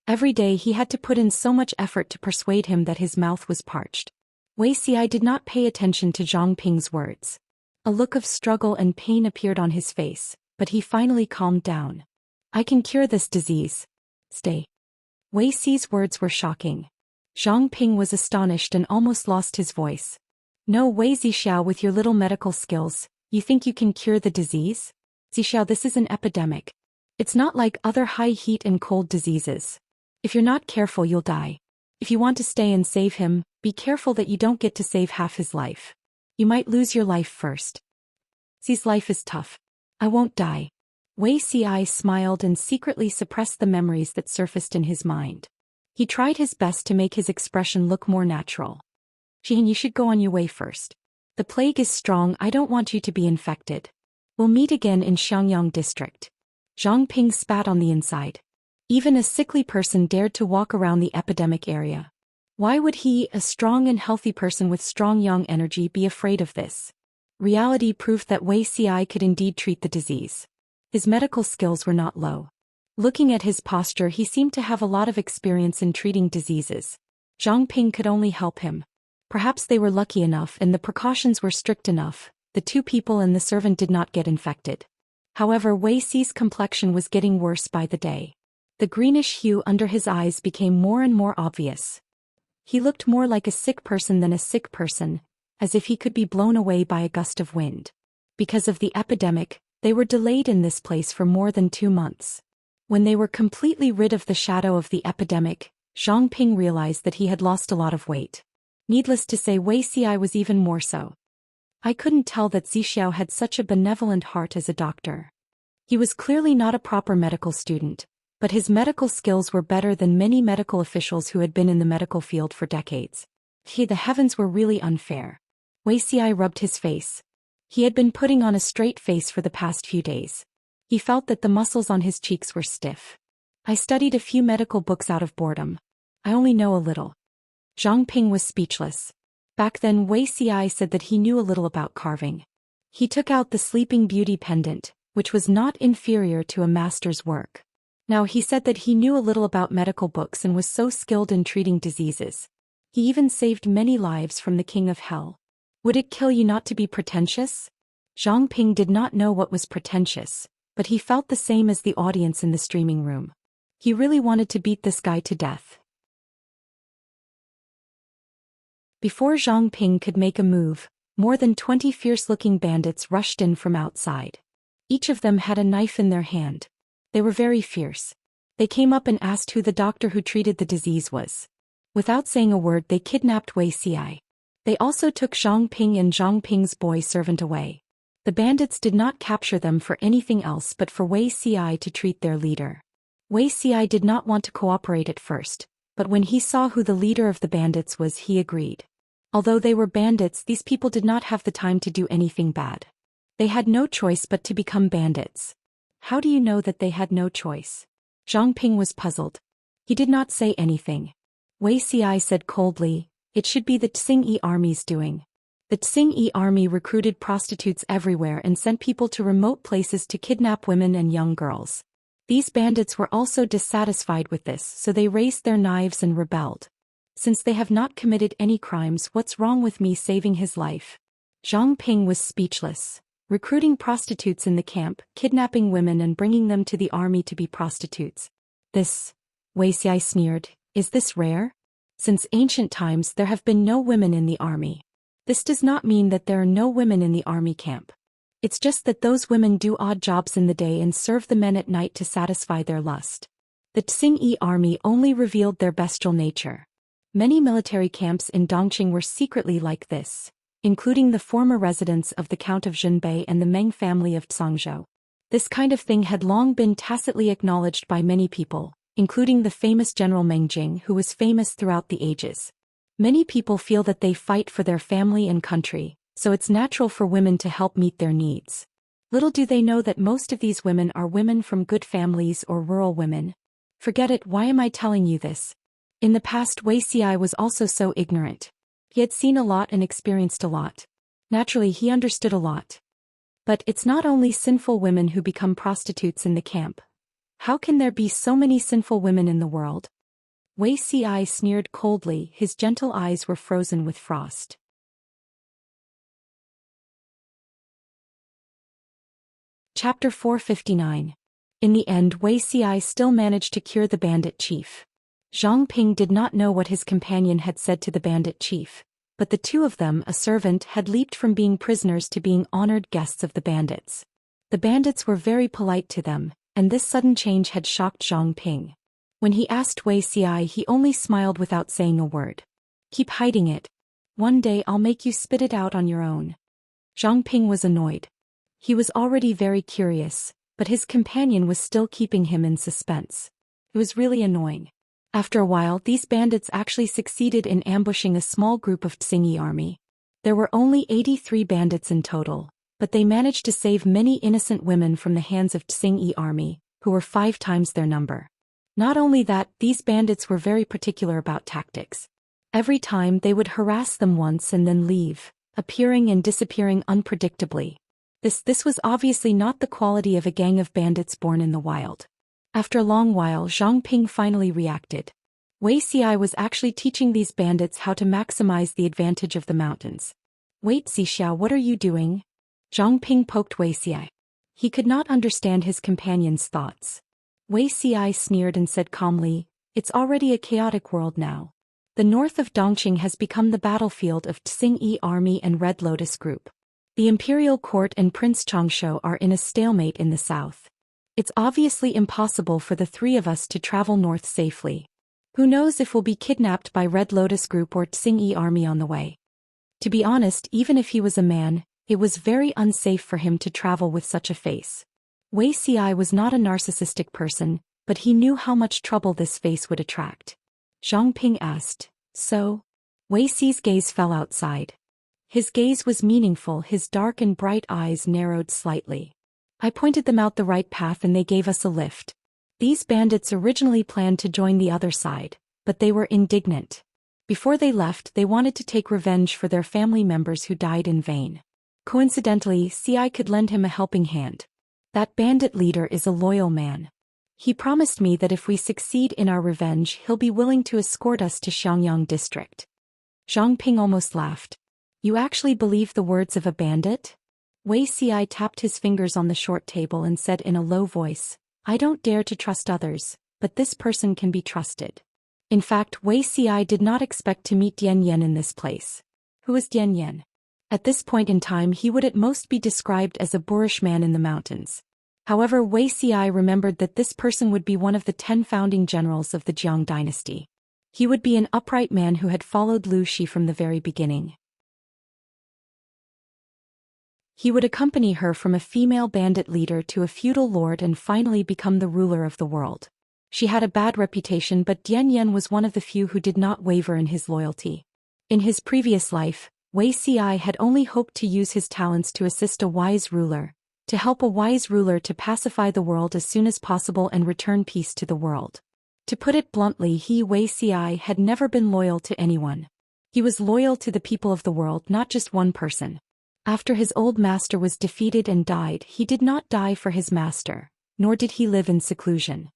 Every day he had to put in so much effort to persuade him that his mouth was parched. Wei Si did not pay attention to Zhang Ping's words. A look of struggle and pain appeared on his face, but he finally calmed down. "I can cure this disease. Stay." Wei Si's words were shocking. Zhang Ping was astonished and almost lost his voice. "No, Wei Zixiao, with your little medical skills, you think you can cure the disease? Zixiao, this is an epidemic. It's not like other high heat and cold diseases. If you're not careful, you'll die. If you want to stay and save him, be careful that you don't get to save half his life. You might lose your life first. Zi's life is tough. I won't die." Wei Si smiled and secretly suppressed the memories that surfaced in his mind. He tried his best to make his expression look more natural. "Xian, you should go on your way first. The plague is strong, I don't want you to be infected. We'll meet again in Xiangyang district." Zhang Ping spat on the inside. Even a sickly person dared to walk around the epidemic area. Why would he, a strong and healthy person with strong yang energy, be afraid of this? Reality proved that Wei Si could indeed treat the disease. His medical skills were not low. Looking at his posture, he seemed to have a lot of experience in treating diseases. Zhang Ping could only help him. Perhaps they were lucky enough and the precautions were strict enough. The two people and the servant did not get infected. However, Wei Xi's complexion was getting worse by the day. The greenish hue under his eyes became more and more obvious. He looked more like a sick person than a sick person, as if he could be blown away by a gust of wind. Because of the epidemic, they were delayed in this place for more than 2 months. When they were completely rid of the shadow of the epidemic, Zhang Ping realized that he had lost a lot of weight. Needless to say, Wei Xi was even more so. I couldn't tell that Zixiao had such a benevolent heart as a doctor. He was clearly not a proper medical student, but his medical skills were better than many medical officials who had been in the medical field for decades. The heavens were really unfair. Wei Xi rubbed his face. He had been putting on a straight face for the past few days. He felt that the muscles on his cheeks were stiff. I studied a few medical books out of boredom. I only know a little. Zhang Ping was speechless. Back then Wei Xi said that he knew a little about carving. He took out the Sleeping Beauty pendant, which was not inferior to a master's work. Now he said that he knew a little about medical books and was so skilled in treating diseases. He even saved many lives from the King of Hell. Would it kill you not to be pretentious? Zhang Ping did not know what was pretentious, but he felt the same as the audience in the streaming room. He really wanted to beat this guy to death. Before Zhang Ping could make a move, more than 20 fierce-looking bandits rushed in from outside. Each of them had a knife in their hand. They were very fierce. They came up and asked who the doctor who treated the disease was. Without saying a word, they kidnapped Wei Xi. They also took Zhang Ping and Zhang Ping's boy servant away. The bandits did not capture them for anything else but for Wei Xi to treat their leader. Wei Xi did not want to cooperate at first, but when he saw who the leader of the bandits was, he agreed. Although they were bandits, these people did not have the time to do anything bad. They had no choice but to become bandits. How do you know that they had no choice? Zhang Ping was puzzled. He did not say anything. Wei Xi said coldly, "It should be the Tsingyi army's doing." The Tsingyi army recruited prostitutes everywhere and sent people to remote places to kidnap women and young girls. These bandits were also dissatisfied with this, so they raised their knives and rebelled. Since they have not committed any crimes, what's wrong with me saving his life? Zhang Ping was speechless. Recruiting prostitutes in the camp, kidnapping women and bringing them to the army to be prostitutes. This, Wei Xi sneered, is this rare? Since ancient times there have been no women in the army. This does not mean that there are no women in the army camp. It's just that those women do odd jobs in the day and serve the men at night to satisfy their lust. The Tsingyi army only revealed their bestial nature. Many military camps in Dongqing were secretly like this, including the former residence of the Count of Zhenbei and the Meng family of Zhangzhou. This kind of thing had long been tacitly acknowledged by many people, including the famous General Meng Jing, who was famous throughout the ages. Many people feel that they fight for their family and country, so it's natural for women to help meet their needs. Little do they know that most of these women are women from good families or rural women. Forget it, why am I telling you this? In the past, Wei Xi was also so ignorant. He had seen a lot and experienced a lot. Naturally, he understood a lot. But it's not only sinful women who become prostitutes in the camp. How can there be so many sinful women in the world? Wei Xi sneered coldly, his gentle eyes were frozen with frost. Chapter 459. In the end, Wei Xi still managed to cure the bandit chief. Zhang Ping did not know what his companion had said to the bandit chief, but the two of them, a servant, had leaped from being prisoners to being honored guests of the bandits. The bandits were very polite to them, and this sudden change had shocked Zhang Ping. When he asked Wei Xi, he only smiled without saying a word. Keep hiding it. One day I'll make you spit it out on your own. Zhang Ping was annoyed. He was already very curious, but his companion was still keeping him in suspense. It was really annoying. After a while, these bandits actually succeeded in ambushing a small group of Tsingyi army. There were only 83 bandits in total, but they managed to save many innocent women from the hands of Tsingyi army, who were 5 times their number. Not only that, these bandits were very particular about tactics. Every time they would harass them once and then leave, appearing and disappearing unpredictably. This was obviously not the quality of a gang of bandits born in the wild. After a long while, Zhang Ping finally reacted. Wei Xi was actually teaching these bandits how to maximize the advantage of the mountains. Wait, Xixia, what are you doing? Zhang Ping poked Wei Xi. He could not understand his companion's thoughts. Wei Xi sneered and said calmly, "It's already a chaotic world now. The north of Dongqing has become the battlefield of Xingyi Army and Red Lotus Group. The imperial court and Prince Changshu are in a stalemate in the south. It's obviously impossible for the three of us to travel north safely. Who knows if we'll be kidnapped by Red Lotus Group or Xingyi Army on the way." To be honest, even if he was a man, it was very unsafe for him to travel with such a face. Wei Xi was not a narcissistic person, but he knew how much trouble this face would attract. Zhang Ping asked, "So?" Wei Xi's gaze fell outside. His gaze was meaningful, his dark and bright eyes narrowed slightly. "I pointed them out the right path and they gave us a lift. These bandits originally planned to join the other side, but they were indignant. Before they left, they wanted to take revenge for their family members who died in vain. Coincidentally, Ci could lend him a helping hand. That bandit leader is a loyal man. He promised me that if we succeed in our revenge, he'll be willing to escort us to Xiangyang district." Zhang Ping almost laughed. "You actually believe the words of a bandit?" Wei Xi tapped his fingers on the short table and said in a low voice, "I don't dare to trust others, but this person can be trusted." In fact, Wei Xi did not expect to meet Dian Yan in this place. Who was Dian Yan? At this point in time he would at most be described as a boorish man in the mountains. However, Wei Xi remembered that this person would be one of the 10 founding generals of the Jiang dynasty. He would be an upright man who had followed Lu Shi from the very beginning. He would accompany her from a female bandit leader to a feudal lord and finally become the ruler of the world. She had a bad reputation, but Dian Yan was one of the few who did not waver in his loyalty. In his previous life, Wei Xi had only hoped to use his talents to assist a wise ruler, to help a wise ruler to pacify the world as soon as possible and return peace to the world. To put it bluntly, Wei Xi had never been loyal to anyone. He was loyal to the people of the world, not just one person. After his old master was defeated and died, he did not die for his master, nor did he live in seclusion.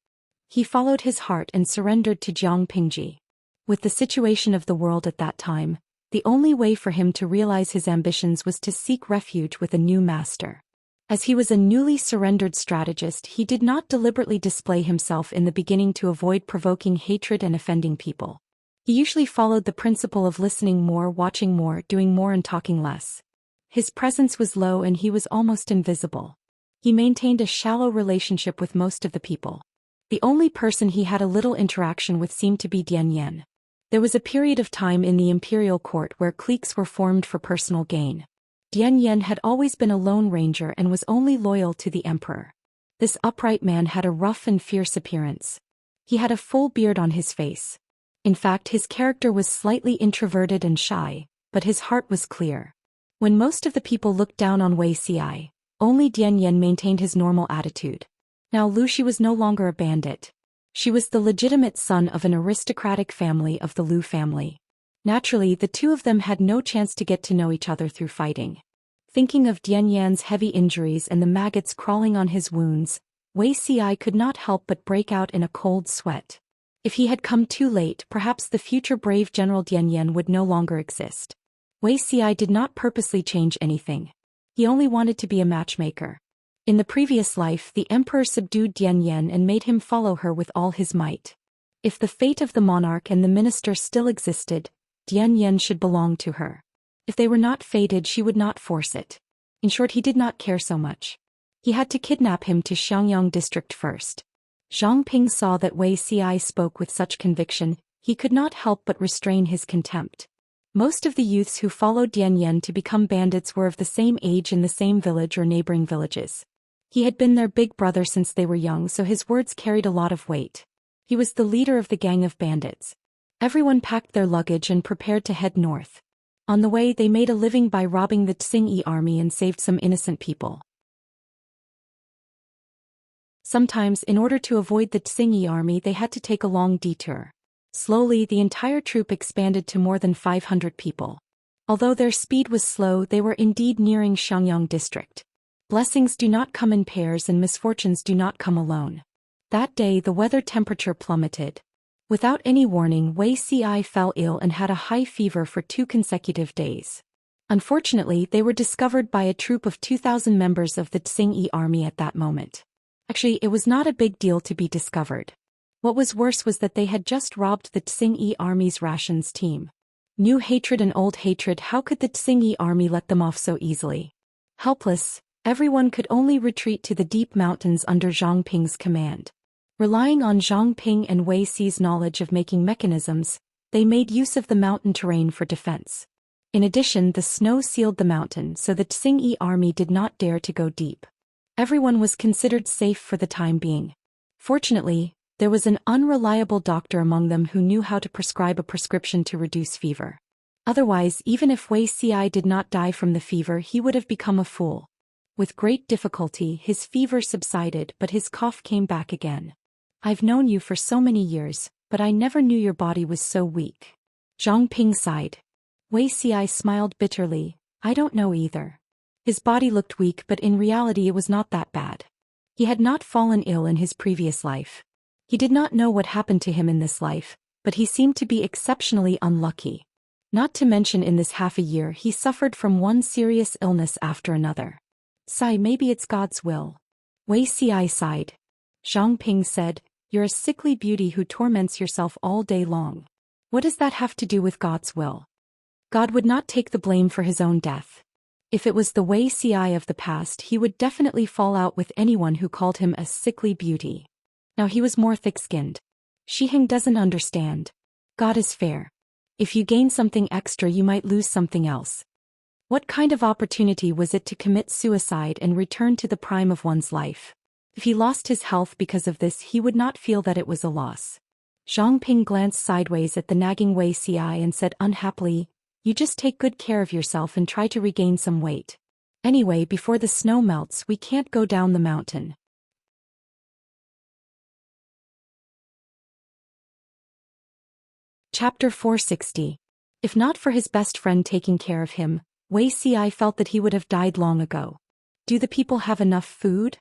He followed his heart and surrendered to Jiang Pingji. With the situation of the world at that time, the only way for him to realize his ambitions was to seek refuge with a new master. As he was a newly surrendered strategist, he did not deliberately display himself in the beginning to avoid provoking hatred and offending people. He usually followed the principle of listening more, watching more, doing more and talking less. His presence was low and he was almost invisible. He maintained a shallow relationship with most of the people. The only person he had a little interaction with seemed to be Dian Yan. There was a period of time in the imperial court where cliques were formed for personal gain. Dian Yan had always been a lone ranger and was only loyal to the emperor. This upright man had a rough and fierce appearance. He had a full beard on his face. In fact, his character was slightly introverted and shy, but his heart was clear. When most of the people looked down on Wei Xi, only Dian Yan maintained his normal attitude. Now Lu Shi was no longer a bandit. She was the legitimate son of an aristocratic family of the Lu family. Naturally, the two of them had no chance to get to know each other through fighting. Thinking of Dian Yan's heavy injuries and the maggots crawling on his wounds, Wei Xi could not help but break out in a cold sweat. If he had come too late, perhaps the future brave General Dian Yan would no longer exist. Wei Xi did not purposely change anything. He only wanted to be a matchmaker. In the previous life, the emperor subdued Dian Yan and made him follow her with all his might. If the fate of the monarch and the minister still existed, Dian Yan should belong to her. If they were not fated, she would not force it. In short, he did not care so much. He had to kidnap him to Xiangyang district first. Zhang Ping saw that Wei Xi spoke with such conviction, he could not help but restrain his contempt. Most of the youths who followed Dian Yan to become bandits were of the same age in the same village or neighboring villages. He had been their big brother since they were young, so his words carried a lot of weight. He was the leader of the gang of bandits. Everyone packed their luggage and prepared to head north. On the way, they made a living by robbing the Xingyi army and saved some innocent people. Sometimes, in order to avoid the Xingyi army, they had to take a long detour. Slowly, the entire troop expanded to more than 500 people. Although their speed was slow, they were indeed nearing Xiangyang district. Blessings do not come in pairs and misfortunes do not come alone. That day, the weather temperature plummeted. Without any warning, Wei Ci fell ill and had a high fever for 2 consecutive days. Unfortunately, they were discovered by a troop of 2,000 members of the Xingyi army at that moment. Actually, it was not a big deal to be discovered. What was worse was that they had just robbed the Xingyi army's rations team. New hatred and old hatred, how could the Xingyi army let them off so easily? Helpless, everyone could only retreat to the deep mountains under Zhang Ping's command. Relying on Zhang Ping and Wei Ci's knowledge of making mechanisms, they made use of the mountain terrain for defense. In addition, the snow sealed the mountain so the Xingyi army did not dare to go deep. Everyone was considered safe for the time being. Fortunately, there was an unreliable doctor among them who knew how to prescribe a prescription to reduce fever. Otherwise, even if Wei Ci did not die from the fever, he would have become a fool. With great difficulty, his fever subsided, but his cough came back again. I've known you for so many years, but I never knew your body was so weak. Zhang Ping sighed. Wei Ci smiled bitterly. I don't know either. His body looked weak, but in reality it was not that bad. He had not fallen ill in his previous life. He did not know what happened to him in this life, but he seemed to be exceptionally unlucky. Not to mention in this half a year he suffered from one serious illness after another. Sigh, maybe it's God's will. Wei Ci sighed. Zhang Ping said, You're a sickly beauty who torments yourself all day long. What does that have to do with God's will? God would not take the blame for his own death. If it was the Wei Ci of the past, he would definitely fall out with anyone who called him a sickly beauty. Now he was more thick-skinned. Shiheng doesn't understand. God is fair. If you gain something extra, you might lose something else. What kind of opportunity was it to commit suicide and return to the prime of one's life? If he lost his health because of this, he would not feel that it was a loss. Zhang Ping glanced sideways at the nagging Wei Ci and said unhappily, You just take good care of yourself and try to regain some weight. Anyway, before the snow melts, we can't go down the mountain. Chapter 460. If not for his best friend taking care of him, Wei Ci felt that he would have died long ago. Do the people have enough food?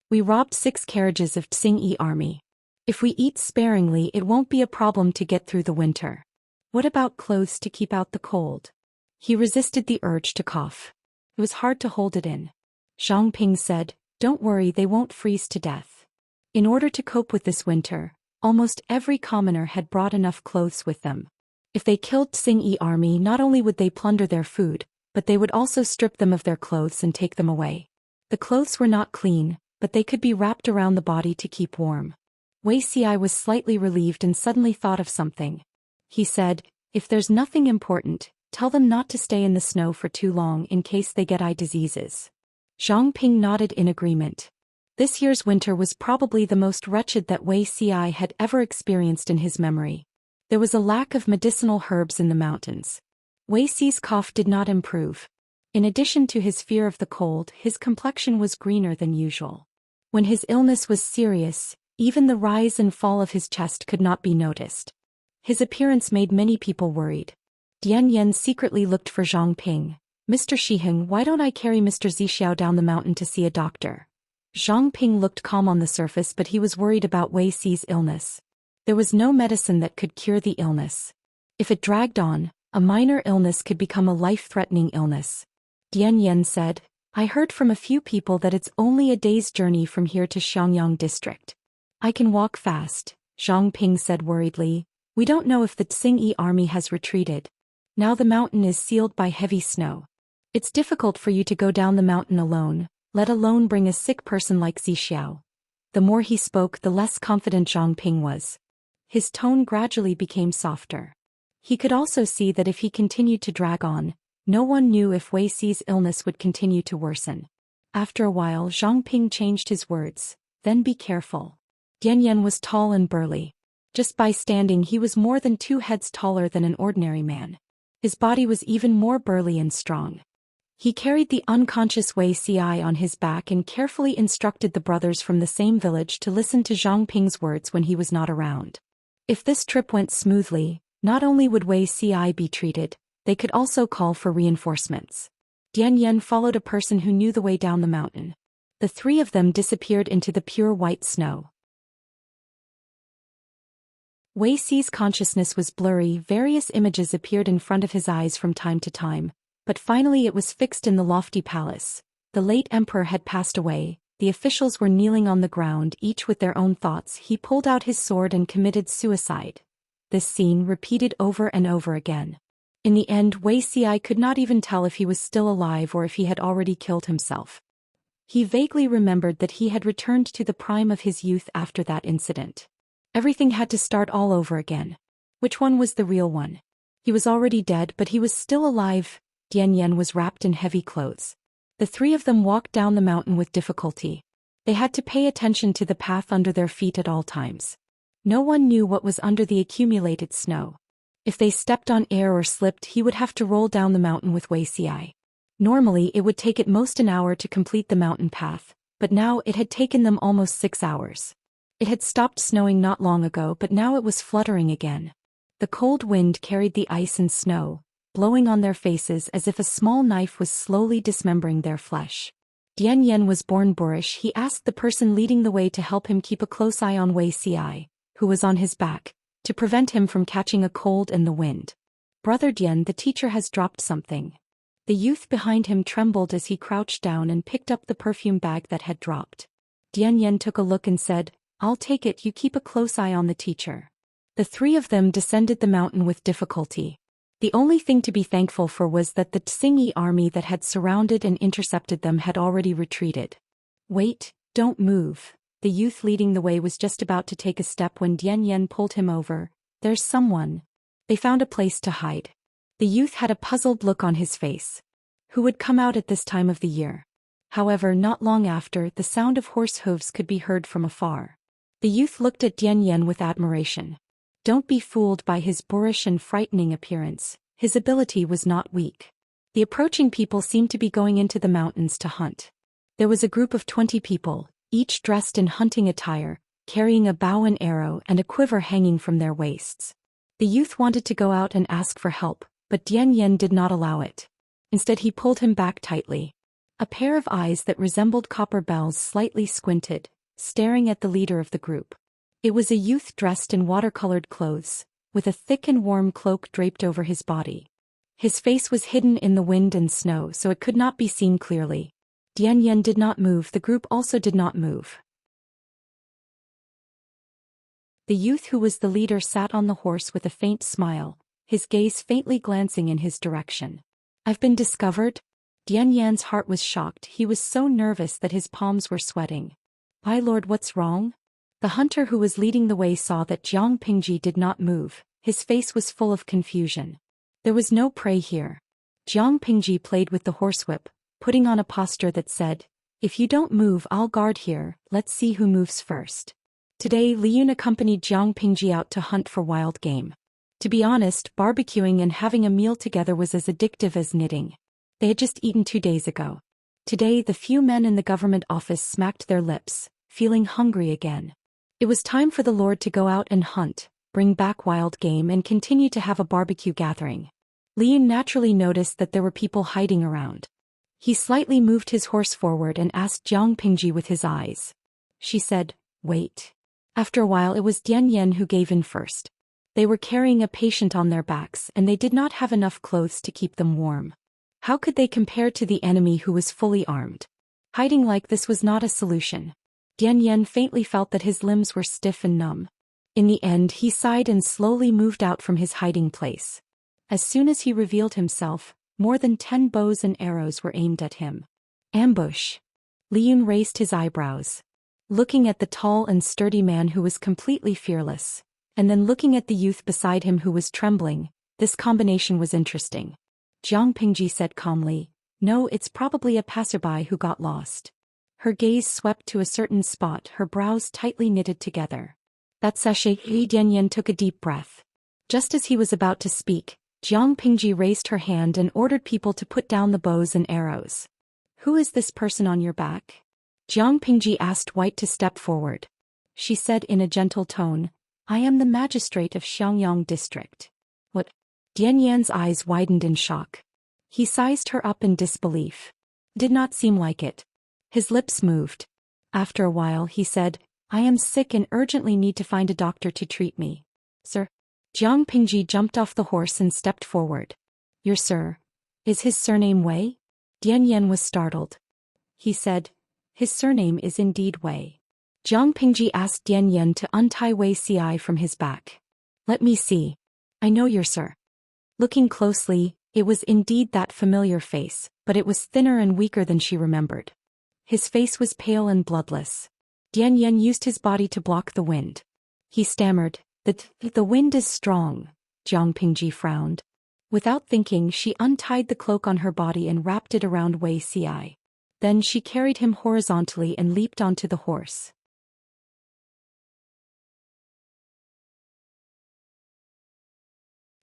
We robbed 6 carriages of Xingyi army. If we eat sparingly, it won't be a problem to get through the winter. What about clothes to keep out the cold? He resisted the urge to cough. It was hard to hold it in. Zhang Ping said, Don't worry, they won't freeze to death. In order to cope with this winter, almost every commoner had brought enough clothes with them. If they killed Xingyi army, not only would they plunder their food, but they would also strip them of their clothes and take them away. The clothes were not clean, but they could be wrapped around the body to keep warm. Wei Ci was slightly relieved and suddenly thought of something. He said, If there's nothing important, tell them not to stay in the snow for too long in case they get eye diseases. Zhang Ping nodded in agreement. This year's winter was probably the most wretched that Wei Ci had ever experienced in his memory. There was a lack of medicinal herbs in the mountains. Wei Ci's cough did not improve. In addition to his fear of the cold, his complexion was greener than usual. When his illness was serious, even the rise and fall of his chest could not be noticed. His appearance made many people worried. Dian Yan secretly looked for Zhang Ping. Mr. Shiheng, why don't I carry Mr. Zixiao down the mountain to see a doctor? Zhang Ping looked calm on the surface, but he was worried about Wei Ci's illness. There was no medicine that could cure the illness. If it dragged on, a minor illness could become a life-threatening illness. Dian Yan said, I heard from a few people that it's only a day's journey from here to Xiangyang district. I can walk fast, Zhang Ping said worriedly. We don't know if the Xingyi army has retreated. Now the mountain is sealed by heavy snow. It's difficult for you to go down the mountain alone, let alone bring a sick person like Zixiao. The more he spoke, the less confident Zhang Ping was. His tone gradually became softer. He could also see that if he continued to drag on, no one knew if Wei Ci's illness would continue to worsen. After a while, Zhang Ping changed his words, Then be careful. Dian Yan was tall and burly. Just by standing, he was more than 2 heads taller than an ordinary man. His body was even more burly and strong. He carried the unconscious Wei Ci on his back and carefully instructed the brothers from the same village to listen to Zhang Ping's words when he was not around. If this trip went smoothly, not only would Wei Ci be treated, they could also call for reinforcements. Dian Yan followed a person who knew the way down the mountain. The 3 of them disappeared into the pure white snow. Wei Xi's consciousness was blurry, various images appeared in front of his eyes from time to time, but finally it was fixed in the lofty palace. The late emperor had passed away, the officials were kneeling on the ground, each with their own thoughts. He pulled out his sword and committed suicide. This scene repeated over and over again. In the end, Wei Xi could not even tell if he was still alive or if he had already killed himself. He vaguely remembered that he had returned to the prime of his youth after that incident. Everything had to start all over again. Which one was the real one? He was already dead, but he was still alive. Dian Yan was wrapped in heavy clothes. The three of them walked down the mountain with difficulty. They had to pay attention to the path under their feet at all times. No one knew what was under the accumulated snow. If they stepped on air or slipped, he would have to roll down the mountain with Wei Xi. Normally it would take at most an hour to complete the mountain path, but now it had taken them almost 6 hours. It had stopped snowing not long ago, but now it was fluttering again. The cold wind carried the ice and snow, blowing on their faces as if a small knife was slowly dismembering their flesh. Dian Yan was born boorish. He asked the person leading the way to help him keep a close eye on Wei Xi, who was on his back, to prevent him from catching a cold in the wind. "Brother Dian, the teacher has dropped something." The youth behind him trembled as he crouched down and picked up the perfume bag that had dropped. Dian Yan took a look and said, "I'll take it, you keep a close eye on the teacher." The three of them descended the mountain with difficulty. The only thing to be thankful for was that the Xingyi army that had surrounded and intercepted them had already retreated. "Wait, don't move." The youth leading the way was just about to take a step when Dian Yan pulled him over. "There's someone." They found a place to hide. The youth had a puzzled look on his face. Who would come out at this time of the year? However, not long after, the sound of horse hooves could be heard from afar. The youth looked at Dian Yan with admiration. Don't be fooled by his boorish and frightening appearance. His ability was not weak. The approaching people seemed to be going into the mountains to hunt. There was a group of 20 people, each dressed in hunting attire, carrying a bow and arrow and a quiver hanging from their waists. The youth wanted to go out and ask for help, but Dian Yan did not allow it. Instead, he pulled him back tightly. A pair of eyes that resembled copper bells slightly squinted, staring at the leader of the group. It was a youth dressed in watercolored clothes, with a thick and warm cloak draped over his body. His face was hidden in the wind and snow, so it could not be seen clearly. Dian Yan did not move, the group also did not move. The youth who was the leader sat on the horse with a faint smile, his gaze faintly glancing in his direction. "I've been discovered?" Dian Yan's heart was shocked. He was so nervous that his palms were sweating. "My lord, what's wrong?" The hunter who was leading the way saw that Jiang Pingji did not move. His face was full of confusion. There was no prey here. Jiang Pingji played with the horsewhip, putting on a posture that said, "If you don't move, I'll guard here, let's see who moves first." Today, Liyun accompanied Jiang Pingji out to hunt for wild game. To be honest, barbecuing and having a meal together was as addictive as knitting. They had just eaten 2 days ago. Today, the few men in the government office smacked their lips, feeling hungry again. It was time for the Lord to go out and hunt, bring back wild game and continue to have a barbecue gathering. Liyun naturally noticed that there were people hiding around. He slightly moved his horse forward and asked Jiang Pingji with his eyes. She said, "Wait." After a while it was Dian Yan who gave in first. They were carrying a patient on their backs and they did not have enough clothes to keep them warm. How could they compare to the enemy who was fully armed? Hiding like this was not a solution. Dian Yan faintly felt that his limbs were stiff and numb. In the end, he sighed and slowly moved out from his hiding place. As soon as he revealed himself, more than 10 bows and arrows were aimed at him. Ambush. Liyun raised his eyebrows. Looking at the tall and sturdy man who was completely fearless, and then looking at the youth beside him who was trembling, this combination was interesting. Jiang Pingji said calmly, "No, it's probably a passerby who got lost." Her gaze swept to a certain spot, her brows tightly knitted together. That sachet. Dian Yan took a deep breath. Just as he was about to speak, Jiang Pingji raised her hand and ordered people to put down the bows and arrows. "Who is this person on your back?" Jiang Pingji asked White to step forward. She said in a gentle tone, "I am the magistrate of Xiangyang district." "What?" Dian Yan's eyes widened in shock. He sized her up in disbelief. Did not seem like it. His lips moved. After a while he said, "I am sick and urgently need to find a doctor to treat me." Sir. Jiang Pingji jumped off the horse and stepped forward. Your sir. Is his surname Wei? Dian Yan was startled. He said, his surname is indeed Wei. Jiang Pingji asked Dian Yan to untie Wei Xi from his back. Let me see. I know your sir. Looking closely, it was indeed that familiar face, but it was thinner and weaker than she remembered. His face was pale and bloodless. Dian Yan used his body to block the wind. He stammered, the wind is strong. Jiang Pingji frowned. Without thinking, she untied the cloak on her body and wrapped it around Wei Xi. Then she carried him horizontally and leaped onto the horse.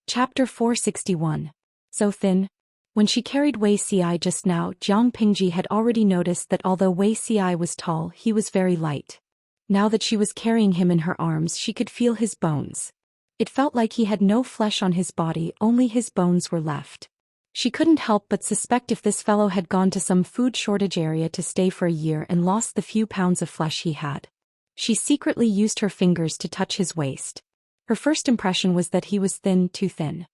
Chapter 461. So thin. When she carried Wei Xi just now, Jiang Pingji had already noticed that although Wei Xi was tall, he was very light. Now that she was carrying him in her arms, she could feel his bones. It felt like he had no flesh on his body, only his bones were left. She couldn't help but suspect if this fellow had gone to some food shortage area to stay for a year and lost the few pounds of flesh he had. She secretly used her fingers to touch his waist. Her first impression was that he was thin, too thin.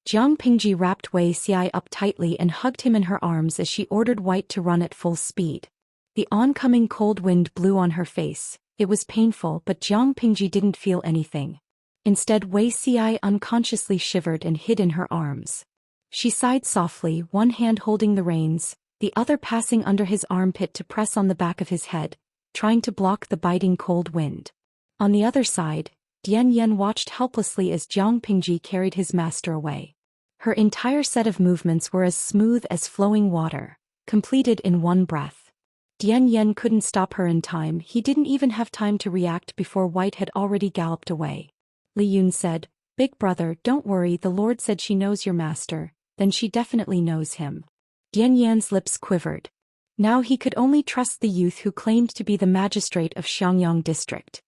Jiang Pingji wrapped Wei Xi up tightly and hugged him in her arms as she ordered White to run at full speed. The oncoming cold wind blew on her face. It was painful, but Jiang Pingji didn't feel anything. Instead, Wei Xi unconsciously shivered and hid in her arms. She sighed softly, one hand holding the reins, the other passing under his armpit to press on the back of his head, trying to block the biting cold wind. On the other side, Dian Yan watched helplessly as Jiang Pingji carried his master away. Her entire set of movements were as smooth as flowing water, completed in one breath. Dian Yan couldn't stop her in time. He didn't even have time to react before White had already galloped away. Li Yun said, Big brother, don't worry, the Lord said she knows your master, then she definitely knows him. Dian Yan's lips quivered. Now he could only trust the youth who claimed to be the magistrate of Xiangyang district.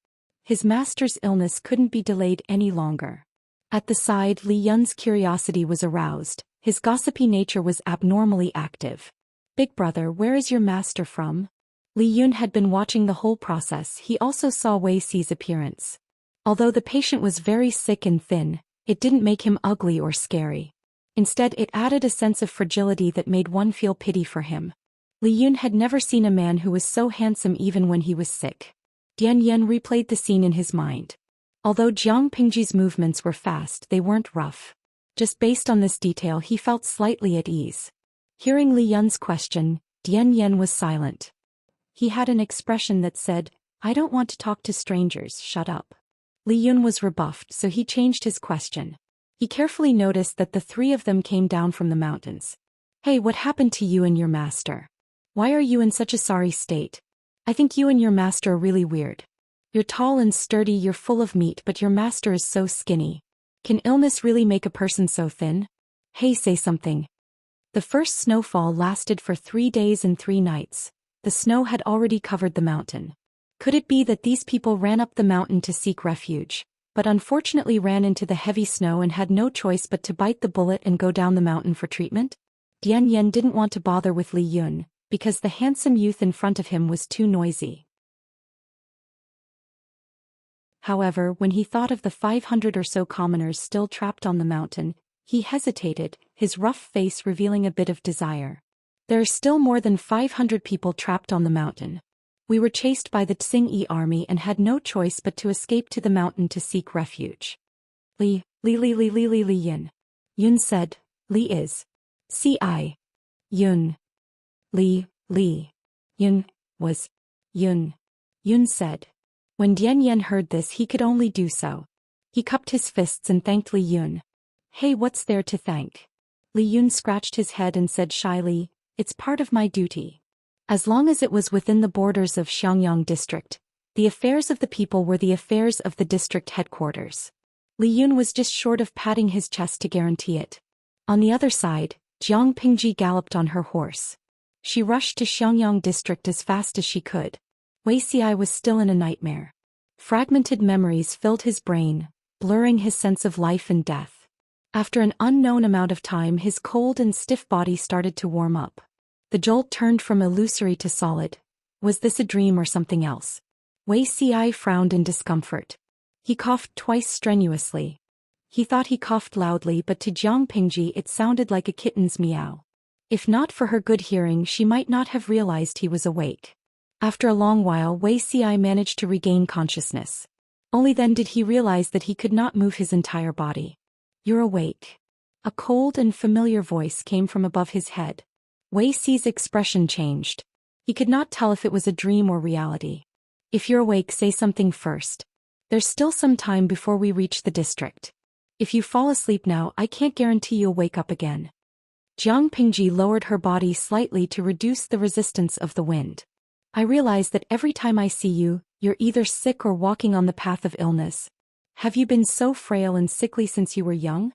His master's illness couldn't be delayed any longer. At the side, Li Yun's curiosity was aroused. His gossipy nature was abnormally active. Big brother, where is your master from? Li Yun had been watching the whole process. He also saw Wei Xi's appearance. Although the patient was very sick and thin, it didn't make him ugly or scary. Instead, it added a sense of fragility that made one feel pity for him. Li Yun had never seen a man who was so handsome even when he was sick. Dian Yan replayed the scene in his mind. Although Jiang Pingji's movements were fast, they weren't rough. Just based on this detail, he felt slightly at ease. Hearing Li Yun's question, Dian Yan was silent. He had an expression that said, I don't want to talk to strangers, shut up. Li Yun was rebuffed, so he changed his question. He carefully noticed that the three of them came down from the mountains. Hey, what happened to you and your master? Why are you in such a sorry state? I think you and your master are really weird. You're tall and sturdy, you're full of meat, but your master is so skinny. Can illness really make a person so thin? Hey, say something. The first snowfall lasted for 3 days and 3 nights. The snow had already covered the mountain. Could it be that these people ran up the mountain to seek refuge, but unfortunately ran into the heavy snow and had no choice but to bite the bullet and go down the mountain for treatment? Dian Yan didn't want to bother with Li Yun, because the handsome youth in front of him was too noisy. However, when he thought of the 500 or so commoners still trapped on the mountain, he hesitated, his rough face revealing a bit of desire. There are still more than 500 people trapped on the mountain. We were chased by the Tsing-Yi army and had no choice but to escape to the mountain to seek refuge. Li Yun. Yun said, Li is. C.I. Yun. Li Yun was. Yun said. When Dian Yan heard this, he could only do so. He cupped his fists and thanked Li Yun. Hey, what's there to thank? Li Yun scratched his head and said shyly, it's part of my duty. As long as it was within the borders of Xiangyang district, the affairs of the people were the affairs of the district headquarters. Li Yun was just short of patting his chest to guarantee it. On the other side, Jiang Pingji galloped on her horse. She rushed to Xiangyang district as fast as she could. Wei Xi was still in a nightmare. Fragmented memories filled his brain, blurring his sense of life and death. After an unknown amount of time, his cold and stiff body started to warm up. The jolt turned from illusory to solid. Was this a dream or something else? Wei Xi frowned in discomfort. He coughed twice strenuously. He thought he coughed loudly, but to Jiang Pingji it sounded like a kitten's meow. If not for her good hearing, she might not have realized he was awake. After a long while, Wei Xi managed to regain consciousness. Only then did he realize that he could not move his entire body. "You're awake." A cold and familiar voice came from above his head. Wei Xi's expression changed. He could not tell if it was a dream or reality. "If you're awake, say something first. There's still some time before we reach the district. If you fall asleep now, I can't guarantee you'll wake up again." Jiang Pingji lowered her body slightly to reduce the resistance of the wind. "I realize that every time I see you, you're either sick or walking on the path of illness. Have you been so frail and sickly since you were young?"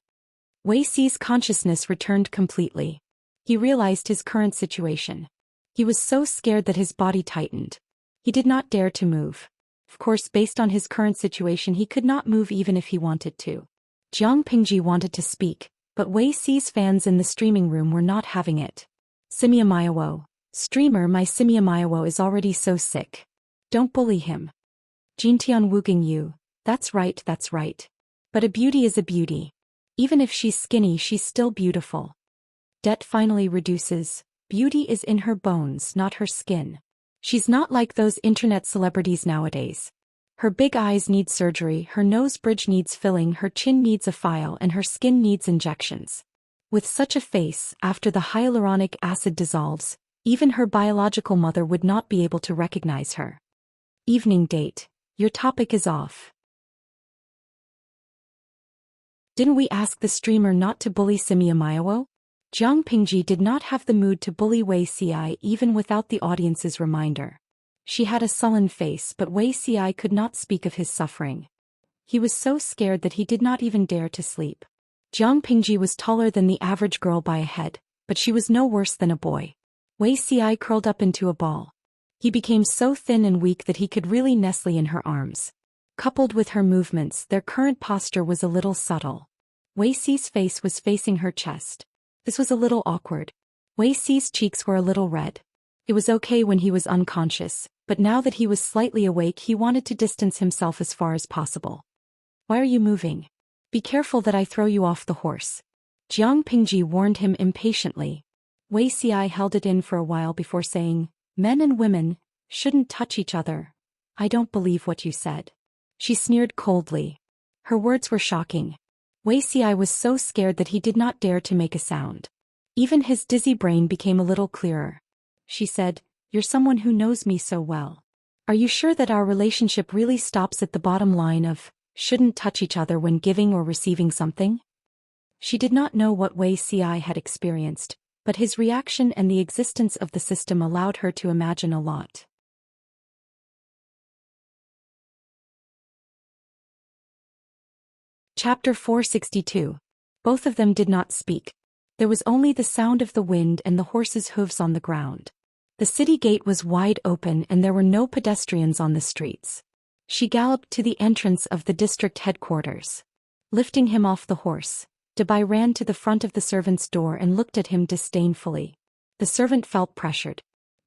Wei Xi's consciousness returned completely. He realized his current situation. He was so scared that his body tightened. He did not dare to move. Of course, based on his current situation, he could not move even if he wanted to. Jiang Pingji wanted to speak, but Wei Xi's fans in the streaming room were not having it. "Simia Miawo. Streamer, my Simia Miawo is already so sick. Don't bully him." Jintian Wuging Yu. That's right, that's right. But a beauty is a beauty. Even if she's skinny, she's still beautiful. Det finally reduces. Beauty is in her bones, not her skin. She's not like those internet celebrities nowadays. Her big eyes need surgery, her nose bridge needs filling, her chin needs a file, and her skin needs injections. With such a face, after the hyaluronic acid dissolves, even her biological mother would not be able to recognize her. Evening date. Your topic is off. Didn't we ask the streamer not to bully Simia Miawo? Jiang Pingji did not have the mood to bully Wei Xi even without the audience's reminder. She had a sullen face, but Wei Xi could not speak of his suffering. He was so scared that he did not even dare to sleep. Jiang Pingji was taller than the average girl by a head, but she was no worse than a boy. Wei Xi curled up into a ball. He became so thin and weak that he could really nestle in her arms. Coupled with her movements, their current posture was a little subtle. Wei Xi's face was facing her chest. This was a little awkward. Wei Xi's cheeks were a little red. It was okay when he was unconscious, but now that he was slightly awake, he wanted to distance himself as far as possible. "Why are you moving? Be careful that I throw you off the horse." Jiang Pingji warned him impatiently. Wei Xi held it in for a while before saying, "Men and women shouldn't touch each other. I don't believe what you said." She sneered coldly. Her words were shocking. Wei Xi was so scared that he did not dare to make a sound. Even his dizzy brain became a little clearer. She said, "You're someone who knows me so well. Are you sure that our relationship really stops at the bottom line of, shouldn't touch each other when giving or receiving something?" She did not know what Wei Xi had experienced, but his reaction and the existence of the system allowed her to imagine a lot. Chapter 462. Both of them did not speak. There was only the sound of the wind and the horse's hooves on the ground. The city gate was wide open and there were no pedestrians on the streets. She galloped to the entrance of the district headquarters. Lifting him off the horse, Dabai ran to the front of the servant's door and looked at him disdainfully. The servant felt pressured.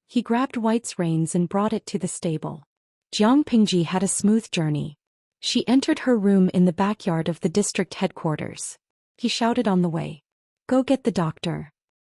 He grabbed White's reins and brought it to the stable. Jiang Pingji had a smooth journey. She entered her room in the backyard of the district headquarters. He shouted on the way, "Go get the doctor."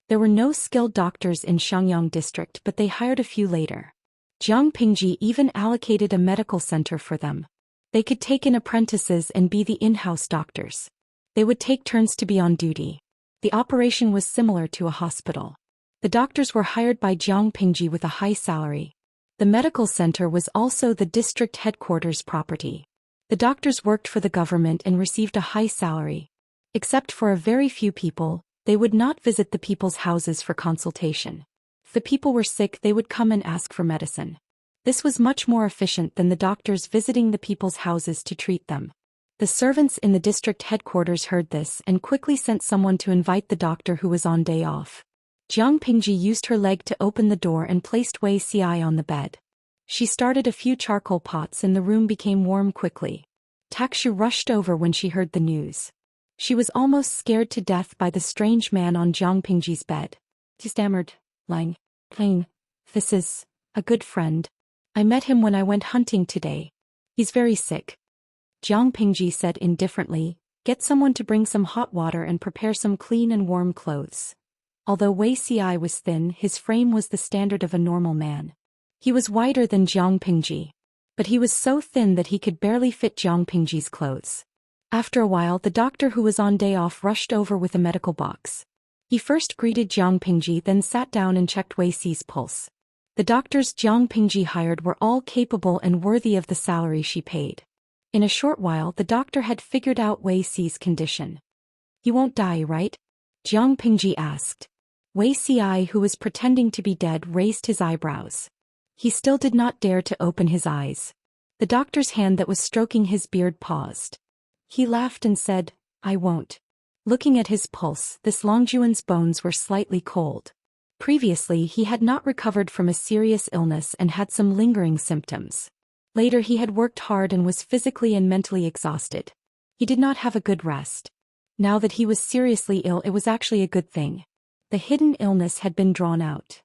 There were no skilled doctors in Xiangyang district, but they hired a few later. Jiang Pingji even allocated a medical center for them. They could take in apprentices and be the in-house doctors. They would take turns to be on duty. The operation was similar to a hospital. The doctors were hired by Jiang Pingji with a high salary. The medical center was also the district headquarters property. The doctors worked for the government and received a high salary. Except for a very few people, they would not visit the people's houses for consultation. If the people were sick, they would come and ask for medicine. This was much more efficient than the doctors visiting the people's houses to treat them. The servants in the district headquarters heard this and quickly sent someone to invite the doctor who was on day off. Jiang Pingji used her leg to open the door and placed Wei Xi on the bed. She started a few charcoal pots and the room became warm quickly. Takshu rushed over when she heard the news. She was almost scared to death by the strange man on Jiang Pingji's bed. He stammered, "Lang, this is a good friend. I met him when I went hunting today. He's very sick." Jiang Pingji said indifferently, "Get someone to bring some hot water and prepare some clean and warm clothes." Although Wei Xi was thin, his frame was the standard of a normal man. He was wider than Jiang Pingji, but he was so thin that he could barely fit Jiang Pingji's clothes. After a while, the doctor who was on day off rushed over with a medical box. He first greeted Jiang Pingji, then sat down and checked Wei Xi's pulse. The doctors Jiang Pingji hired were all capable and worthy of the salary she paid. In a short while, the doctor had figured out Wei Xi's condition. "He won't die, right?" Jiang Pingji asked. Wei Xi, who was pretending to be dead, raised his eyebrows. He still did not dare to open his eyes. The doctor's hand that was stroking his beard paused. He laughed and said, "I won't." Looking at his pulse, this Longjuan's bones were slightly cold. Previously, he had not recovered from a serious illness and had some lingering symptoms. Later, he had worked hard and was physically and mentally exhausted. He did not have a good rest. Now that he was seriously ill, it was actually a good thing. The hidden illness had been drawn out.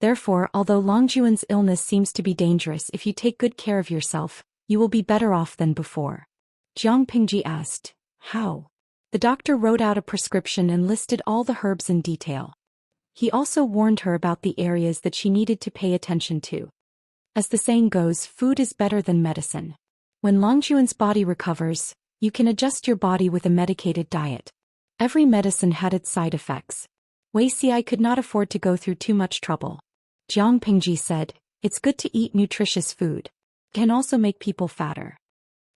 Therefore, although Longjuan's illness seems to be dangerous, if you take good care of yourself, you will be better off than before. Jiang Pingji asked, "How?" The doctor wrote out a prescription and listed all the herbs in detail. He also warned her about the areas that she needed to pay attention to. As the saying goes, food is better than medicine. When Longjuan's body recovers, you can adjust your body with a medicated diet. Every medicine had its side effects. Wei Xi could not afford to go through too much trouble. Jiang Pingji said, "It's good to eat nutritious food. It can also make people fatter."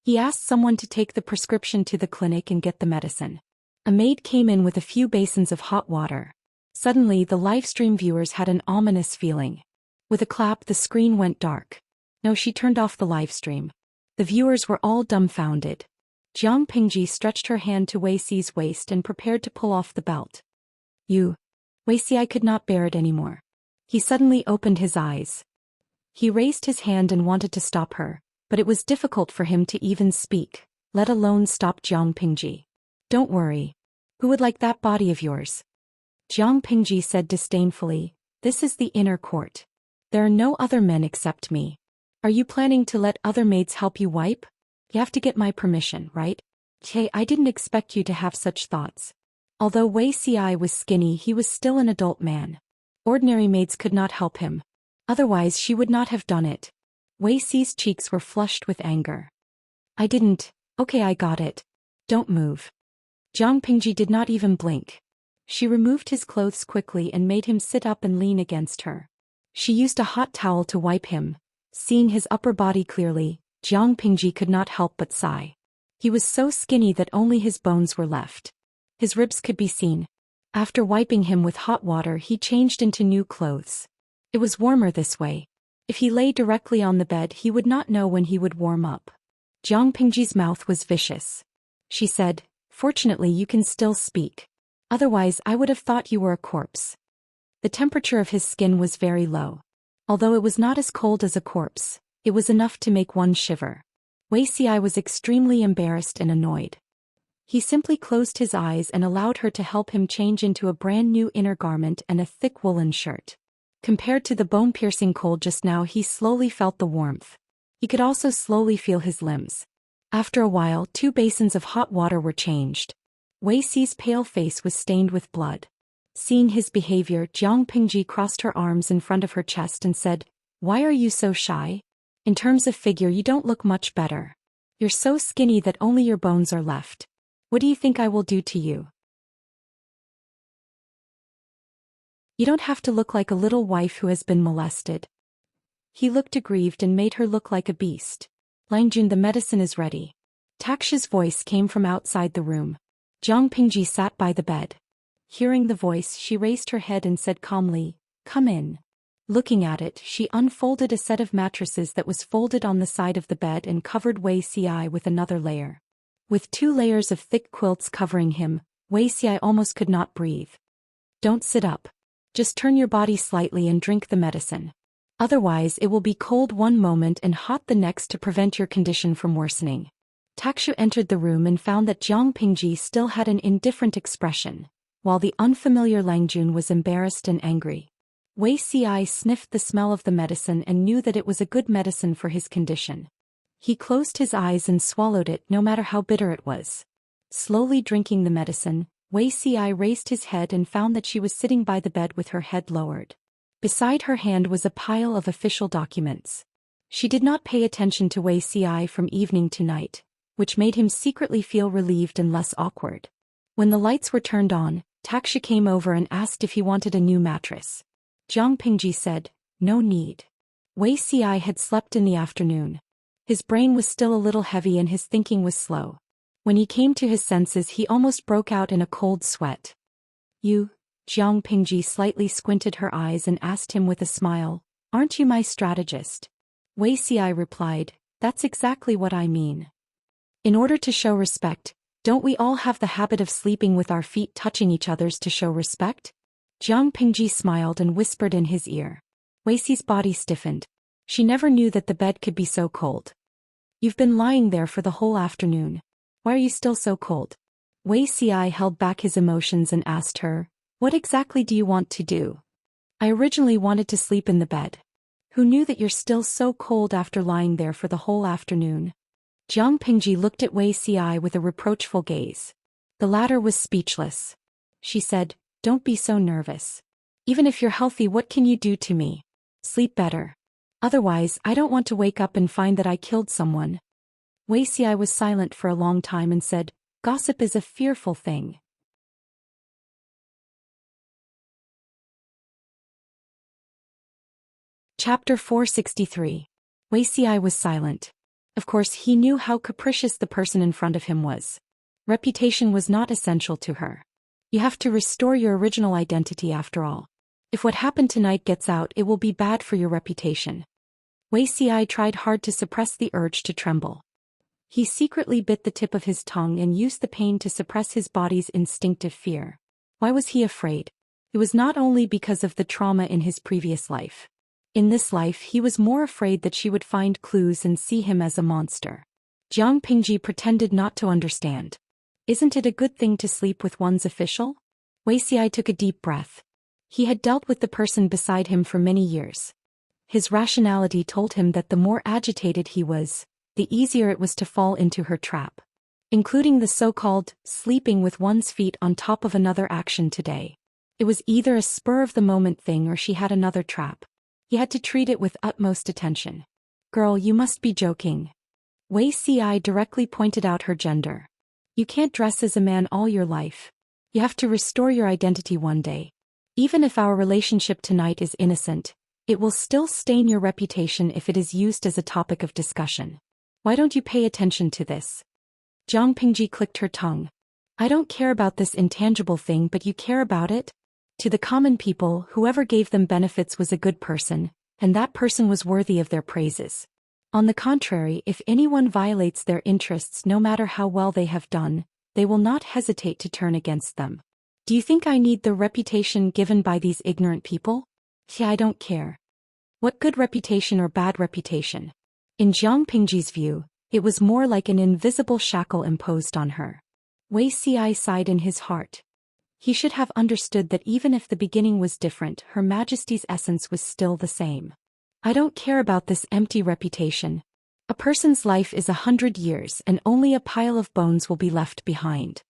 He asked someone to take the prescription to the clinic and get the medicine. A maid came in with a few basins of hot water. Suddenly, the livestream viewers had an ominous feeling. With a clap, the screen went dark. No, she turned off the livestream. The viewers were all dumbfounded. Jiang Pingji stretched her hand to Wei Xi's waist and prepared to pull off the belt. "You." Wei Xi could not bear it anymore. He suddenly opened his eyes. He raised his hand and wanted to stop her, but it was difficult for him to even speak, let alone stop Jiang Pingji. "Don't worry. Who would like that body of yours?" Jiang Pingji said disdainfully, "This is the inner court. There are no other men except me. Are you planning to let other maids help you wipe? You have to get my permission, right?" "Hey, I didn't expect you to have such thoughts." Although Wei Xi was skinny, he was still an adult man. Ordinary maids could not help him. Otherwise, she would not have done it. Wei Xi's cheeks were flushed with anger. "I didn't. Okay, I got it. Don't move." Jiang Pingji did not even blink. She removed his clothes quickly and made him sit up and lean against her. She used a hot towel to wipe him. Seeing his upper body clearly, Jiang Pingji could not help but sigh. He was so skinny that only his bones were left. His ribs could be seen. After wiping him with hot water, he changed into new clothes. It was warmer this way. If he lay directly on the bed, he would not know when he would warm up. Jiang Pingji's mouth was vicious. She said, "Fortunately, you can still speak. Otherwise, I would have thought you were a corpse." The temperature of his skin was very low. Although it was not as cold as a corpse, it was enough to make one shiver. Wei Xi was extremely embarrassed and annoyed. He simply closed his eyes and allowed her to help him change into a brand new inner garment and a thick woolen shirt. Compared to the bone-piercing cold just now, he slowly felt the warmth. He could also slowly feel his limbs. After a while, 2 basins of hot water were changed. Wei Xi's pale face was stained with blood. Seeing his behavior, Jiang Pingji crossed her arms in front of her chest and said, "Why are you so shy? In terms of figure, you don't look much better. You're so skinny that only your bones are left. What do you think I will do to you? You don't have to look like a little wife who has been molested." He looked aggrieved and made her look like a beast. "Langjun, the medicine is ready." Taksha's voice came from outside the room. Jiang Pingji sat by the bed. Hearing the voice, she raised her head and said calmly, "Come in." Looking at it, she unfolded a set of mattresses that was folded on the side of the bed and covered Wei Xi with another layer. With 2 layers of thick quilts covering him, Wei Xi almost could not breathe. "Don't sit up. Just turn your body slightly and drink the medicine. Otherwise, it will be cold one moment and hot the next to prevent your condition from worsening." Takshu entered the room and found that Jiang Pingji still had an indifferent expression, while the unfamiliar Langjun was embarrassed and angry. Wei Ci sniffed the smell of the medicine and knew that it was a good medicine for his condition. He closed his eyes and swallowed it no matter how bitter it was. Slowly drinking the medicine, Wei Ci raised his head and found that she was sitting by the bed with her head lowered. Beside her hand was a pile of official documents. She did not pay attention to Wei Ci from evening to night, which made him secretly feel relieved and less awkward. When the lights were turned on, Taxia came over and asked if he wanted a new mattress. Jiang Pingji said, "No need." Wei Ci had slept in the afternoon. His brain was still a little heavy and his thinking was slow. When he came to his senses, he almost broke out in a cold sweat. "You?" Jiang Pingji slightly squinted her eyes and asked him with a smile, "Aren't you my strategist?" Wei Ci replied, "That's exactly what I mean. In order to show respect, don't we all have the habit of sleeping with our feet touching each other's to show respect?" Jiang Pingji smiled and whispered in his ear. Wei Ci's body stiffened. She never knew that the bed could be so cold. "You've been lying there for the whole afternoon. Why are you still so cold?" Wei Ci held back his emotions and asked her, "What exactly do you want to do?" "I originally wanted to sleep in the bed. Who knew that you're still so cold after lying there for the whole afternoon?" Jiang Pingji looked at Wei Ci with a reproachful gaze. The latter was speechless. She said, "Don't be so nervous. Even if you're healthy, what can you do to me? Sleep better. Otherwise, I don't want to wake up and find that I killed someone." Wei Ci was silent for a long time and said, "Gossip is a fearful thing." Chapter 463. Wei Ci was silent. Of course, he knew how capricious the person in front of him was. Reputation was not essential to her. You have to restore your original identity after all. If what happened tonight gets out, it will be bad for your reputation. Wei Ci tried hard to suppress the urge to tremble. He secretly bit the tip of his tongue and used the pain to suppress his body's instinctive fear. Why was he afraid? It was not only because of the trauma in his previous life. In this life, he was more afraid that she would find clues and see him as a monster. Jiang Pingji pretended not to understand. "Isn't it a good thing to sleep with one's official?" Wei Ci took a deep breath. He had dealt with the person beside him for many years. His rationality told him that the more agitated he was, the easier it was to fall into her trap. Including the so-called sleeping with one's feet on top of another action today. It was either a spur-of-the-moment thing or she had another trap. He had to treat it with utmost attention. "Girl, you must be joking." Wei Ci directly pointed out her gender. "You can't dress as a man all your life. You have to restore your identity one day. Even if our relationship tonight is innocent, it will still stain your reputation if it is used as a topic of discussion. Why don't you pay attention to this?" Jiang Pingji clicked her tongue. "I don't care about this intangible thing, but you care about it?" To the common people, whoever gave them benefits was a good person, and that person was worthy of their praises. On the contrary, if anyone violates their interests no matter how well they have done, they will not hesitate to turn against them. Do you think I need the reputation given by these ignorant people? Yeah, I don't care. What good reputation or bad reputation? In Jiang Pingji's view, it was more like an invisible shackle imposed on her. Wei Ci sighed in his heart. He should have understood that even if the beginning was different, Her Majesty's essence was still the same. "I don't care about this empty reputation. A person's life is 100 years and only a pile of bones will be left behind."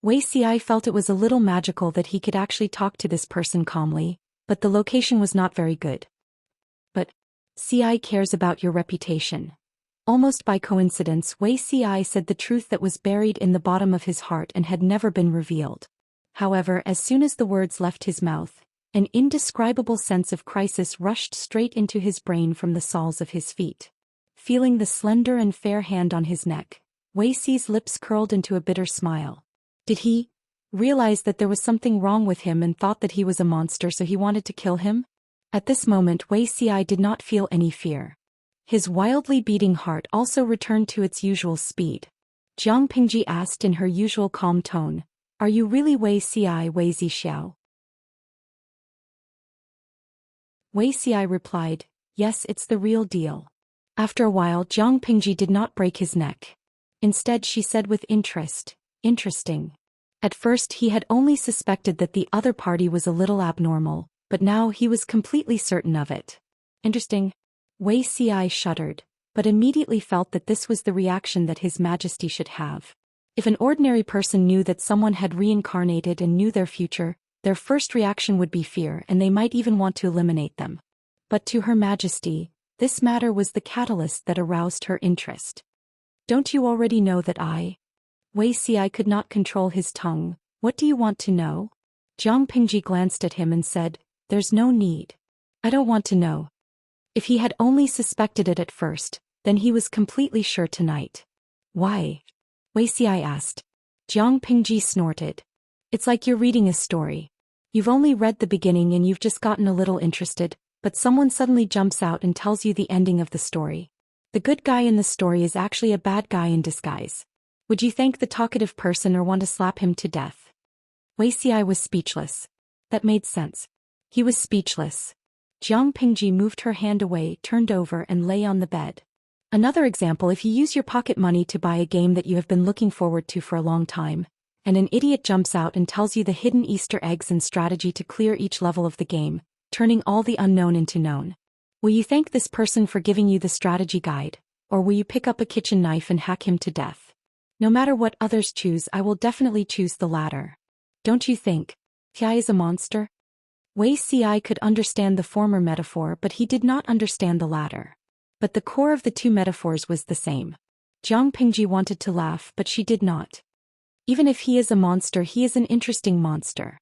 Wei Ci felt it was a little magical that he could actually talk to this person calmly, but the location was not very good. "But Ci cares about your reputation." Almost by coincidence, Wei Ci said the truth that was buried in the bottom of his heart and had never been revealed. However, as soon as the words left his mouth, an indescribable sense of crisis rushed straight into his brain from the soles of his feet. Feeling the slender and fair hand on his neck, Wei Ci's lips curled into a bitter smile. Did he realize that there was something wrong with him and thought that he was a monster, so he wanted to kill him? At this moment, Wei Ci did not feel any fear. His wildly beating heart also returned to its usual speed. Jiang Pingji asked in her usual calm tone, "Are you really Wei Ci Wei Zixiao?" Wei Ci replied, "Yes, it's the real deal." After a while, Jiang Pingji did not break his neck. Instead, she said with interest, "Interesting." At first he had only suspected that the other party was a little abnormal, but now he was completely certain of it. Interesting. Wei Ci shuddered, but immediately felt that this was the reaction that His Majesty should have. If an ordinary person knew that someone had reincarnated and knew their future, their first reaction would be fear and they might even want to eliminate them. But to Her Majesty, this matter was the catalyst that aroused her interest. Don't you already know that I? Wei Ci could not control his tongue. What do you want to know? Jiang Pingji glanced at him and said, there's no need. I don't want to know. If he had only suspected it at first, then he was completely sure tonight. Why? Wei Ci asked. Jiang Pingji snorted. It's like you're reading a story. You've only read the beginning and you've just gotten a little interested, but someone suddenly jumps out and tells you the ending of the story. The good guy in the story is actually a bad guy in disguise. Would you thank the talkative person or want to slap him to death? Wei Ci was speechless. That made sense. He was speechless. Jiang Pingji moved her hand away, turned over and lay on the bed. Another example: if you use your pocket money to buy a game that you have been looking forward to for a long time, and an idiot jumps out and tells you the hidden Easter eggs and strategy to clear each level of the game, turning all the unknown into known. Will you thank this person for giving you the strategy guide, or will you pick up a kitchen knife and hack him to death? No matter what others choose, I will definitely choose the latter. Don't you think? Xiai is a monster? Wei Ci could understand the former metaphor, but he did not understand the latter. But the core of the two metaphors was the same. Jiang Pingji wanted to laugh, but she did not. Even if he is a monster, he is an interesting monster.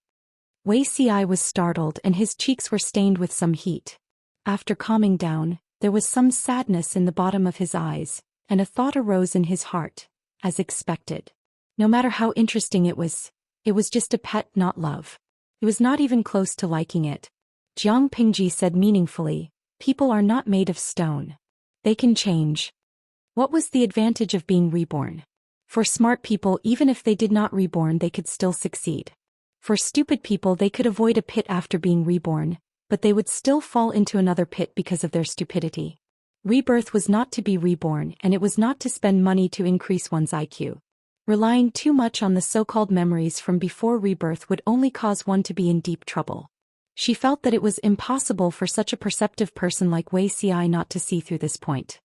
Wei Ci was startled and his cheeks were stained with some heat. After calming down, there was some sadness in the bottom of his eyes, and a thought arose in his heart, as expected. No matter how interesting it was just a pet, not love. He was not even close to liking it. Jiang Pingji said meaningfully, people are not made of stone. They can change. What was the advantage of being reborn? For smart people, even if they did not reborn, they could still succeed. For stupid people, they could avoid a pit after being reborn, but they would still fall into another pit because of their stupidity. Rebirth was not to be reborn, and it was not to spend money to increase one's IQ. Relying too much on the so-called memories from before rebirth would only cause one to be in deep trouble. She felt that it was impossible for such a perceptive person like Wei Ci not to see through this point.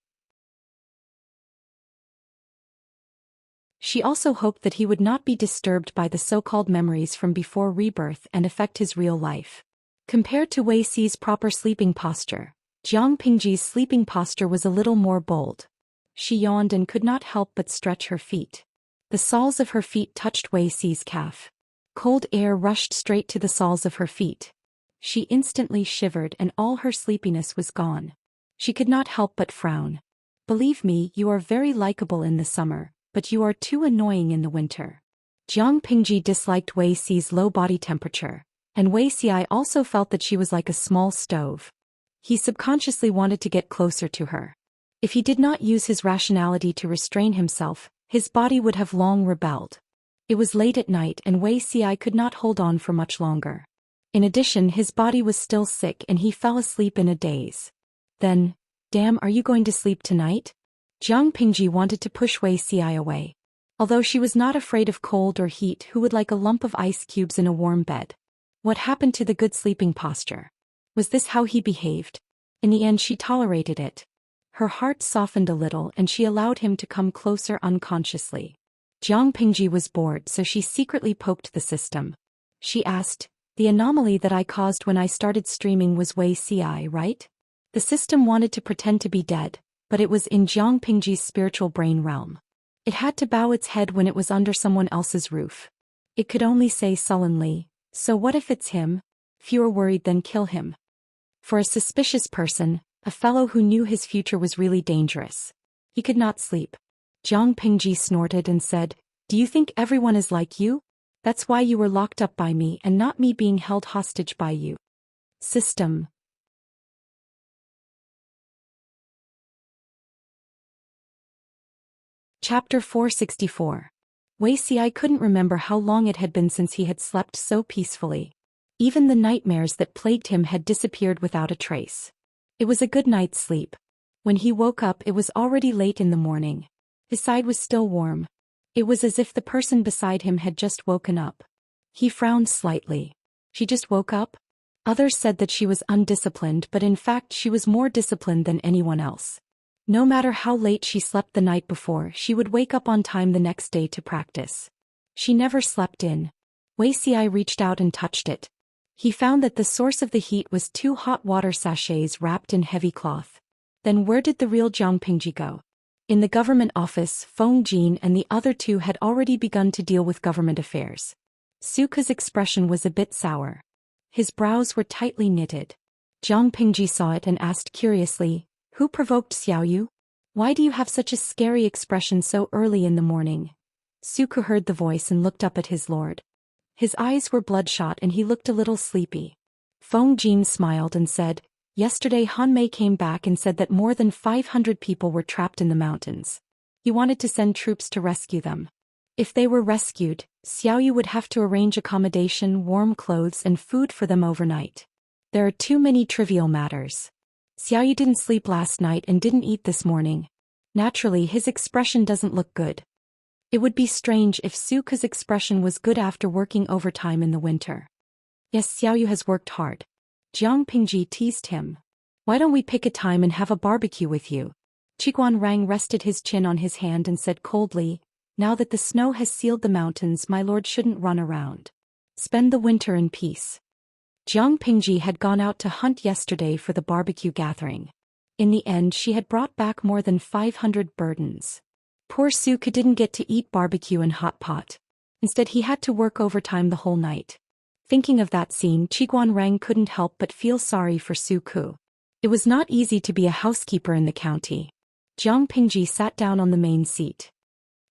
She also hoped that he would not be disturbed by the so-called memories from before rebirth and affect his real life. Compared to Wei Ci's proper sleeping posture, Jiang Pingji's sleeping posture was a little more bold. She yawned and could not help but stretch her feet. The soles of her feet touched Wei Ci's calf. Cold air rushed straight to the soles of her feet. She instantly shivered and all her sleepiness was gone. She could not help but frown. Believe me, you are very likable in the summer, but you are too annoying in the winter. Jiang Pingji disliked Wei Ci's low body temperature, and Wei Ci also felt that she was like a small stove. He subconsciously wanted to get closer to her. If he did not use his rationality to restrain himself, his body would have long rebelled. It was late at night and Wei Ci could not hold on for much longer. In addition, his body was still sick and he fell asleep in a daze. Then, damn, are you going to sleep tonight? Jiang Pingji wanted to push Wei Ci away. Although she was not afraid of cold or heat, who would like a lump of ice cubes in a warm bed? What happened to the good sleeping posture? Was this how he behaved? In the end, she tolerated it. Her heart softened a little and she allowed him to come closer unconsciously. Jiang Pingji was bored, so she secretly poked the system. She asked, the anomaly that I caused when I started streaming was Wei Ci, right? The system wanted to pretend to be dead, but it was in Jiang Pingji's spiritual brain realm. It had to bow its head when it was under someone else's roof. It could only say sullenly, so what if it's him? If you are worried, then kill him. For a suspicious person, a fellow who knew his future was really dangerous. He could not sleep. Jiang Pingji snorted and said, do you think everyone is like you? That's why you were locked up by me and not me being held hostage by you. System. Chapter 464. Wei Ci couldn't remember how long it had been since he had slept so peacefully. Even the nightmares that plagued him had disappeared without a trace. It was a good night's sleep. When he woke up, it was already late in the morning. His side was still warm. It was as if the person beside him had just woken up. He frowned slightly. She just woke up? Others said that she was undisciplined, but in fact she was more disciplined than anyone else. No matter how late she slept the night before, she would wake up on time the next day to practice. She never slept in. Wuxia reached out and touched it. He found that the source of the heat was 2 hot water sachets wrapped in heavy cloth. Then where did the real Jiang Pingji go? In the government office, Feng Jin and the other 2 had already begun to deal with government affairs. Suke's expression was a bit sour. His brows were tightly knitted. Jiang Pingji saw it and asked curiously, "Who provoked Xiaoyu? Why do you have such a scary expression so early in the morning?" Suke heard the voice and looked up at his lord. His eyes were bloodshot and he looked a little sleepy. Feng Jin smiled and said, "Yesterday Han Mei came back and said that more than 500 people were trapped in the mountains. He wanted to send troops to rescue them. If they were rescued, Xiaoyu would have to arrange accommodation, warm clothes and food for them overnight. There are too many trivial matters. Xiaoyu didn't sleep last night and didn't eat this morning. Naturally, his expression doesn't look good. It would be strange if Suke's expression was good after working overtime in the winter. Yes, Xiaoyu has worked hard." Jiang Pingji teased him. "Why don't we pick a time and have a barbecue with you?" Qiguan Rang rested his chin on his hand and said coldly, "Now that the snow has sealed the mountains, my lord shouldn't run around. Spend the winter in peace." Jiang Pingji had gone out to hunt yesterday for the barbecue gathering. In the end, she had brought back more than 500 burdens. Poor Suke didn't get to eat barbecue and hot pot. Instead, he had to work overtime the whole night. Thinking of that scene, Qiguan Rang couldn't help but feel sorry for Suke. It was not easy to be a housekeeper in the county. Jiang Pingji sat down on the main seat.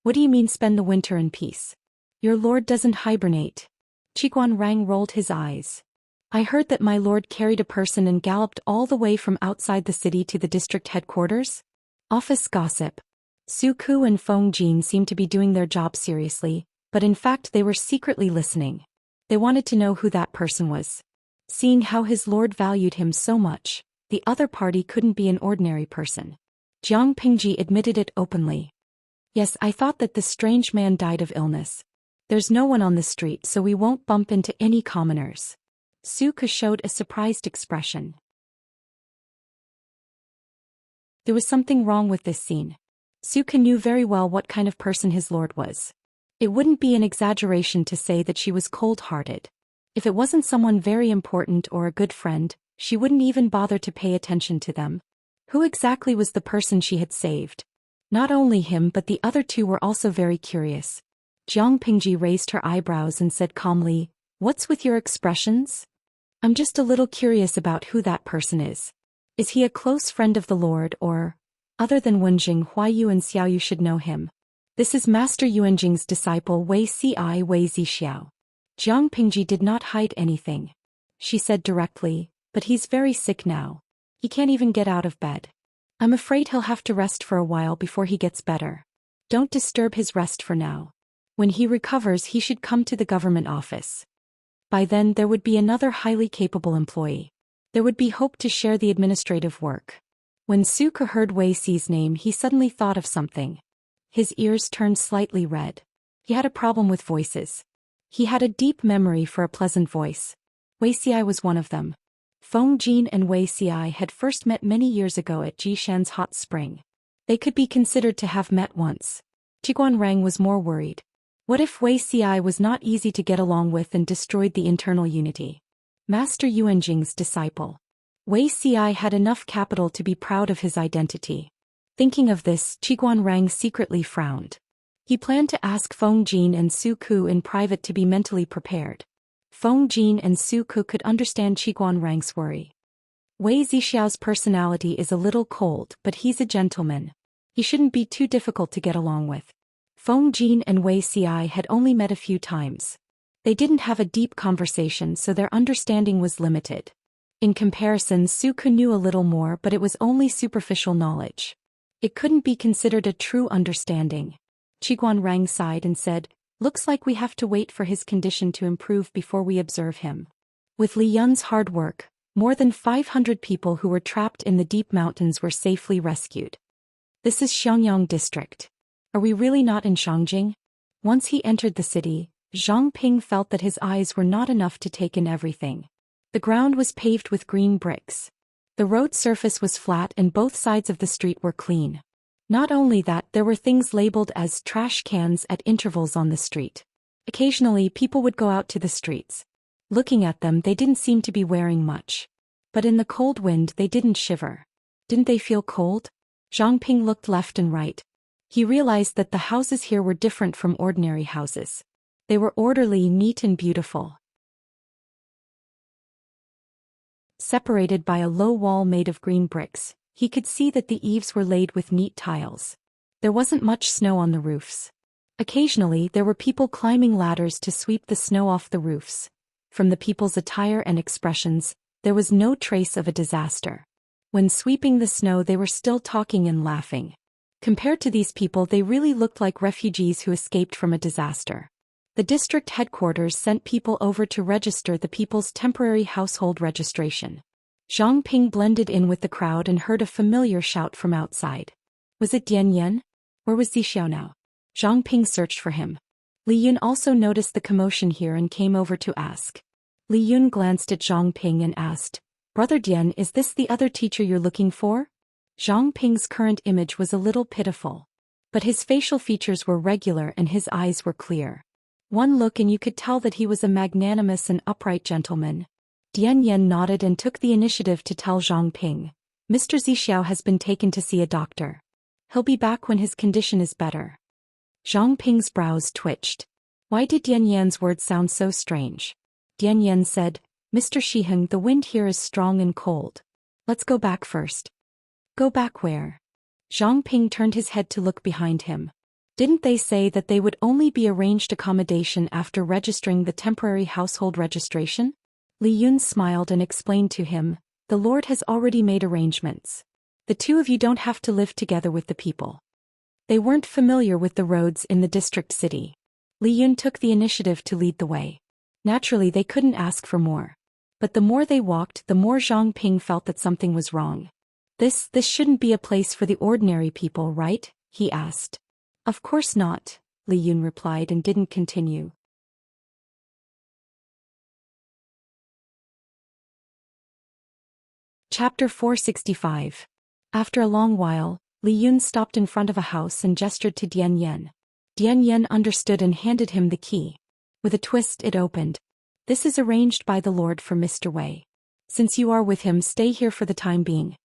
"What do you mean spend the winter in peace? Your lord doesn't hibernate." Qiguan Rang rolled his eyes. "I heard that my lord carried a person and galloped all the way from outside the city to the district headquarters." Office gossip. Suke and Feng Jin seemed to be doing their job seriously, but in fact they were secretly listening. They wanted to know who that person was. Seeing how his lord valued him so much, the other party couldn't be an ordinary person. Jiang Pingji admitted it openly. "Yes, I thought that this strange man died of illness. There's no one on the street, so we won't bump into any commoners." Suke showed a surprised expression. There was something wrong with this scene. Suke knew very well what kind of person his lord was. It wouldn't be an exaggeration to say that she was cold-hearted. If it wasn't someone very important or a good friend, she wouldn't even bother to pay attention to them. Who exactly was the person she had saved? Not only him but the other 2 were also very curious. Jiang Pingji raised her eyebrows and said calmly, "What's with your expressions? I'm just a little curious about who that person is. Is he a close friend of the Lord or, other than Wenjing, Huayu and Xiaoyu should know him? This is Master Yuanjing's disciple Wei Zixiao." Jiang Pingji did not hide anything. She said directly, "But he's very sick now. He can't even get out of bed. I'm afraid he'll have to rest for a while before he gets better. Don't disturb his rest for now. When he recovers, he should come to the government office. By then there would be another highly capable employee. There would be hope to share the administrative work." When Suke heard Wei Zi's name, he suddenly thought of something. His ears turned slightly red. He had a problem with voices. He had a deep memory for a pleasant voice. Wuxia was one of them. Feng Jin and Wuxia had first met many years ago at Jishan's hot spring. They could be considered to have met once. Qiguan Rang was more worried. What if Wuxia was not easy to get along with and destroyed the internal unity? Master Yuanjing's disciple. Wuxia had enough capital to be proud of his identity. Thinking of this, Qiguan Rang secretly frowned. He planned to ask Feng Jin and Suke in private to be mentally prepared. Feng Jin and Suke could understand Qiguan Rang's worry. Wei Zixiao's personality is a little cold, but he's a gentleman. He shouldn't be too difficult to get along with. Feng Jin and Wuxia had only met a few times. They didn't have a deep conversation, so their understanding was limited. In comparison, Suke knew a little more, but it was only superficial knowledge. It couldn't be considered a true understanding. Qiguan Rang sighed and said, "Looks like we have to wait for his condition to improve before we observe him." With Li Yun's hard work, more than 500 people who were trapped in the deep mountains were safely rescued. This is Xiangyang district. Are we really not in Shangjing? Once he entered the city, Zhang Ping felt that his eyes were not enough to take in everything. The ground was paved with green bricks. The road surface was flat and both sides of the street were clean. Not only that, there were things labeled as trash cans at intervals on the street. Occasionally, people would go out to the streets. Looking at them, they didn't seem to be wearing much. But in the cold wind, they didn't shiver. Didn't they feel cold? Zhang Ping looked left and right. He realized that the houses here were different from ordinary houses. They were orderly, neat and beautiful. Separated by a low wall made of green bricks, he could see that the eaves were laid with neat tiles. There wasn't much snow on the roofs. Occasionally, there were people climbing ladders to sweep the snow off the roofs. From the people's attire and expressions, there was no trace of a disaster. When sweeping the snow, they were still talking and laughing. Compared to these people, they really looked like refugees who escaped from a disaster. The district headquarters sent people over to register the people's temporary household registration. Zhang Ping blended in with the crowd and heard a familiar shout from outside. Was it Dian Yan? Where was Zixiao now? Zhang Ping searched for him. Li Yun also noticed the commotion here and came over to ask. Li Yun glanced at Zhang Ping and asked, "Brother Dian, is this the other teacher you're looking for?" Zhang Ping's current image was a little pitiful. But his facial features were regular and his eyes were clear. One look and you could tell that he was a magnanimous and upright gentleman. Dian Yan nodded and took the initiative to tell Zhang Ping, "Mr. Zixiao has been taken to see a doctor. He'll be back when his condition is better." Zhang Ping's brows twitched. Why did Dian Yan's words sound so strange? Dian Yan said, "Mr. Shiheng, the wind here is strong and cold. Let's go back first." Go back where? Zhang Ping turned his head to look behind him. Didn't they say that they would only be arranged accommodation after registering the temporary household registration? Li Yun smiled and explained to him, "The Lord has already made arrangements. The two of you don't have to live together with the people." They weren't familiar with the roads in the district city. Li Yun took the initiative to lead the way. Naturally, they couldn't ask for more. But the more they walked, the more Zhang Ping felt that something was wrong. This shouldn't be a place for the ordinary people, right? He asked. Of course not, Li Yun replied and didn't continue. Chapter 465. After a long while, Li Yun stopped in front of a house and gestured to Dian Yan. Dian Yan understood and handed him the key. With a twist, it opened. "This is arranged by the Lord for Mr. Wei. Since you are with him, stay here for the time being."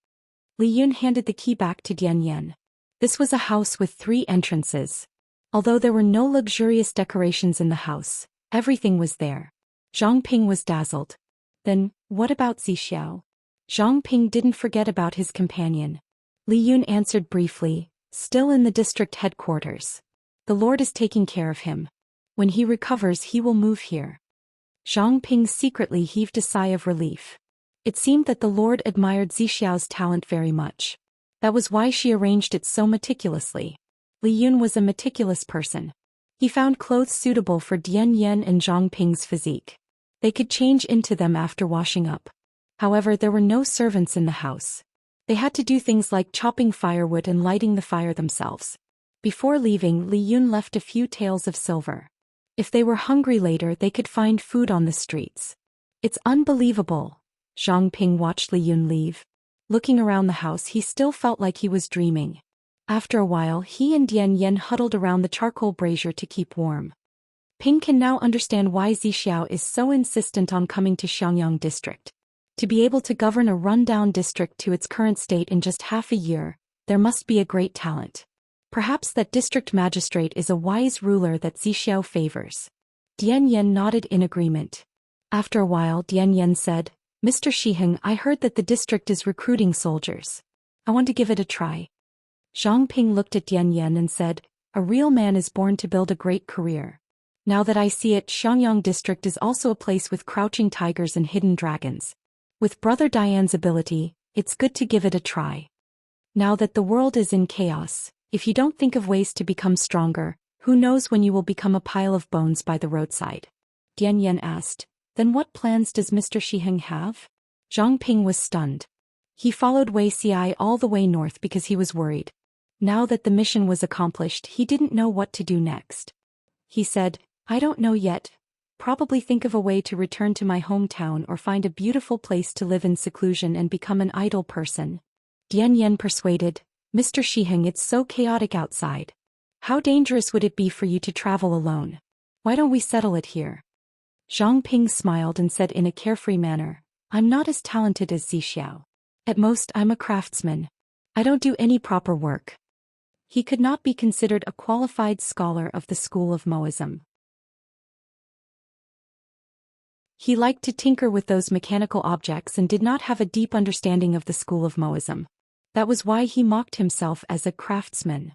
Li Yun handed the key back to Dian Yan. This was a house with 3 entrances. Although there were no luxurious decorations in the house, everything was there. Zhang Ping was dazzled. Then, what about Zixiao? Zhang Ping didn't forget about his companion. Li Yun answered briefly, "Still in the district headquarters. The Lord is taking care of him. When he recovers, he will move here." Zhang Ping secretly heaved a sigh of relief. It seemed that the Lord admired Zixiao's talent very much. That was why she arranged it so meticulously. Li Yun was a meticulous person. He found clothes suitable for Dian Yan and Zhang Ping's physique. They could change into them after washing up. However, there were no servants in the house. They had to do things like chopping firewood and lighting the fire themselves. Before leaving, Li Yun left a few taels of silver. If they were hungry later, they could find food on the streets. It's unbelievable. Zhang Ping watched Li Yun leave. Looking around the house, he still felt like he was dreaming. After a while, he and Dian Yan huddled around the charcoal brazier to keep warm. Ping can now understand why Zixiao is so insistent on coming to Xiangyang district. To be able to govern a run-down district to its current state in just half a year, there must be a great talent. Perhaps that district magistrate is a wise ruler that Zixiao favors. Dian Yan nodded in agreement. After a while, Dian Yan said, "Mr. Shiheng, I heard that the district is recruiting soldiers. I want to give it a try." Zhang Ping looked at Dian Yan and said, "A real man is born to build a great career. Now that I see it, Xiangyang district is also a place with crouching tigers and hidden dragons. With Brother Dian's ability, it's good to give it a try. Now that the world is in chaos, if you don't think of ways to become stronger, who knows when you will become a pile of bones by the roadside?" Dian Yan asked, "Then what plans does Mr. Shiheng have?" Zhang Ping was stunned. He followed Wei Xi all the way north because he was worried. Now that the mission was accomplished, he didn't know what to do next. He said, "I don't know yet. Probably think of a way to return to my hometown or find a beautiful place to live in seclusion and become an idle person. Dian Yan persuaded, Mr. Shiheng, it's so chaotic outside. How dangerous would it be for you to travel alone? Why don't we settle it here? Zhang Ping smiled and said in a carefree manner, I'm not as talented as Zixiao. At most I'm a craftsman. I don't do any proper work. He could not be considered a qualified scholar of the school of Moism. He liked to tinker with those mechanical objects and did not have a deep understanding of the school of Moism. That was why he mocked himself as a craftsman.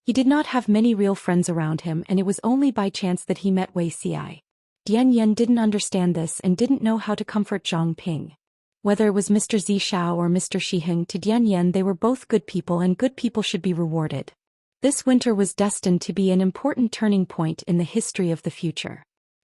He did not have many real friends around him, and it was only by chance that he met Wei Xi. Dian Yan didn't understand this and didn't know how to comfort Zhang Ping. Whether it was Mr. Zixiao or Mr. Shiheng, to Dian Yan they were both good people and good people should be rewarded. This winter was destined to be an important turning point in the history of the future.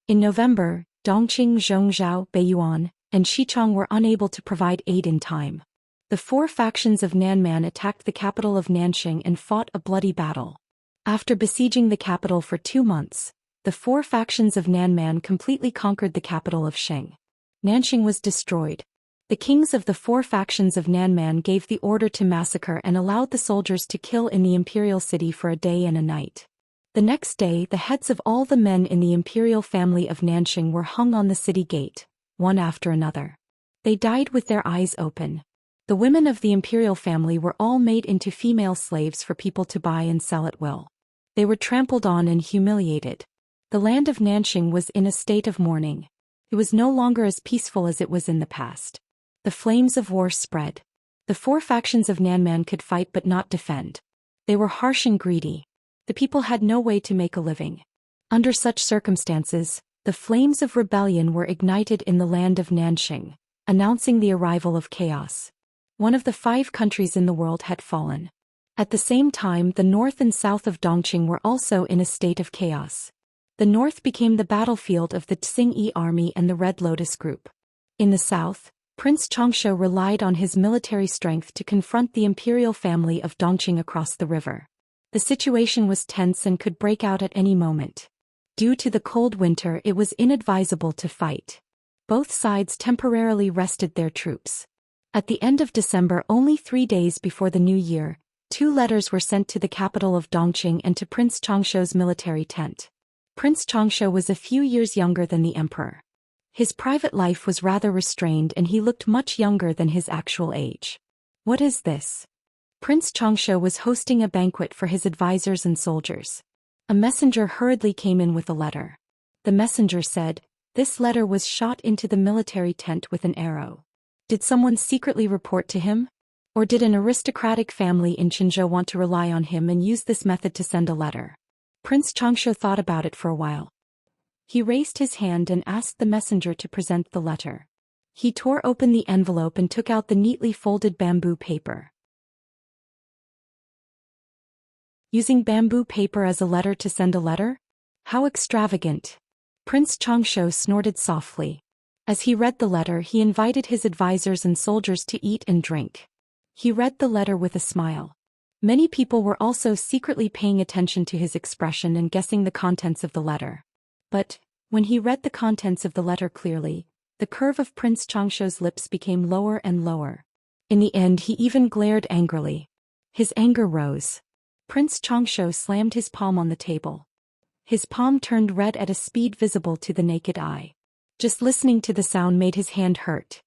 In November, Dongqing, Zhongzhao, Beiyuan, and Xichang were unable to provide aid in time. The four factions of Nanman attacked the capital of Nanxing and fought a bloody battle. After besieging the capital for 2 months, the four factions of Nanman completely conquered the capital of Sheng. Nanxing was destroyed. The kings of the four factions of Nanman gave the order to massacre and allowed the soldiers to kill in the imperial city for a day and a night. The next day, the heads of all the men in the imperial family of Nanxing were hung on the city gate, one after another. They died with their eyes open. The women of the imperial family were all made into female slaves for people to buy and sell at will. They were trampled on and humiliated. The land of Nanxing was in a state of mourning. It was no longer as peaceful as it was in the past. The flames of war spread. The four factions of Nanman could fight but not defend. They were harsh and greedy. The people had no way to make a living. Under such circumstances, the flames of rebellion were ignited in the land of Nanxing, announcing the arrival of chaos. One of the 5 countries in the world had fallen. At the same time, the north and south of Dongqing were also in a state of chaos. The north became the battlefield of the Tsing-Yi army and the Red Lotus group. In the south, Prince Changsha relied on his military strength to confront the imperial family of Dongqing across the river. The situation was tense and could break out at any moment. Due to the cold winter, it was inadvisable to fight. Both sides temporarily rested their troops. At the end of December, only 3 days before the new year, 2 letters were sent to the capital of Dongqing and to Prince Changsha's military tent. Prince Changsha was a few years younger than the emperor. His private life was rather restrained and he looked much younger than his actual age. What is this? Prince Changsha was hosting a banquet for his advisors and soldiers. A messenger hurriedly came in with a letter. The messenger said, this letter was shot into the military tent with an arrow. Did someone secretly report to him? Or did an aristocratic family in Qinzhou want to rely on him and use this method to send a letter? Prince Changsha thought about it for a while. He raised his hand and asked the messenger to present the letter. He tore open the envelope and took out the neatly folded bamboo paper. Using bamboo paper as a letter to send a letter? How extravagant! Prince Changsha snorted softly. As he read the letter, he invited his advisors and soldiers to eat and drink. He read the letter with a smile. Many people were also secretly paying attention to his expression and guessing the contents of the letter. But, when he read the contents of the letter clearly, the curve of Prince Changsha's lips became lower and lower. In the end, he even glared angrily. His anger rose. Prince Changsha slammed his palm on the table. His palm turned red at a speed visible to the naked eye. Just listening to the sound made his hand hurt.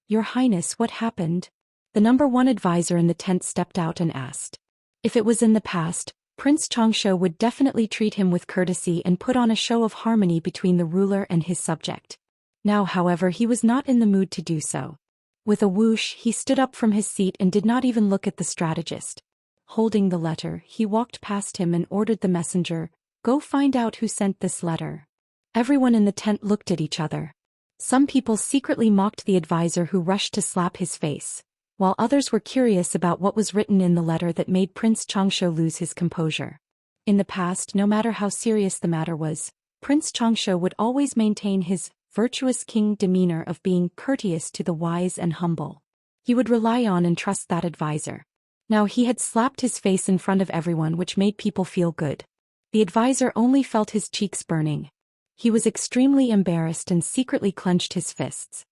Your Highness, what happened? The number 1 advisor in the tent stepped out and asked. If it was in the past, Prince Changsha would definitely treat him with courtesy and put on a show of harmony between the ruler and his subject. Now, however, he was not in the mood to do so. With a whoosh, he stood up from his seat and did not even look at the strategist. Holding the letter, he walked past him and ordered the messenger, go find out who sent this letter. Everyone in the tent looked at each other. Some people secretly mocked the advisor who rushed to slap his face, while others were curious about what was written in the letter that made Prince Changsha lose his composure. In the past, no matter how serious the matter was, Prince Changsha would always maintain his virtuous king demeanor of being courteous to the wise and humble. He would rely on and trust that advisor. Now he had slapped his face in front of everyone, which made people feel good. The advisor only felt his cheeks burning. He was extremely embarrassed and secretly clenched his fists.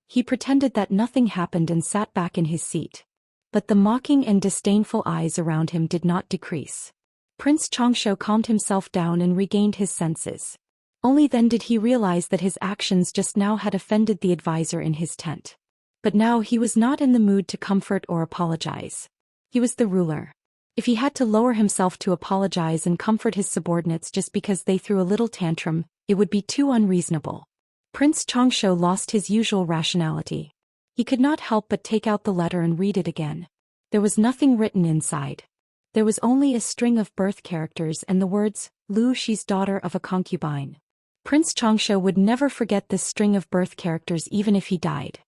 He pretended that nothing happened and sat back in his seat. But the mocking and disdainful eyes around him did not decrease. Prince Xianxia calmed himself down and regained his senses. Only then did he realize that his actions just now had offended the advisor in his tent. But now he was not in the mood to comfort or apologize. He was the ruler. If he had to lower himself to apologize and comfort his subordinates just because they threw a little tantrum, it would be too unreasonable. Prince Xianxia lost his usual rationality. He could not help but take out the letter and read it again. There was nothing written inside. There was only a string of birth characters and the words, Lu Xi's daughter of a concubine. Prince Xianxia would never forget this string of birth characters even if he died.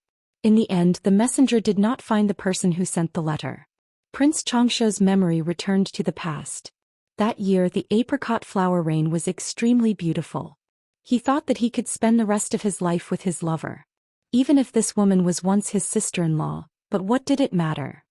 In the end, the messenger did not find the person who sent the letter. Prince Xianxia's memory returned to the past. That year the apricot flower rain was extremely beautiful. He thought that he could spend the rest of his life with his lover. Even if this woman was once his sister-in-law, but what did it matter?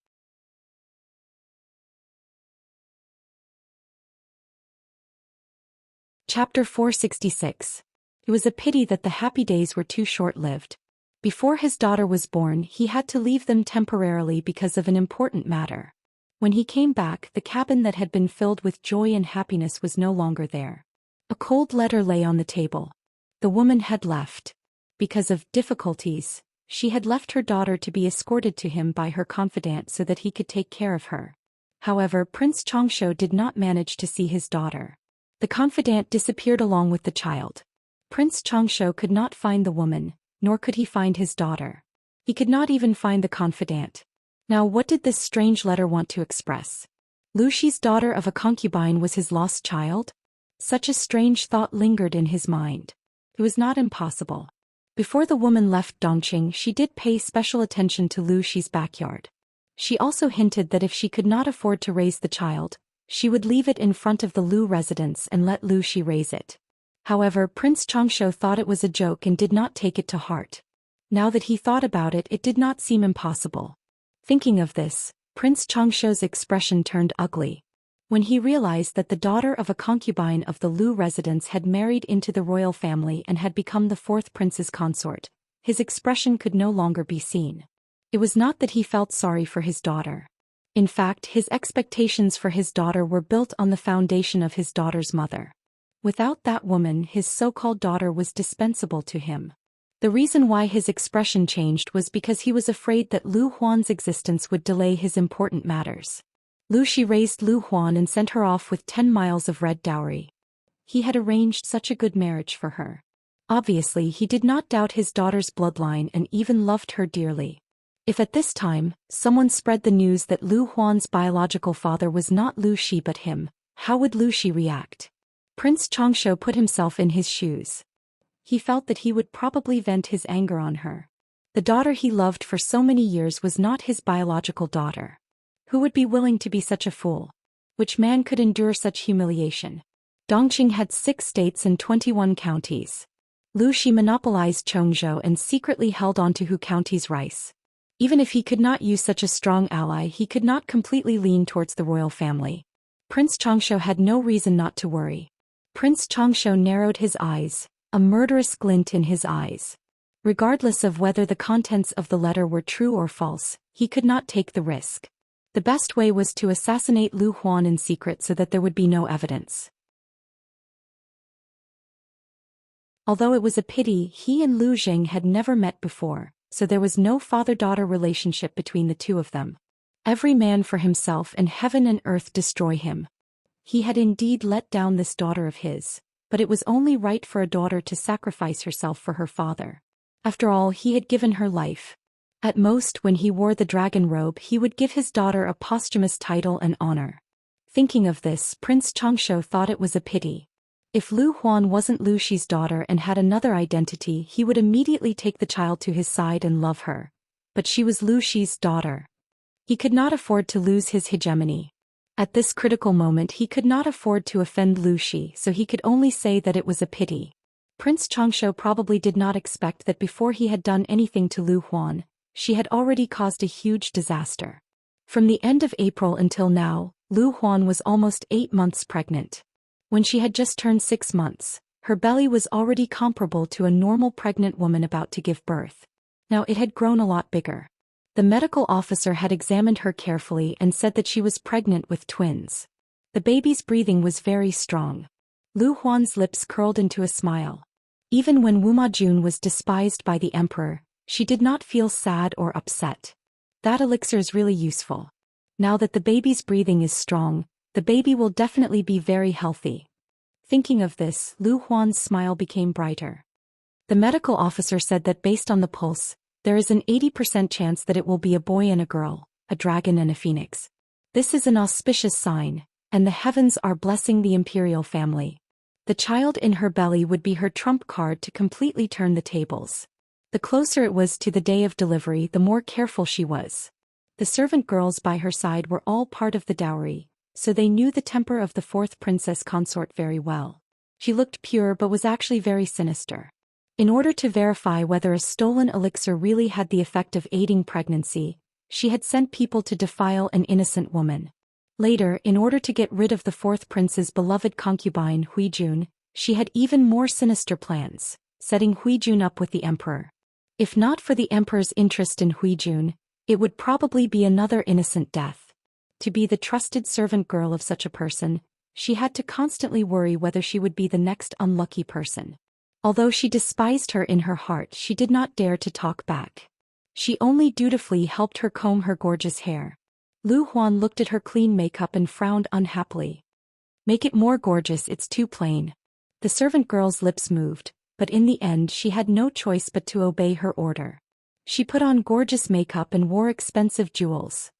Chapter 466. It was a pity that the happy days were too short-lived. Before his daughter was born, he had to leave them temporarily because of an important matter. When he came back, the cabin that had been filled with joy and happiness was no longer there. A cold letter lay on the table. The woman had left. Because of difficulties, she had left her daughter to be escorted to him by her confidant so that he could take care of her. However, Prince Xianxia did not manage to see his daughter. The confidant disappeared along with the child. Prince Xianxia could not find the woman, nor could he find his daughter. He could not even find the confidant. Now what did this strange letter want to express? Lu Xi's daughter of a concubine was his lost child? Such a strange thought lingered in his mind. It was not impossible. Before the woman left Dongqing, she did pay special attention to Lu Xi's backyard. She also hinted that if she could not afford to raise the child, she would leave it in front of the Lu residence and let Lu Xi raise it. However, Prince Xianxia thought it was a joke and did not take it to heart. Now that he thought about it, it did not seem impossible. Thinking of this, Prince Xianxia's expression turned ugly. When he realized that the daughter of a concubine of the Lu residence had married into the royal family and had become the fourth prince's consort, his expression could no longer be seen. It was not that he felt sorry for his daughter. In fact, his expectations for his daughter were built on the foundation of his daughter's mother. Without that woman, his so-called daughter was dispensable to him. The reason why his expression changed was because he was afraid that Lu Huan's existence would delay his important matters. Lu Xi raised Lu Huan and sent her off with 10 miles of red dowry. He had arranged such a good marriage for her. Obviously, he did not doubt his daughter's bloodline and even loved her dearly. If at this time, someone spread the news that Lu Huan's biological father was not Lu Xi but him, how would Lu Xi react? Prince Xianxia put himself in his shoes. He felt that he would probably vent his anger on her. The daughter he loved for so many years was not his biological daughter. Who would be willing to be such a fool? Which man could endure such humiliation? Dongqing had 6 states and 21 counties. Lu Xi monopolized Chongzhou and secretly held on to Hu County's rice. Even if he could not use such a strong ally, he could not completely lean towards the royal family. Prince Xianxia had no reason not to worry. Prince Xianxia narrowed his eyes, a murderous glint in his eyes. Regardless of whether the contents of the letter were true or false, he could not take the risk. The best way was to assassinate Lu Huan in secret so that there would be no evidence. Although it was a pity, he and Lu Zheng had never met before, so there was no father-daughter relationship between the two of them. Every man for himself, and heaven and earth destroy him. He had indeed let down this daughter of his, but it was only right for a daughter to sacrifice herself for her father. After all, he had given her life. At most, when he wore the dragon robe, he would give his daughter a posthumous title and honor. Thinking of this, Prince Xianxia thought it was a pity. If Lu Huan wasn't Lu Xi's daughter and had another identity, he would immediately take the child to his side and love her. But she was Lu Xi's daughter. He could not afford to lose his hegemony. At this critical moment, he could not afford to offend Lu Xi, so he could only say that it was a pity. Prince Xianxia probably did not expect that before he had done anything to Lu Huan, she had already caused a huge disaster. From the end of April until now, Lu Huan was almost 8 months pregnant. When she had just turned 6 months, Her belly was already comparable to a normal pregnant woman about to give birth. Now it had grown a lot bigger. The medical officer had examined her carefully and said that she was pregnant with twins. The baby's breathing was very strong. Lu Huan's lips curled into a smile. Even when Wu Majun was despised by the emperor, she did not feel sad or upset. That elixir is really useful. Now that the baby's breathing is strong, the baby will definitely be very healthy. Thinking of this, Lu Huan's smile became brighter. The medical officer said that based on the pulse, there is an 80% chance that it will be a boy and a girl, a dragon and a phoenix. This is an auspicious sign, and the heavens are blessing the imperial family. The child in her belly would be her trump card to completely turn the tables. The closer it was to the day of delivery, the more careful she was. The servant girls by her side were all part of the dowry, so they knew the temper of the fourth princess consort very well. She looked pure but was actually very sinister. In order to verify whether a stolen elixir really had the effect of aiding pregnancy, she had sent people to defile an innocent woman. Later, in order to get rid of the fourth prince's beloved concubine Huijun, she had even more sinister plans, setting Huijun up with the emperor. If not for the emperor's interest in Huijun, it would probably be another innocent death. To be the trusted servant girl of such a person, she had to constantly worry whether she would be the next unlucky person. Although she despised her in her heart, she did not dare to talk back. She only dutifully helped her comb her gorgeous hair. Lu Huan looked at her clean makeup and frowned unhappily. Make it more gorgeous, it's too plain. The servant girl's lips moved, but in the end she had no choice but to obey her order. She put on gorgeous makeup and wore expensive jewels.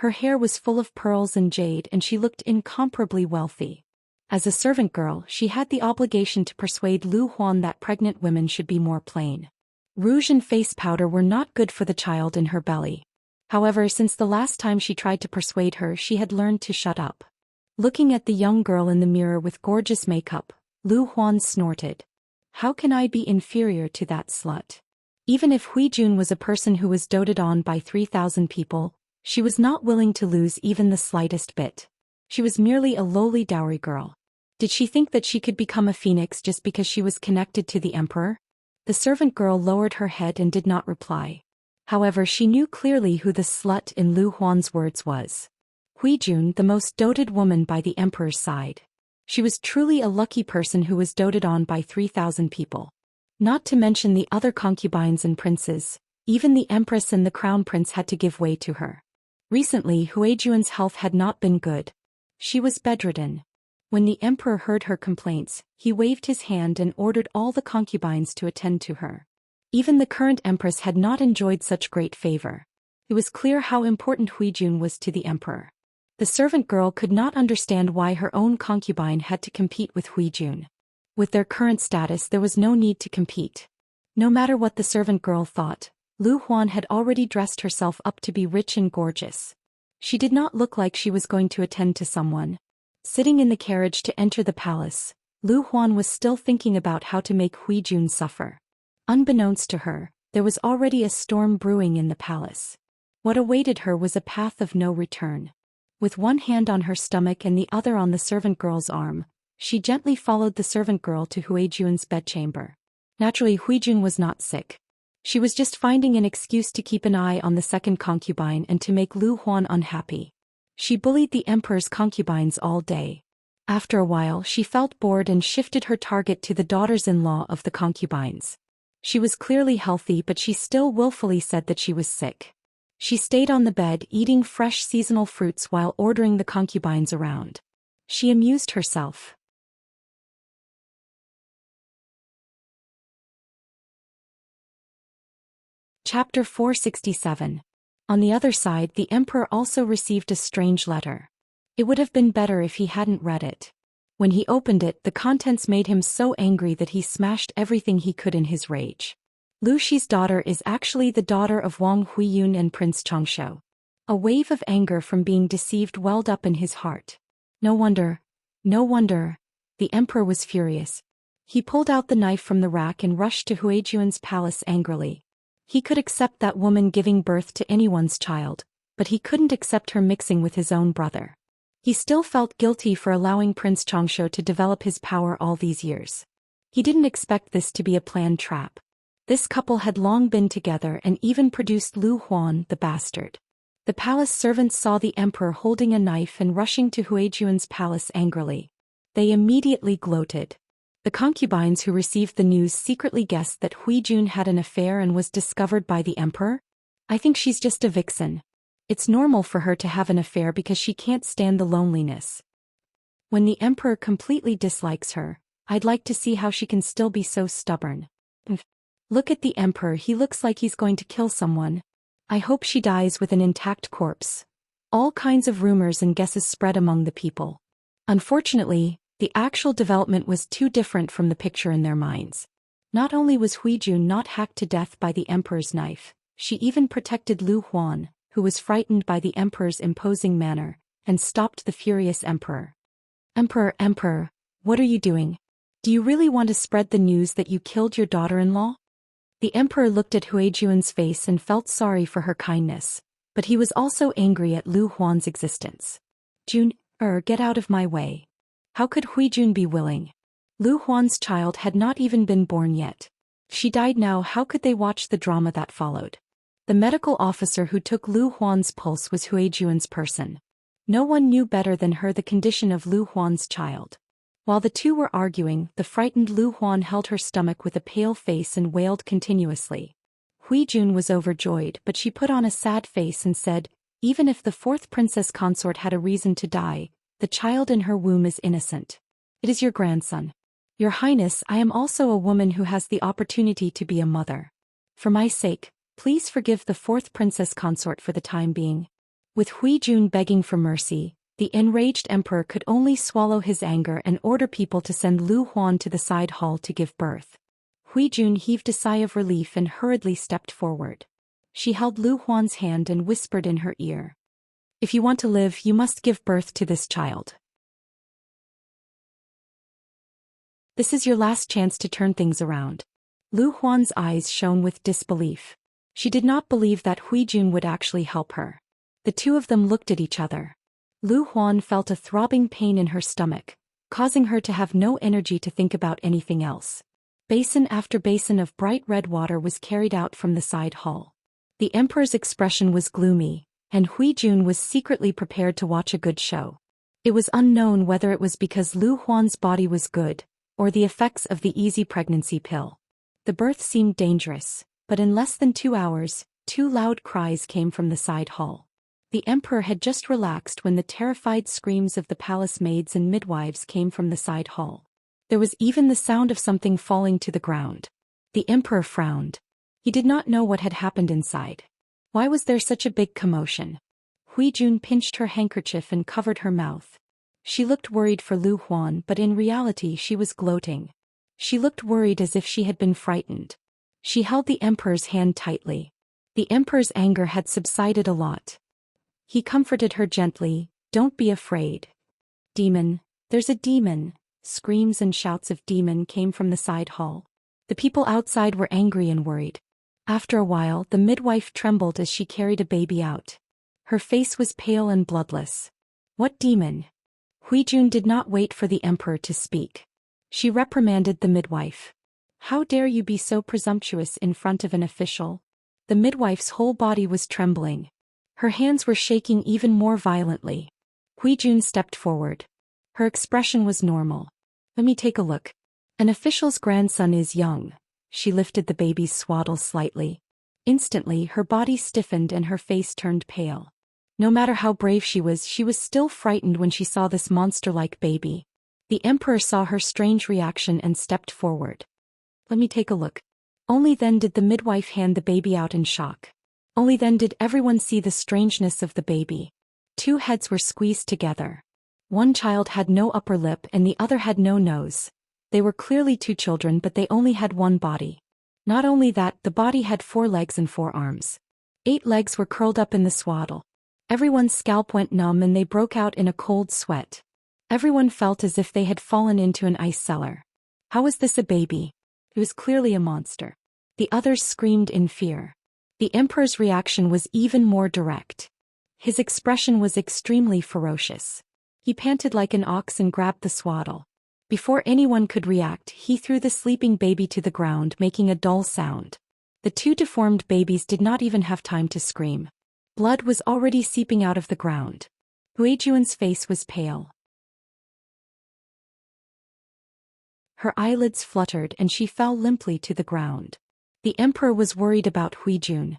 Her hair was full of pearls and jade and she looked incomparably wealthy. As a servant girl, she had the obligation to persuade Lu Huan that pregnant women should be more plain. Rouge and face powder were not good for the child in her belly. However, since the last time she tried to persuade her, she had learned to shut up. Looking at the young girl in the mirror with gorgeous makeup, Lu Huan snorted. How can I be inferior to that slut? Even if Huijun was a person who was doted on by 3,000 people, she was not willing to lose even the slightest bit. She was merely a lowly dowry girl. Did she think that she could become a phoenix just because she was connected to the emperor? The servant girl lowered her head and did not reply. However, she knew clearly who the slut in Lu Huan's words was. Huijun, the most doted woman by the emperor's side. She was truly a lucky person who was doted on by 3,000 people. Not to mention the other concubines and princes, even the empress and the crown prince had to give way to her. Recently, Huijun's health had not been good. She was bedridden. When the emperor heard her complaints, he waved his hand and ordered all the concubines to attend to her. Even the current empress had not enjoyed such great favor. It was clear how important Huijun was to the emperor. The servant girl could not understand why her own concubine had to compete with Huijun. With their current status, there was no need to compete. No matter what the servant girl thought, Lu Huan had already dressed herself up to be rich and gorgeous. She did not look like she was going to attend to someone. Sitting in the carriage to enter the palace, Lu Huan was still thinking about how to make Huijun suffer. Unbeknownst to her, there was already a storm brewing in the palace. What awaited her was a path of no return. With one hand on her stomach and the other on the servant girl's arm, she gently followed the servant girl to Huijun's bedchamber. Naturally, Huijun was not sick. She was just finding an excuse to keep an eye on the second concubine and to make Lu Huan unhappy. She bullied the emperor's concubines all day. After a while, she felt bored and shifted her target to the daughters-in-law of the concubines. She was clearly healthy, but she still willfully said that she was sick. She stayed on the bed eating fresh seasonal fruits while ordering the concubines around. She amused herself. Chapter 467. On the other side, the emperor also received a strange letter. It would have been better if he hadn't read it. When he opened it, the contents made him so angry that he smashed everything he could in his rage. Lu Shi's daughter is actually the daughter of Wang Huiyun and Prince Chongshou. A wave of anger from being deceived welled up in his heart. No wonder. The emperor was furious. He pulled out the knife from the rack and rushed to Huijun's palace angrily. He could accept that woman giving birth to anyone's child, but he couldn't accept her mixing with his own brother. He still felt guilty for allowing Prince Xianxia to develop his power all these years. He didn't expect this to be a planned trap. This couple had long been together and even produced Lu Huan, the bastard. The palace servants saw the emperor holding a knife and rushing to Huijun's palace angrily. They immediately gloated. The concubines who received the news secretly guessed that Huijun had an affair and was discovered by the emperor. I think she's just a vixen. It's normal for her to have an affair because she can't stand the loneliness. When the emperor completely dislikes her, I'd like to see how she can still be so stubborn. Look at the emperor, he looks like he's going to kill someone. I hope she dies with an intact corpse. All kinds of rumors and guesses spread among the people. Unfortunately, the actual development was too different from the picture in their minds. Not only was Huijun not hacked to death by the emperor's knife, she even protected Lu Huan, who was frightened by the emperor's imposing manner, and stopped the furious emperor. Emperor, what are you doing? Do you really want to spread the news that you killed your daughter-in-law? The emperor looked at Huijun's face and felt sorry for her kindness, but he was also angry at Lu Huan's existence. Jun, get out of my way. How could Huijun be willing? Lu Huan's child had not even been born yet. If she died now, how could they watch the drama that followed? The medical officer who took Lu Huan's pulse was Huijun's person. No one knew better than her the condition of Lu Huan's child. While the two were arguing, the frightened Lu Huan held her stomach with a pale face and wailed continuously. Huijun was overjoyed, but she put on a sad face and said, even if the fourth princess consort had a reason to die, the child in her womb is innocent. It is your grandson. Your Highness, I am also a woman who has the opportunity to be a mother. For my sake, please forgive the fourth princess consort for the time being. With Huijun begging for mercy, the enraged emperor could only swallow his anger and order people to send Lu Huan to the side hall to give birth. Huijun heaved a sigh of relief and hurriedly stepped forward. She held Lu Huan's hand and whispered in her ear. If you want to live, you must give birth to this child. This is your last chance to turn things around. Lu Huan's eyes shone with disbelief. She did not believe that Huijun would actually help her. The two of them looked at each other. Lu Huan felt a throbbing pain in her stomach, causing her to have no energy to think about anything else. Basin after basin of bright red water was carried out from the side hall. The emperor's expression was gloomy, and Huijun was secretly prepared to watch a good show. It was unknown whether it was because Lu Huan's body was good, or the effects of the easy pregnancy pill. The birth seemed dangerous, but in less than 2 hours, 2 loud cries came from the side hall. The emperor had just relaxed when the terrified screams of the palace maids and midwives came from the side hall. There was even the sound of something falling to the ground. The emperor frowned. He did not know what had happened inside. Why was there such a big commotion? Huijun pinched her handkerchief and covered her mouth. She looked worried for Lu Huan, but in reality she was gloating. She looked worried as if she had been frightened. She held the emperor's hand tightly. The emperor's anger had subsided a lot. He comforted her gently, "Don't be afraid. Demon, there's a demon." Screams and shouts of demon came from the side hall. The people outside were angry and worried. After a while, the midwife trembled as she carried a baby out. Her face was pale and bloodless. What demon? Huijun did not wait for the emperor to speak. She reprimanded the midwife. How dare you be so presumptuous in front of an official? The midwife's whole body was trembling. Her hands were shaking even more violently. Huijun stepped forward. Her expression was normal. Let me take a look. An official's grandson is young. She lifted the baby's swaddle slightly. Instantly, her body stiffened and her face turned pale. No matter how brave she was still frightened when she saw this monster-like baby. The emperor saw her strange reaction and stepped forward. Let me take a look. Only then did the midwife hand the baby out in shock. Only then did everyone see the strangeness of the baby. 2 heads were squeezed together. One child had no upper lip and the other had no nose. They were clearly 2 children, but they only had 1 body. Not only that, the body had 4 legs and 4 arms. 8 legs were curled up in the swaddle. Everyone's scalp went numb and they broke out in a cold sweat. Everyone felt as if they had fallen into an ice cellar. How was this a baby? It was clearly a monster. The others screamed in fear. The emperor's reaction was even more direct. His expression was extremely ferocious. He panted like an ox and grabbed the swaddle. Before anyone could react, he threw the sleeping baby to the ground, making a dull sound. The two deformed babies did not even have time to scream. Blood was already seeping out of the ground. Huijuan's face was pale. Her eyelids fluttered and she fell limply to the ground. The emperor was worried about Huijun.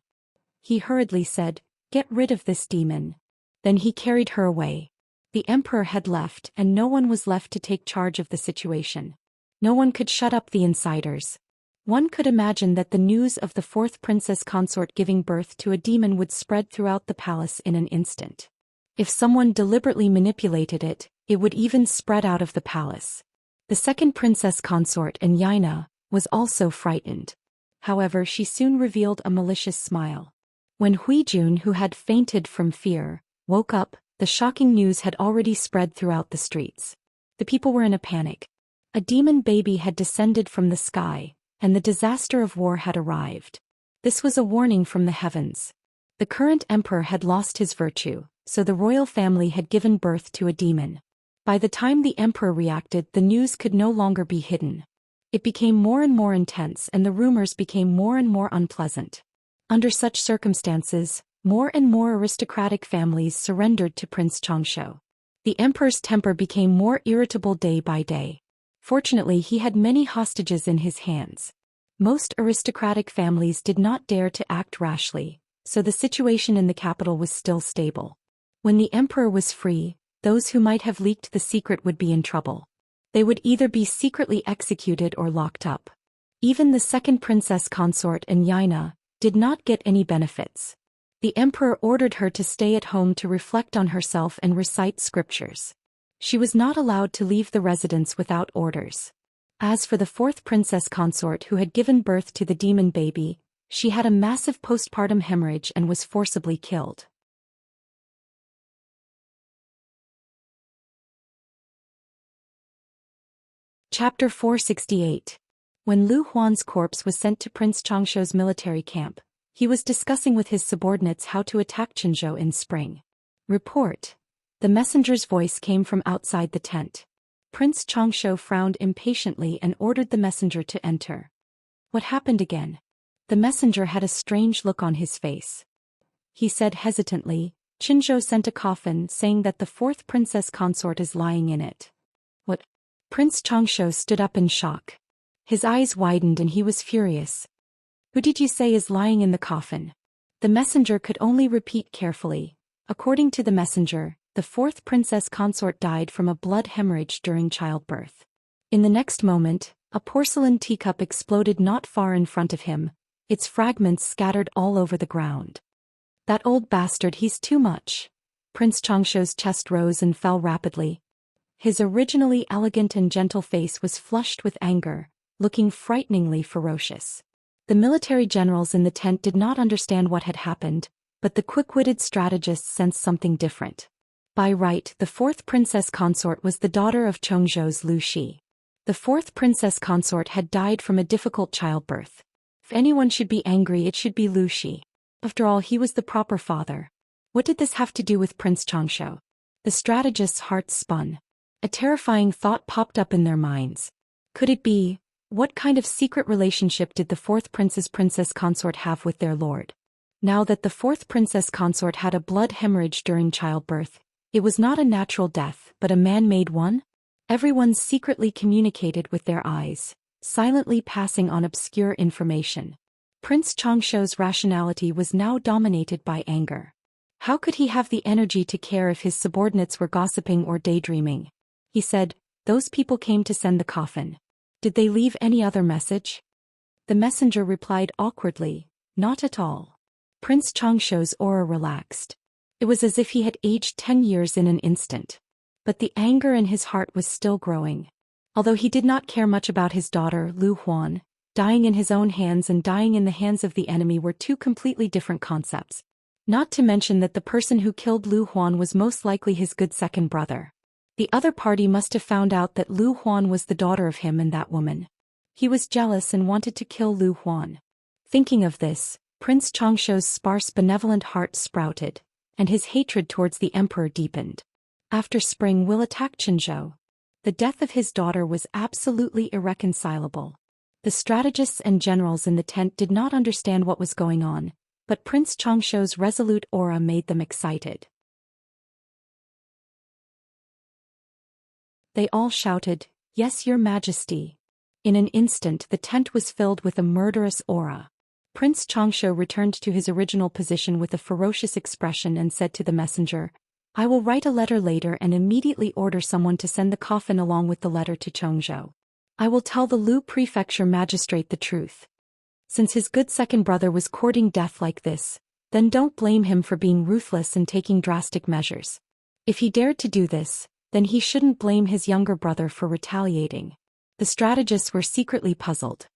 He hurriedly said, "Get rid of this demon." Then he carried her away. The emperor had left and no one was left to take charge of the situation. No one could shut up the insiders. One could imagine that the news of the fourth princess consort giving birth to a demon would spread throughout the palace in an instant. If someone deliberately manipulated it, it would even spread out of the palace. The second princess consort, Xianxia, was also frightened. However, she soon revealed a malicious smile. When Huijun, who had fainted from fear, woke up, the shocking news had already spread throughout the streets. The people were in a panic. A demon baby had descended from the sky, and the disaster of war had arrived. This was a warning from the heavens. The current emperor had lost his virtue, so the royal family had given birth to a demon. By the time the emperor reacted, the news could no longer be hidden. It became more and more intense and the rumors became more and more unpleasant. Under such circumstances, more and more aristocratic families surrendered to Prince Xianxia. The emperor's temper became more irritable day by day. Fortunately, he had many hostages in his hands. Most aristocratic families did not dare to act rashly, so the situation in the capital was still stable. When the emperor was free, those who might have leaked the secret would be in trouble. They would either be secretly executed or locked up. Even the second princess consort, Xianxia, did not get any benefits. The emperor ordered her to stay at home to reflect on herself and recite scriptures. She was not allowed to leave the residence without orders. As for the fourth princess consort who had given birth to the demon baby, she had a massive postpartum hemorrhage and was forcibly killed. Chapter 468. When Lu Huan's corpse was sent to Prince Changshou's military camp, he was discussing with his subordinates how to attack Qinzhou in spring. Report. The messenger's voice came from outside the tent. Prince Changshou frowned impatiently and ordered the messenger to enter. What happened again? The messenger had a strange look on his face. He said hesitantly, "Qinzhou sent a coffin saying that the fourth princess consort is lying in it." What? Prince Changshou stood up in shock. His eyes widened and he was furious. "Who did you say is lying in the coffin?" The messenger could only repeat carefully. According to the messenger, the fourth princess consort died from a blood hemorrhage during childbirth. In the next moment, a porcelain teacup exploded not far in front of him, its fragments scattered all over the ground. "That old bastard, he's too much." Prince Changshou's chest rose and fell rapidly. His originally elegant and gentle face was flushed with anger, looking frighteningly ferocious. The military generals in the tent did not understand what had happened, but the quick-witted strategists sensed something different. By right, the fourth princess consort was the daughter of Chongzhou's Lu Shi. The fourth princess consort had died from a difficult childbirth. If anyone should be angry, it should be Lu Shi. After all, he was the proper father. What did this have to do with Prince Changshou? The strategists' hearts spun. A terrifying thought popped up in their minds. Could it be, what kind of secret relationship did the fourth princess consort have with their lord? Now that the fourth princess consort had a blood hemorrhage during childbirth, it was not a natural death but a man-made one? Everyone secretly communicated with their eyes, silently passing on obscure information. Prince Changshou's rationality was now dominated by anger. How could he have the energy to care if his subordinates were gossiping or daydreaming? He said, "Those people came to send the coffin. Did they leave any other message?" The messenger replied awkwardly, "Not at all." Prince Changshou's aura relaxed. It was as if he had aged 10 years in an instant. But the anger in his heart was still growing. Although he did not care much about his daughter, Lu Huan, dying in his own hands and dying in the hands of the enemy were two completely different concepts. Not to mention that the person who killed Lu Huan was most likely his good second brother. The other party must have found out that Lu Huan was the daughter of him and that woman. He was jealous and wanted to kill Lu Huan. Thinking of this, Prince Changshou's sparse benevolent heart sprouted, and his hatred towards the emperor deepened. After spring will attack Qinzhou. The death of his daughter was absolutely irreconcilable. The strategists and generals in the tent did not understand what was going on, but Prince Chongshou's resolute aura made them excited. They all shouted, "Yes, Your Majesty." In an instant the tent was filled with a murderous aura. Prince Chongshou returned to his original position with a ferocious expression and said to the messenger, "I will write a letter later and immediately order someone to send the coffin along with the letter to Chongzhou. I will tell the Lu prefecture magistrate the truth. Since his good second brother was courting death like this, then don't blame him for being ruthless and taking drastic measures. If he dared to do this, then he shouldn't blame his younger brother for retaliating." The strategists were secretly puzzled.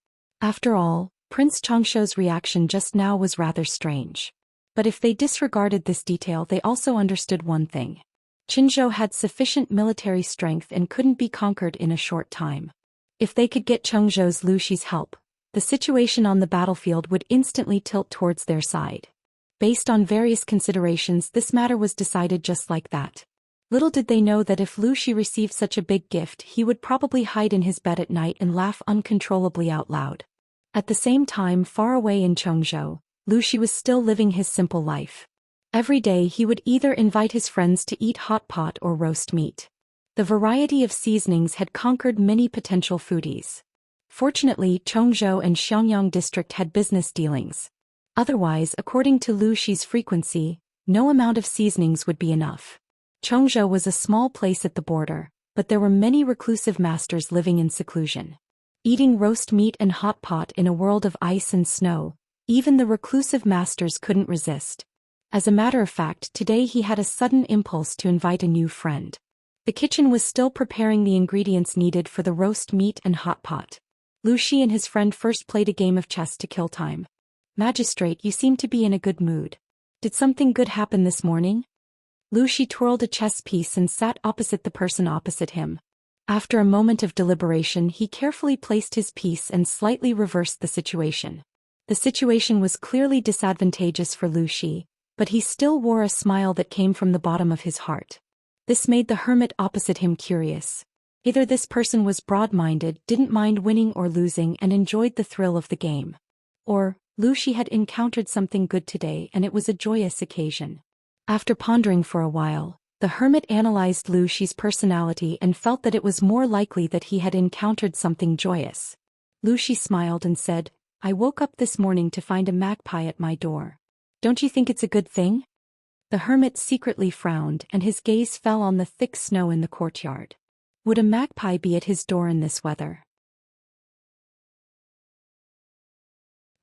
After all, Prince Chongshou's reaction just now was rather strange. But if they disregarded this detail, they also understood one thing. Qinzhou had sufficient military strength and couldn't be conquered in a short time. If they could get Chongzhou's Lu Shi's help, the situation on the battlefield would instantly tilt towards their side. Based on various considerations, this matter was decided just like that. Little did they know that if Lu Shi received such a big gift, he would probably hide in his bed at night and laugh uncontrollably out loud. At the same time, far away in Chongzhou, Lu Shi was still living his simple life. Every day he would either invite his friends to eat hot pot or roast meat. The variety of seasonings had conquered many potential foodies. Fortunately, Chongzhou and Xiangyang district had business dealings. Otherwise, according to Lu Shi's frequency, no amount of seasonings would be enough. Chongzhou was a small place at the border, but there were many reclusive masters living in seclusion. Eating roast meat and hot pot in a world of ice and snow, even the reclusive masters couldn't resist. As a matter of fact, today he had a sudden impulse to invite a new friend. The kitchen was still preparing the ingredients needed for the roast meat and hot pot. Lu Shi and his friend first played a game of chess to kill time. "Magistrate, you seem to be in a good mood. Did something good happen this morning?" Lu Shi twirled a chess piece and sat opposite the person opposite him. After a moment of deliberation, he carefully placed his piece and slightly reversed the situation. The situation was clearly disadvantageous for Lu Shi, but he still wore a smile that came from the bottom of his heart. This made the hermit opposite him curious. Either this person was broad-minded, didn't mind winning or losing, and enjoyed the thrill of the game. Or, Lu Shi had encountered something good today and it was a joyous occasion. After pondering for a while, the hermit analyzed Lu Shi's personality and felt that it was more likely that he had encountered something joyous. Lu Shi smiled and said, "I woke up this morning to find a magpie at my door. Don't you think it's a good thing?" The hermit secretly frowned and his gaze fell on the thick snow in the courtyard. Would a magpie be at his door in this weather?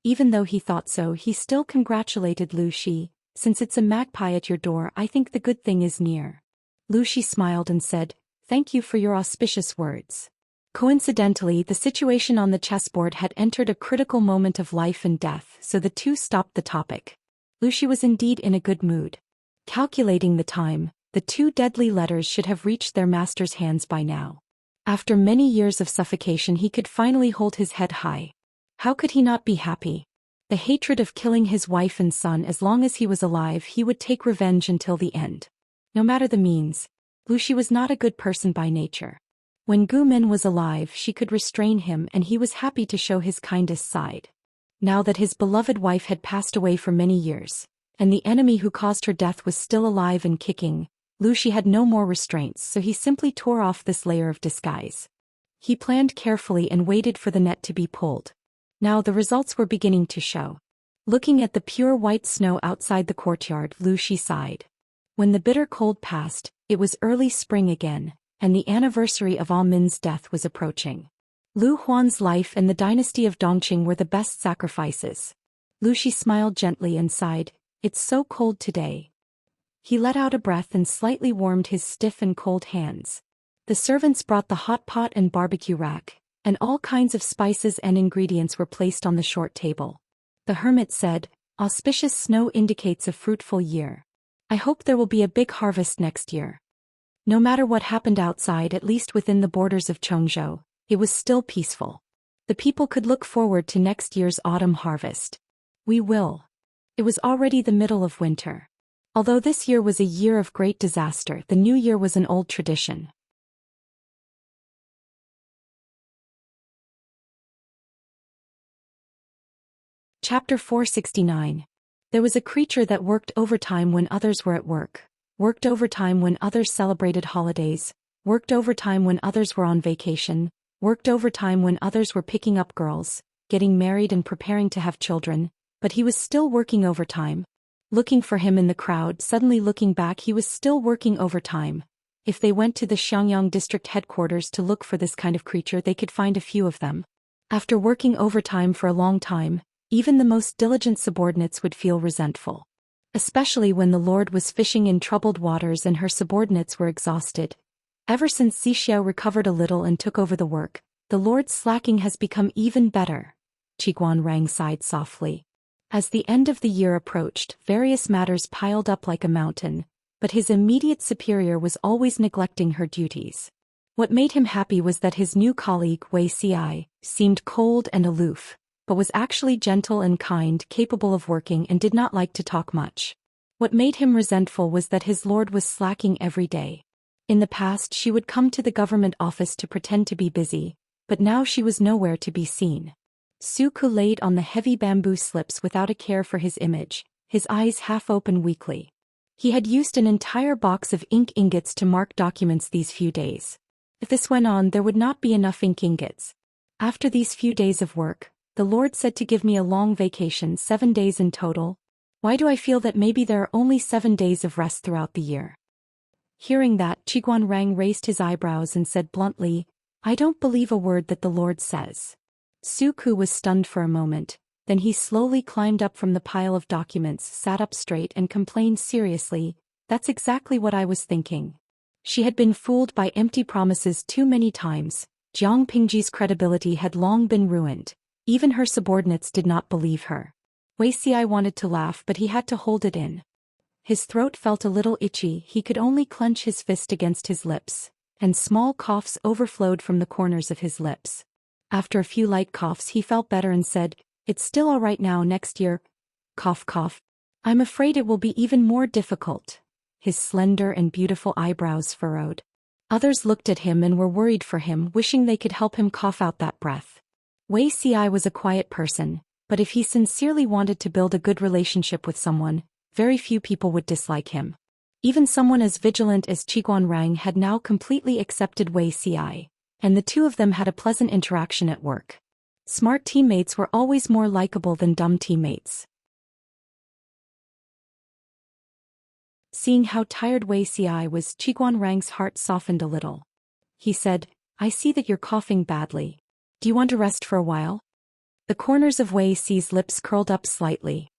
Even though he thought so, he still congratulated Lu Shi. "Since it's a magpie at your door, I think the good thing is near." Lu Shi smiled and said, "Thank you for your auspicious words." Coincidentally, the situation on the chessboard had entered a critical moment of life and death, so the two stopped the topic. Lu Shi was indeed in a good mood. Calculating the time, the two deadly letters should have reached their master's hands by now. After many years of suffocation, he could finally hold his head high. How could he not be happy? The hatred of killing his wife and son, as long as he was alive, he would take revenge until the end. No matter the means, Lu Shi was not a good person by nature. When Gu Min was alive, she could restrain him and he was happy to show his kindest side. Now that his beloved wife had passed away for many years, and the enemy who caused her death was still alive and kicking, Lu Shi had no more restraints, so he simply tore off this layer of disguise. He planned carefully and waited for the net to be pulled. Now the results were beginning to show. Looking at the pure white snow outside the courtyard, Lu Shi sighed. When the bitter cold passed, it was early spring again, and the anniversary of Ah Min's death was approaching. Lu Huan's life and the dynasty of Dongqing were the best sacrifices. Lu Shi smiled gently and sighed, "It's so cold today." He let out a breath and slightly warmed his stiff and cold hands. The servants brought the hot pot and barbecue rack, and all kinds of spices and ingredients were placed on the short table. The hermit said, "Auspicious snow indicates a fruitful year. I hope there will be a big harvest next year." No matter what happened outside, at least within the borders of Chongzhou, it was still peaceful. The people could look forward to next year's autumn harvest. We will. It was already the middle of winter. Although this year was a year of great disaster, the new year was an old tradition. Chapter 469. There was a creature that worked overtime when others were at work, worked overtime when others celebrated holidays, worked overtime when others were on vacation, worked overtime when others were picking up girls, getting married and preparing to have children, but he was still working overtime. Looking for him in the crowd, suddenly looking back, he was still working overtime. If they went to the Xiangyang district headquarters to look for this kind of creature, they could find a few of them. After working overtime for a long time, even the most diligent subordinates would feel resentful. Especially when the Lord was fishing in troubled waters and her subordinates were exhausted. Ever since Xianxia recovered a little and took over the work, the Lord's slacking has become even better. Qiguan sighed softly. As the end of the year approached, various matters piled up like a mountain, but his immediate superior was always neglecting her duties. What made him happy was that his new colleague, Wuxia, seemed cold and aloof, but was actually gentle and kind, capable of working, and did not like to talk much. What made him resentful was that his lord was slacking every day. In the past, she would come to the government office to pretend to be busy, but now she was nowhere to be seen. Suku laid on the heavy bamboo slips without a care for his image, his eyes half open weakly. He had used an entire box of ink ingots to mark documents these few days. If this went on, there would not be enough ink ingots. After these few days of work, the Lord said to give me a long vacation, 7 days in total. Why do I feel that maybe there are only 7 days of rest throughout the year? Hearing that, Qiguan raised his eyebrows and said bluntly, I don't believe a word that the Lord says. Suku was stunned for a moment, then he slowly climbed up from the pile of documents, sat up straight and complained seriously, that's exactly what I was thinking. She had been fooled by empty promises too many times. Jiang Pingji's credibility had long been ruined. Even her subordinates did not believe her. Wuxia wanted to laugh, but he had to hold it in. His throat felt a little itchy, he could only clench his fist against his lips, and small coughs overflowed from the corners of his lips. After a few light coughs he felt better and said, it's still all right now, next year. Cough cough. I'm afraid it will be even more difficult. His slender and beautiful eyebrows furrowed. Others looked at him and were worried for him, wishing they could help him cough out that breath. Wuxia was a quiet person, but if he sincerely wanted to build a good relationship with someone, very few people would dislike him. Even someone as vigilant as Qiguan had now completely accepted Wuxia, and the two of them had a pleasant interaction at work. Smart teammates were always more likable than dumb teammates. Seeing how tired Wuxia was, Qiguan's heart softened a little. He said, I see that you're coughing badly. Do you want to rest for a while? The corners of Wuxia's lips curled up slightly.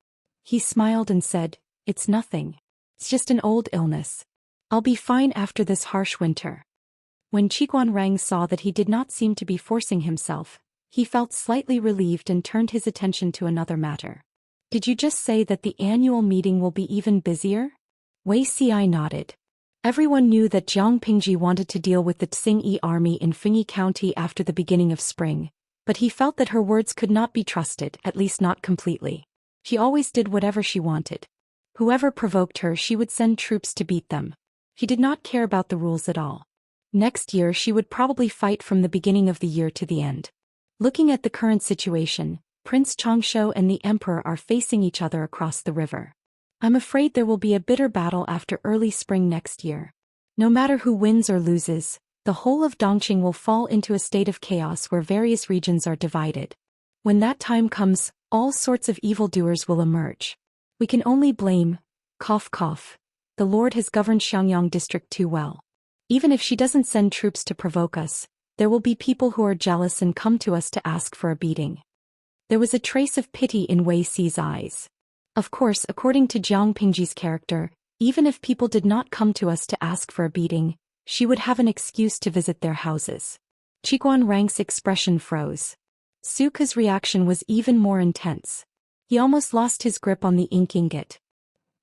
He smiled and said, it's nothing. It's just an old illness. I'll be fine after this harsh winter. When Qiguan saw that he did not seem to be forcing himself, he felt slightly relieved and turned his attention to another matter. Did you just say that the annual meeting will be even busier? Wuxia nodded. Everyone knew that Jiang Pingji wanted to deal with the Tsingyi army in Fengyi County after the beginning of spring, but he felt that her words could not be trusted, at least not completely. She always did whatever she wanted. Whoever provoked her, she would send troops to beat them. He did not care about the rules at all. Next year she would probably fight from the beginning of the year to the end. Looking at the current situation, Prince Changshu and the Emperor are facing each other across the river. I'm afraid there will be a bitter battle after early spring next year. No matter who wins or loses, the whole of Dongqing will fall into a state of chaos where various regions are divided. When that time comes, all sorts of evildoers will emerge. We can only blame, cough cough, the Lord has governed Xiangyang district too well. Even if she doesn't send troops to provoke us, there will be people who are jealous and come to us to ask for a beating. There was a trace of pity in Wuxi's eyes. Of course, according to Jiang Pingji's character, even if people did not come to us to ask for a beating, she would have an excuse to visit their houses. Qiguan's expression froze. Suku's reaction was even more intense. He almost lost his grip on the ink ingot.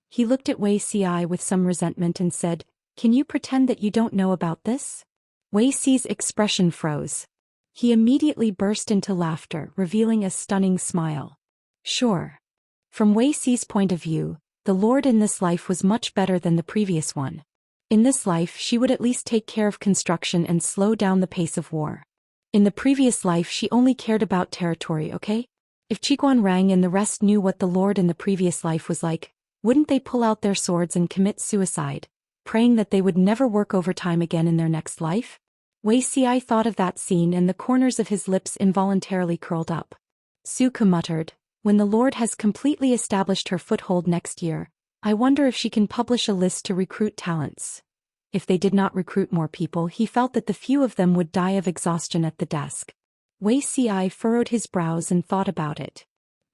He looked at Wuxia with some resentment and said, can you pretend that you don't know about this? Wuxi's expression froze. He immediately burst into laughter, revealing a stunning smile. Sure. From Wuxi's point of view, The Lord in this life was much better than the previous one. In this life she would at least take care of construction and slow down the pace of war. In the previous life she only cared about territory, okay? If Qiguan Rang and the rest knew what the Lord in the previous life was like, wouldn't they pull out their swords and commit suicide, praying that they would never work overtime again in their next life? Wei Xi thought of that scene and the corners of his lips involuntarily curled up. Su Ke muttered, when the Lord has completely established her foothold next year, I wonder if she can publish a list to recruit talents. If they did not recruit more people, he felt that the few of them would die of exhaustion at the desk. Wei Xi furrowed his brows and thought about it.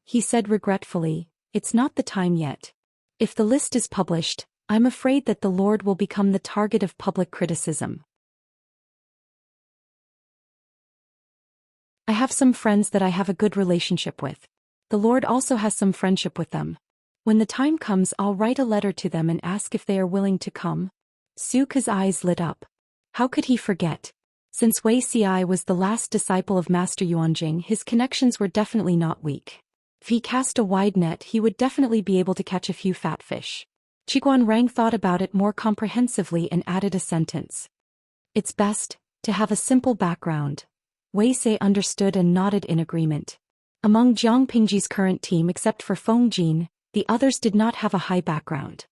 He said regretfully, it's not the time yet. If the list is published, I'm afraid that the Lord will become the target of public criticism. I have some friends that I have a good relationship with. The Lord also has some friendship with them. When the time comes, I'll write a letter to them and ask if they are willing to come. Su Ke's eyes lit up. How could he forget? Since Wei Xi was the last disciple of Master Yuanjing, his connections were definitely not weak. If he cast a wide net, he would definitely be able to catch a few fat fish. Qiguan Rang thought about it more comprehensively and added a sentence. It's best to have a simple background. Wei Xi understood and nodded in agreement. Among Jiang Pingji's current team except for Feng Jin, the others did not have a high background.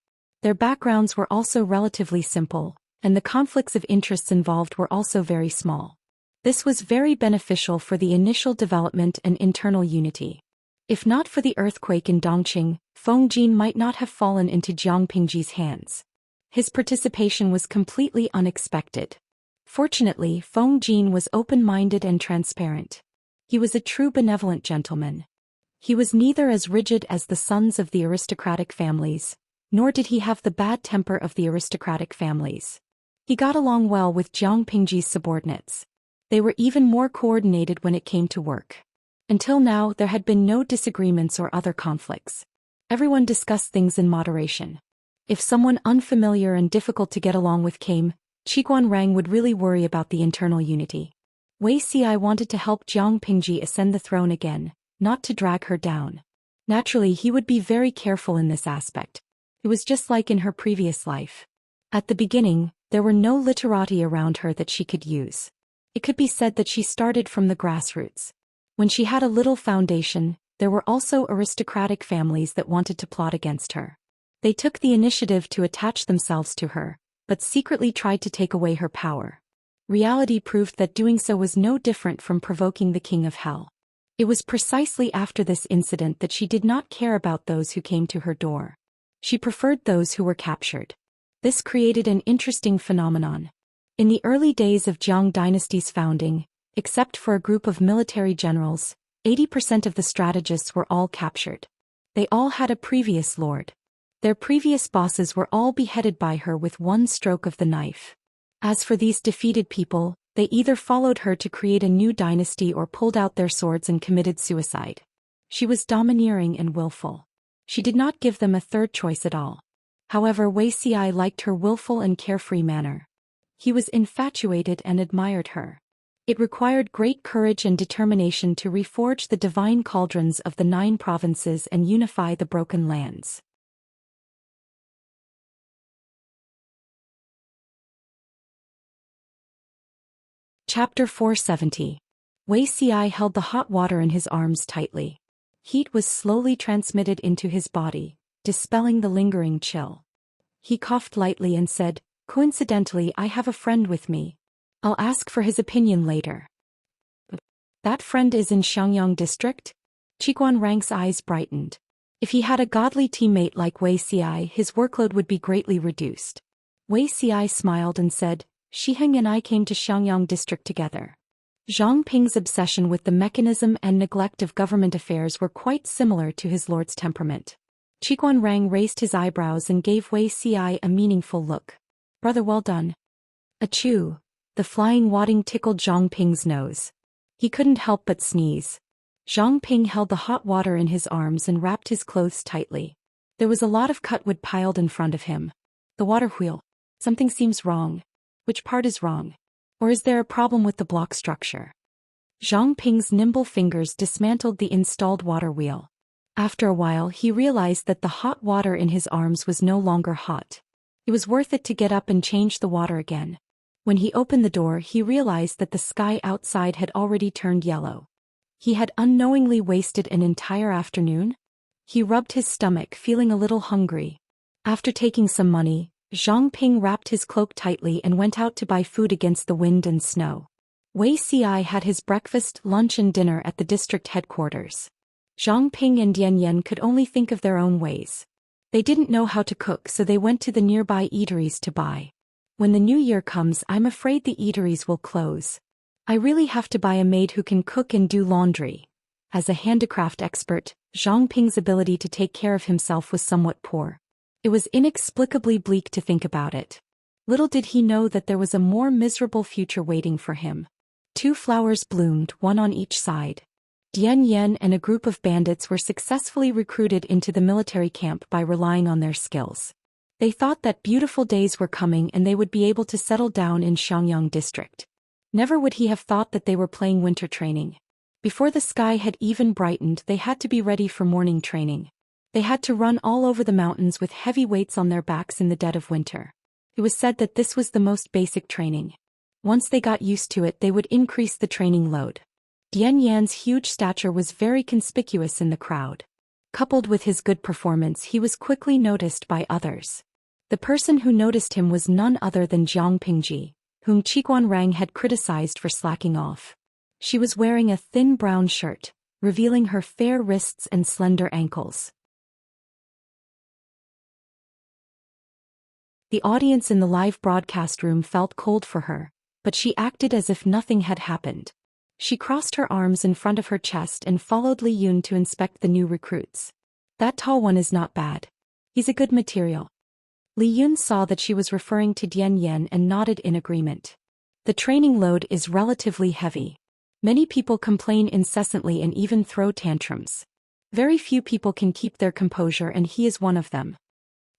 Their backgrounds were also relatively simple, and the conflicts of interests involved were also very small. This was very beneficial for the initial development and internal unity. If not for the earthquake in Dongqing, Feng Jin might not have fallen into Jiang Pingji's hands. His participation was completely unexpected. Fortunately, Feng Jin was open-minded and transparent. He was a true benevolent gentleman. He was neither as rigid as the sons of the aristocratic families, nor did he have the bad temper of the aristocratic families. He got along well with Jiang Pingji's subordinates. They were even more coordinated when it came to work. Until now, there had been no disagreements or other conflicts. Everyone discussed things in moderation. If someone unfamiliar and difficult to get along with came, Qiguan Rang would really worry about the internal unity. Wei Xi wanted to help Jiang Pingji ascend the throne again, not to drag her down. Naturally, he would be very careful in this aspect. It was just like in her previous life. At the beginning, there were no literati around her that she could use. It could be said that she started from the grassroots. When she had a little foundation, there were also aristocratic families that wanted to plot against her. They took the initiative to attach themselves to her, but secretly tried to take away her power. Reality proved that doing so was no different from provoking the King of Hell. It was precisely after this incident that she did not care about those who came to her door. She preferred those who were captured. This created an interesting phenomenon. In the early days of Jiang dynasty's founding, except for a group of military generals, 80% of the strategists were all captured. They all had a previous lord. Their previous bosses were all beheaded by her with one stroke of the knife. As for these defeated people, they either followed her to create a new dynasty or pulled out their swords and committed suicide. She was domineering and willful. She did not give them a third choice at all. However, Wei Xi liked her willful and carefree manner. He was infatuated and admired her. It required great courage and determination to reforge the divine cauldrons of the 9 provinces and unify the broken lands. Chapter 470. Wei Xi held the hot water in his arms tightly. Heat was slowly transmitted into his body, dispelling the lingering chill. He coughed lightly and said, "Coincidentally, I have a friend with me. I'll ask for his opinion later." That friend is in Xiangyang district? Qiguan Rang's eyes brightened. If he had a godly teammate like Wei Xi, his workload would be greatly reduced. Wei Xi smiled and said, "Shiheng and I came to Xiangyang district together." Zhang Ping's obsession with the mechanism and neglect of government affairs were quite similar to his lord's temperament. Qiguan Rang raised his eyebrows and gave Wei Xi a meaningful look. "Brother, well done." Achoo! The flying wadding tickled Zhang Ping's nose. He couldn't help but sneeze. Zhang Ping held the hot water in his arms and wrapped his clothes tightly. There was a lot of cutwood piled in front of him. The water wheel. Something seems wrong. Which part is wrong? Or is there a problem with the block structure? Zhang Ping's nimble fingers dismantled the installed water wheel. After a while he realized that the hot water in his arms was no longer hot. It was worth it to get up and change the water again. When he opened the door he realized that the sky outside had already turned yellow. He had unknowingly wasted an entire afternoon? He rubbed his stomach, feeling a little hungry. After taking some money, Zhang Ping wrapped his cloak tightly and went out to buy food against the wind and snow. Wei Ci had his breakfast, lunch and dinner at the district headquarters. Zhang Ping and Dian Yan could only think of their own ways. They didn't know how to cook, so they went to the nearby eateries to buy. When the new year comes, I'm afraid the eateries will close. I really have to buy a maid who can cook and do laundry. As a handicraft expert, Zhang Ping's ability to take care of himself was somewhat poor. It was inexplicably bleak to think about it. Little did he know that there was a more miserable future waiting for him. 2 flowers bloomed, one on each side. Dian Yan and a group of bandits were successfully recruited into the military camp by relying on their skills. They thought that beautiful days were coming and they would be able to settle down in Xiangyang district. Never would he have thought that they were playing winter training. Before the sky had even brightened, they had to be ready for morning training. They had to run all over the mountains with heavy weights on their backs in the dead of winter. It was said that this was the most basic training. Once they got used to it, they would increase the training load. Dian Yan's huge stature was very conspicuous in the crowd. Coupled with his good performance, he was quickly noticed by others. The person who noticed him was none other than Jiang Pingji, whom Qiguan Rang had criticized for slacking off. She was wearing a thin brown shirt, revealing her fair wrists and slender ankles. The audience in the live broadcast room felt cold for her, but she acted as if nothing had happened. She crossed her arms in front of her chest and followed Li Yun to inspect the new recruits. That tall one is not bad. He's a good material. Li Yun saw that she was referring to Dian Yan and nodded in agreement. The training load is relatively heavy. Many people complain incessantly and even throw tantrums. Very few people can keep their composure, and he is one of them.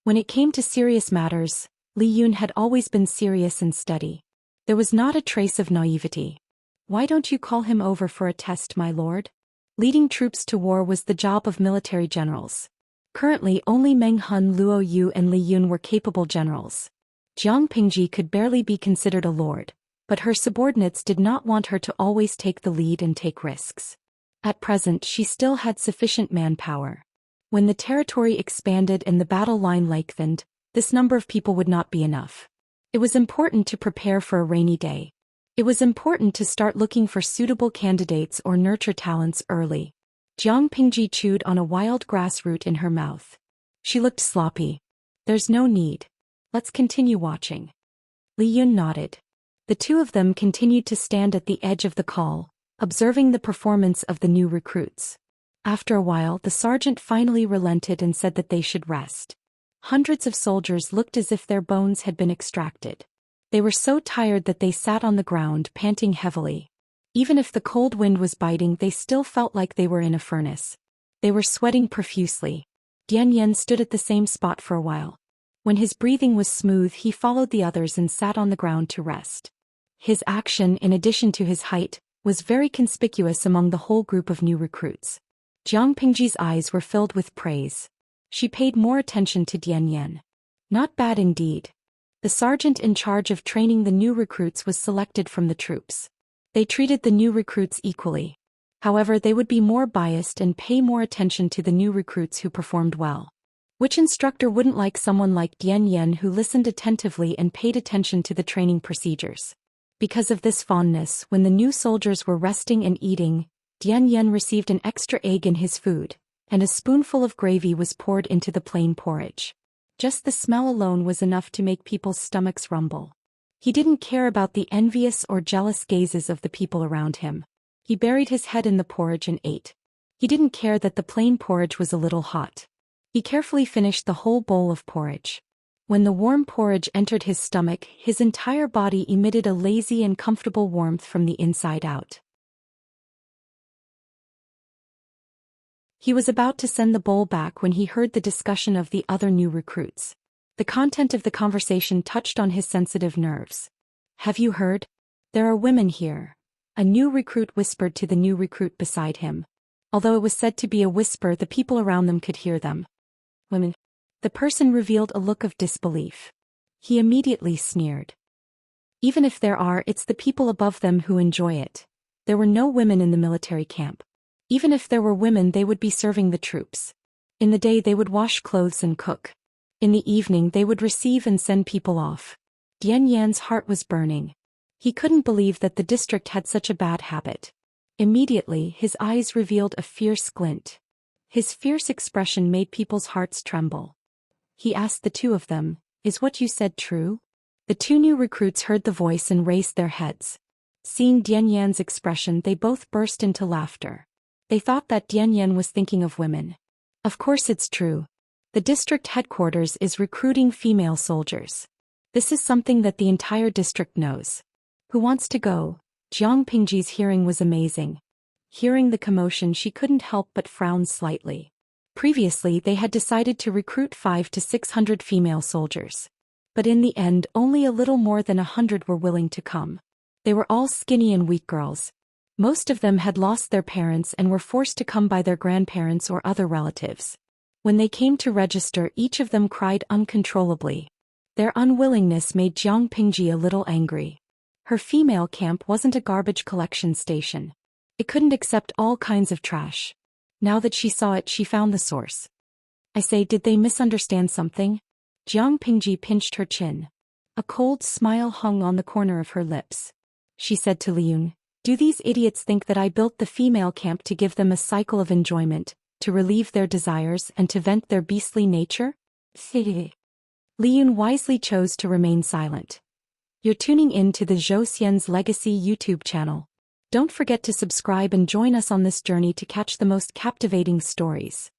When it came to serious matters, Li Yun had always been serious and steady. There was not a trace of naivety. Why don't you call him over for a test, my lord? Leading troops to war was the job of military generals. Currently only Meng Hun, Luo Yu and Li Yun were capable generals. Jiang Pingji could barely be considered a lord, but her subordinates did not want her to always take the lead and take risks. At present she still had sufficient manpower. When the territory expanded and the battle line lengthened, this number of people would not be enough. It was important to prepare for a rainy day. It was important to start looking for suitable candidates or nurture talents early. Jiang Pingji chewed on a wild grass root in her mouth. She looked sloppy. There's no need. Let's continue watching. Li Yun nodded. The two of them continued to stand at the edge of the call, observing the performance of the new recruits. After a while, the sergeant finally relented and said that they should rest. Hundreds of soldiers looked as if their bones had been extracted. They were so tired that they sat on the ground, panting heavily. Even if the cold wind was biting, they still felt like they were in a furnace. They were sweating profusely. Dian Yan stood at the same spot for a while. When his breathing was smooth, he followed the others and sat on the ground to rest. His action, in addition to his height, was very conspicuous among the whole group of new recruits. Jiang Pingji's eyes were filled with praise. She paid more attention to Dian Yan. Not bad indeed. The sergeant in charge of training the new recruits was selected from the troops. They treated the new recruits equally. However, they would be more biased and pay more attention to the new recruits who performed well. Which instructor wouldn't like someone like Dian Yan who listened attentively and paid attention to the training procedures? Because of this fondness, when the new soldiers were resting and eating, Dian Yan received an extra egg in his food, and a spoonful of gravy was poured into the plain porridge. Just the smell alone was enough to make people's stomachs rumble. He didn't care about the envious or jealous gazes of the people around him. He buried his head in the porridge and ate. He didn't care that the plain porridge was a little hot. He carefully finished the whole bowl of porridge. When the warm porridge entered his stomach, his entire body emitted a lazy and comfortable warmth from the inside out. He was about to send the bowl back when he heard the discussion of the other new recruits. The content of the conversation touched on his sensitive nerves. Have you heard? There are women here. A new recruit whispered to the new recruit beside him. Although it was said to be a whisper, the people around them could hear them. Women. The person revealed a look of disbelief. He immediately sneered. Even if there are, it's the people above them who enjoy it. There were no women in the military camp. Even if there were women, they would be serving the troops. In the day they would wash clothes and cook. In the evening they would receive and send people off. Dian Yan's heart was burning. He couldn't believe that the district had such a bad habit. Immediately his eyes revealed a fierce glint. His fierce expression made people's hearts tremble. He asked the two of them, "Is what you said true?" The two new recruits heard the voice and raised their heads. Seeing Dian Yan's expression, they both burst into laughter. They thought that Dian Yan was thinking of women. Of course it's true. The district headquarters is recruiting female soldiers. This is something that the entire district knows. Who wants to go? Jiang Pingji's hearing was amazing. Hearing the commotion, she couldn't help but frown slightly. Previously they had decided to recruit 500 to 600 female soldiers. But in the end only a little more than 100 were willing to come. They were all skinny and weak girls. Most of them had lost their parents and were forced to come by their grandparents or other relatives. When they came to register, each of them cried uncontrollably. Their unwillingness made Jiang Pingji a little angry. Her female camp wasn't a garbage collection station. It couldn't accept all kinds of trash. Now that she saw it, she found the source. I say, did they misunderstand something? Jiang Pingji pinched her chin. A cold smile hung on the corner of her lips. She said to Liyun, "Do these idiots think that I built the female camp to give them a cycle of enjoyment, to relieve their desires and to vent their beastly nature?" Liyun wisely chose to remain silent. You're tuning in to the Zhou Xian's Legacy YouTube channel. Don't forget to subscribe and join us on this journey to catch the most captivating stories.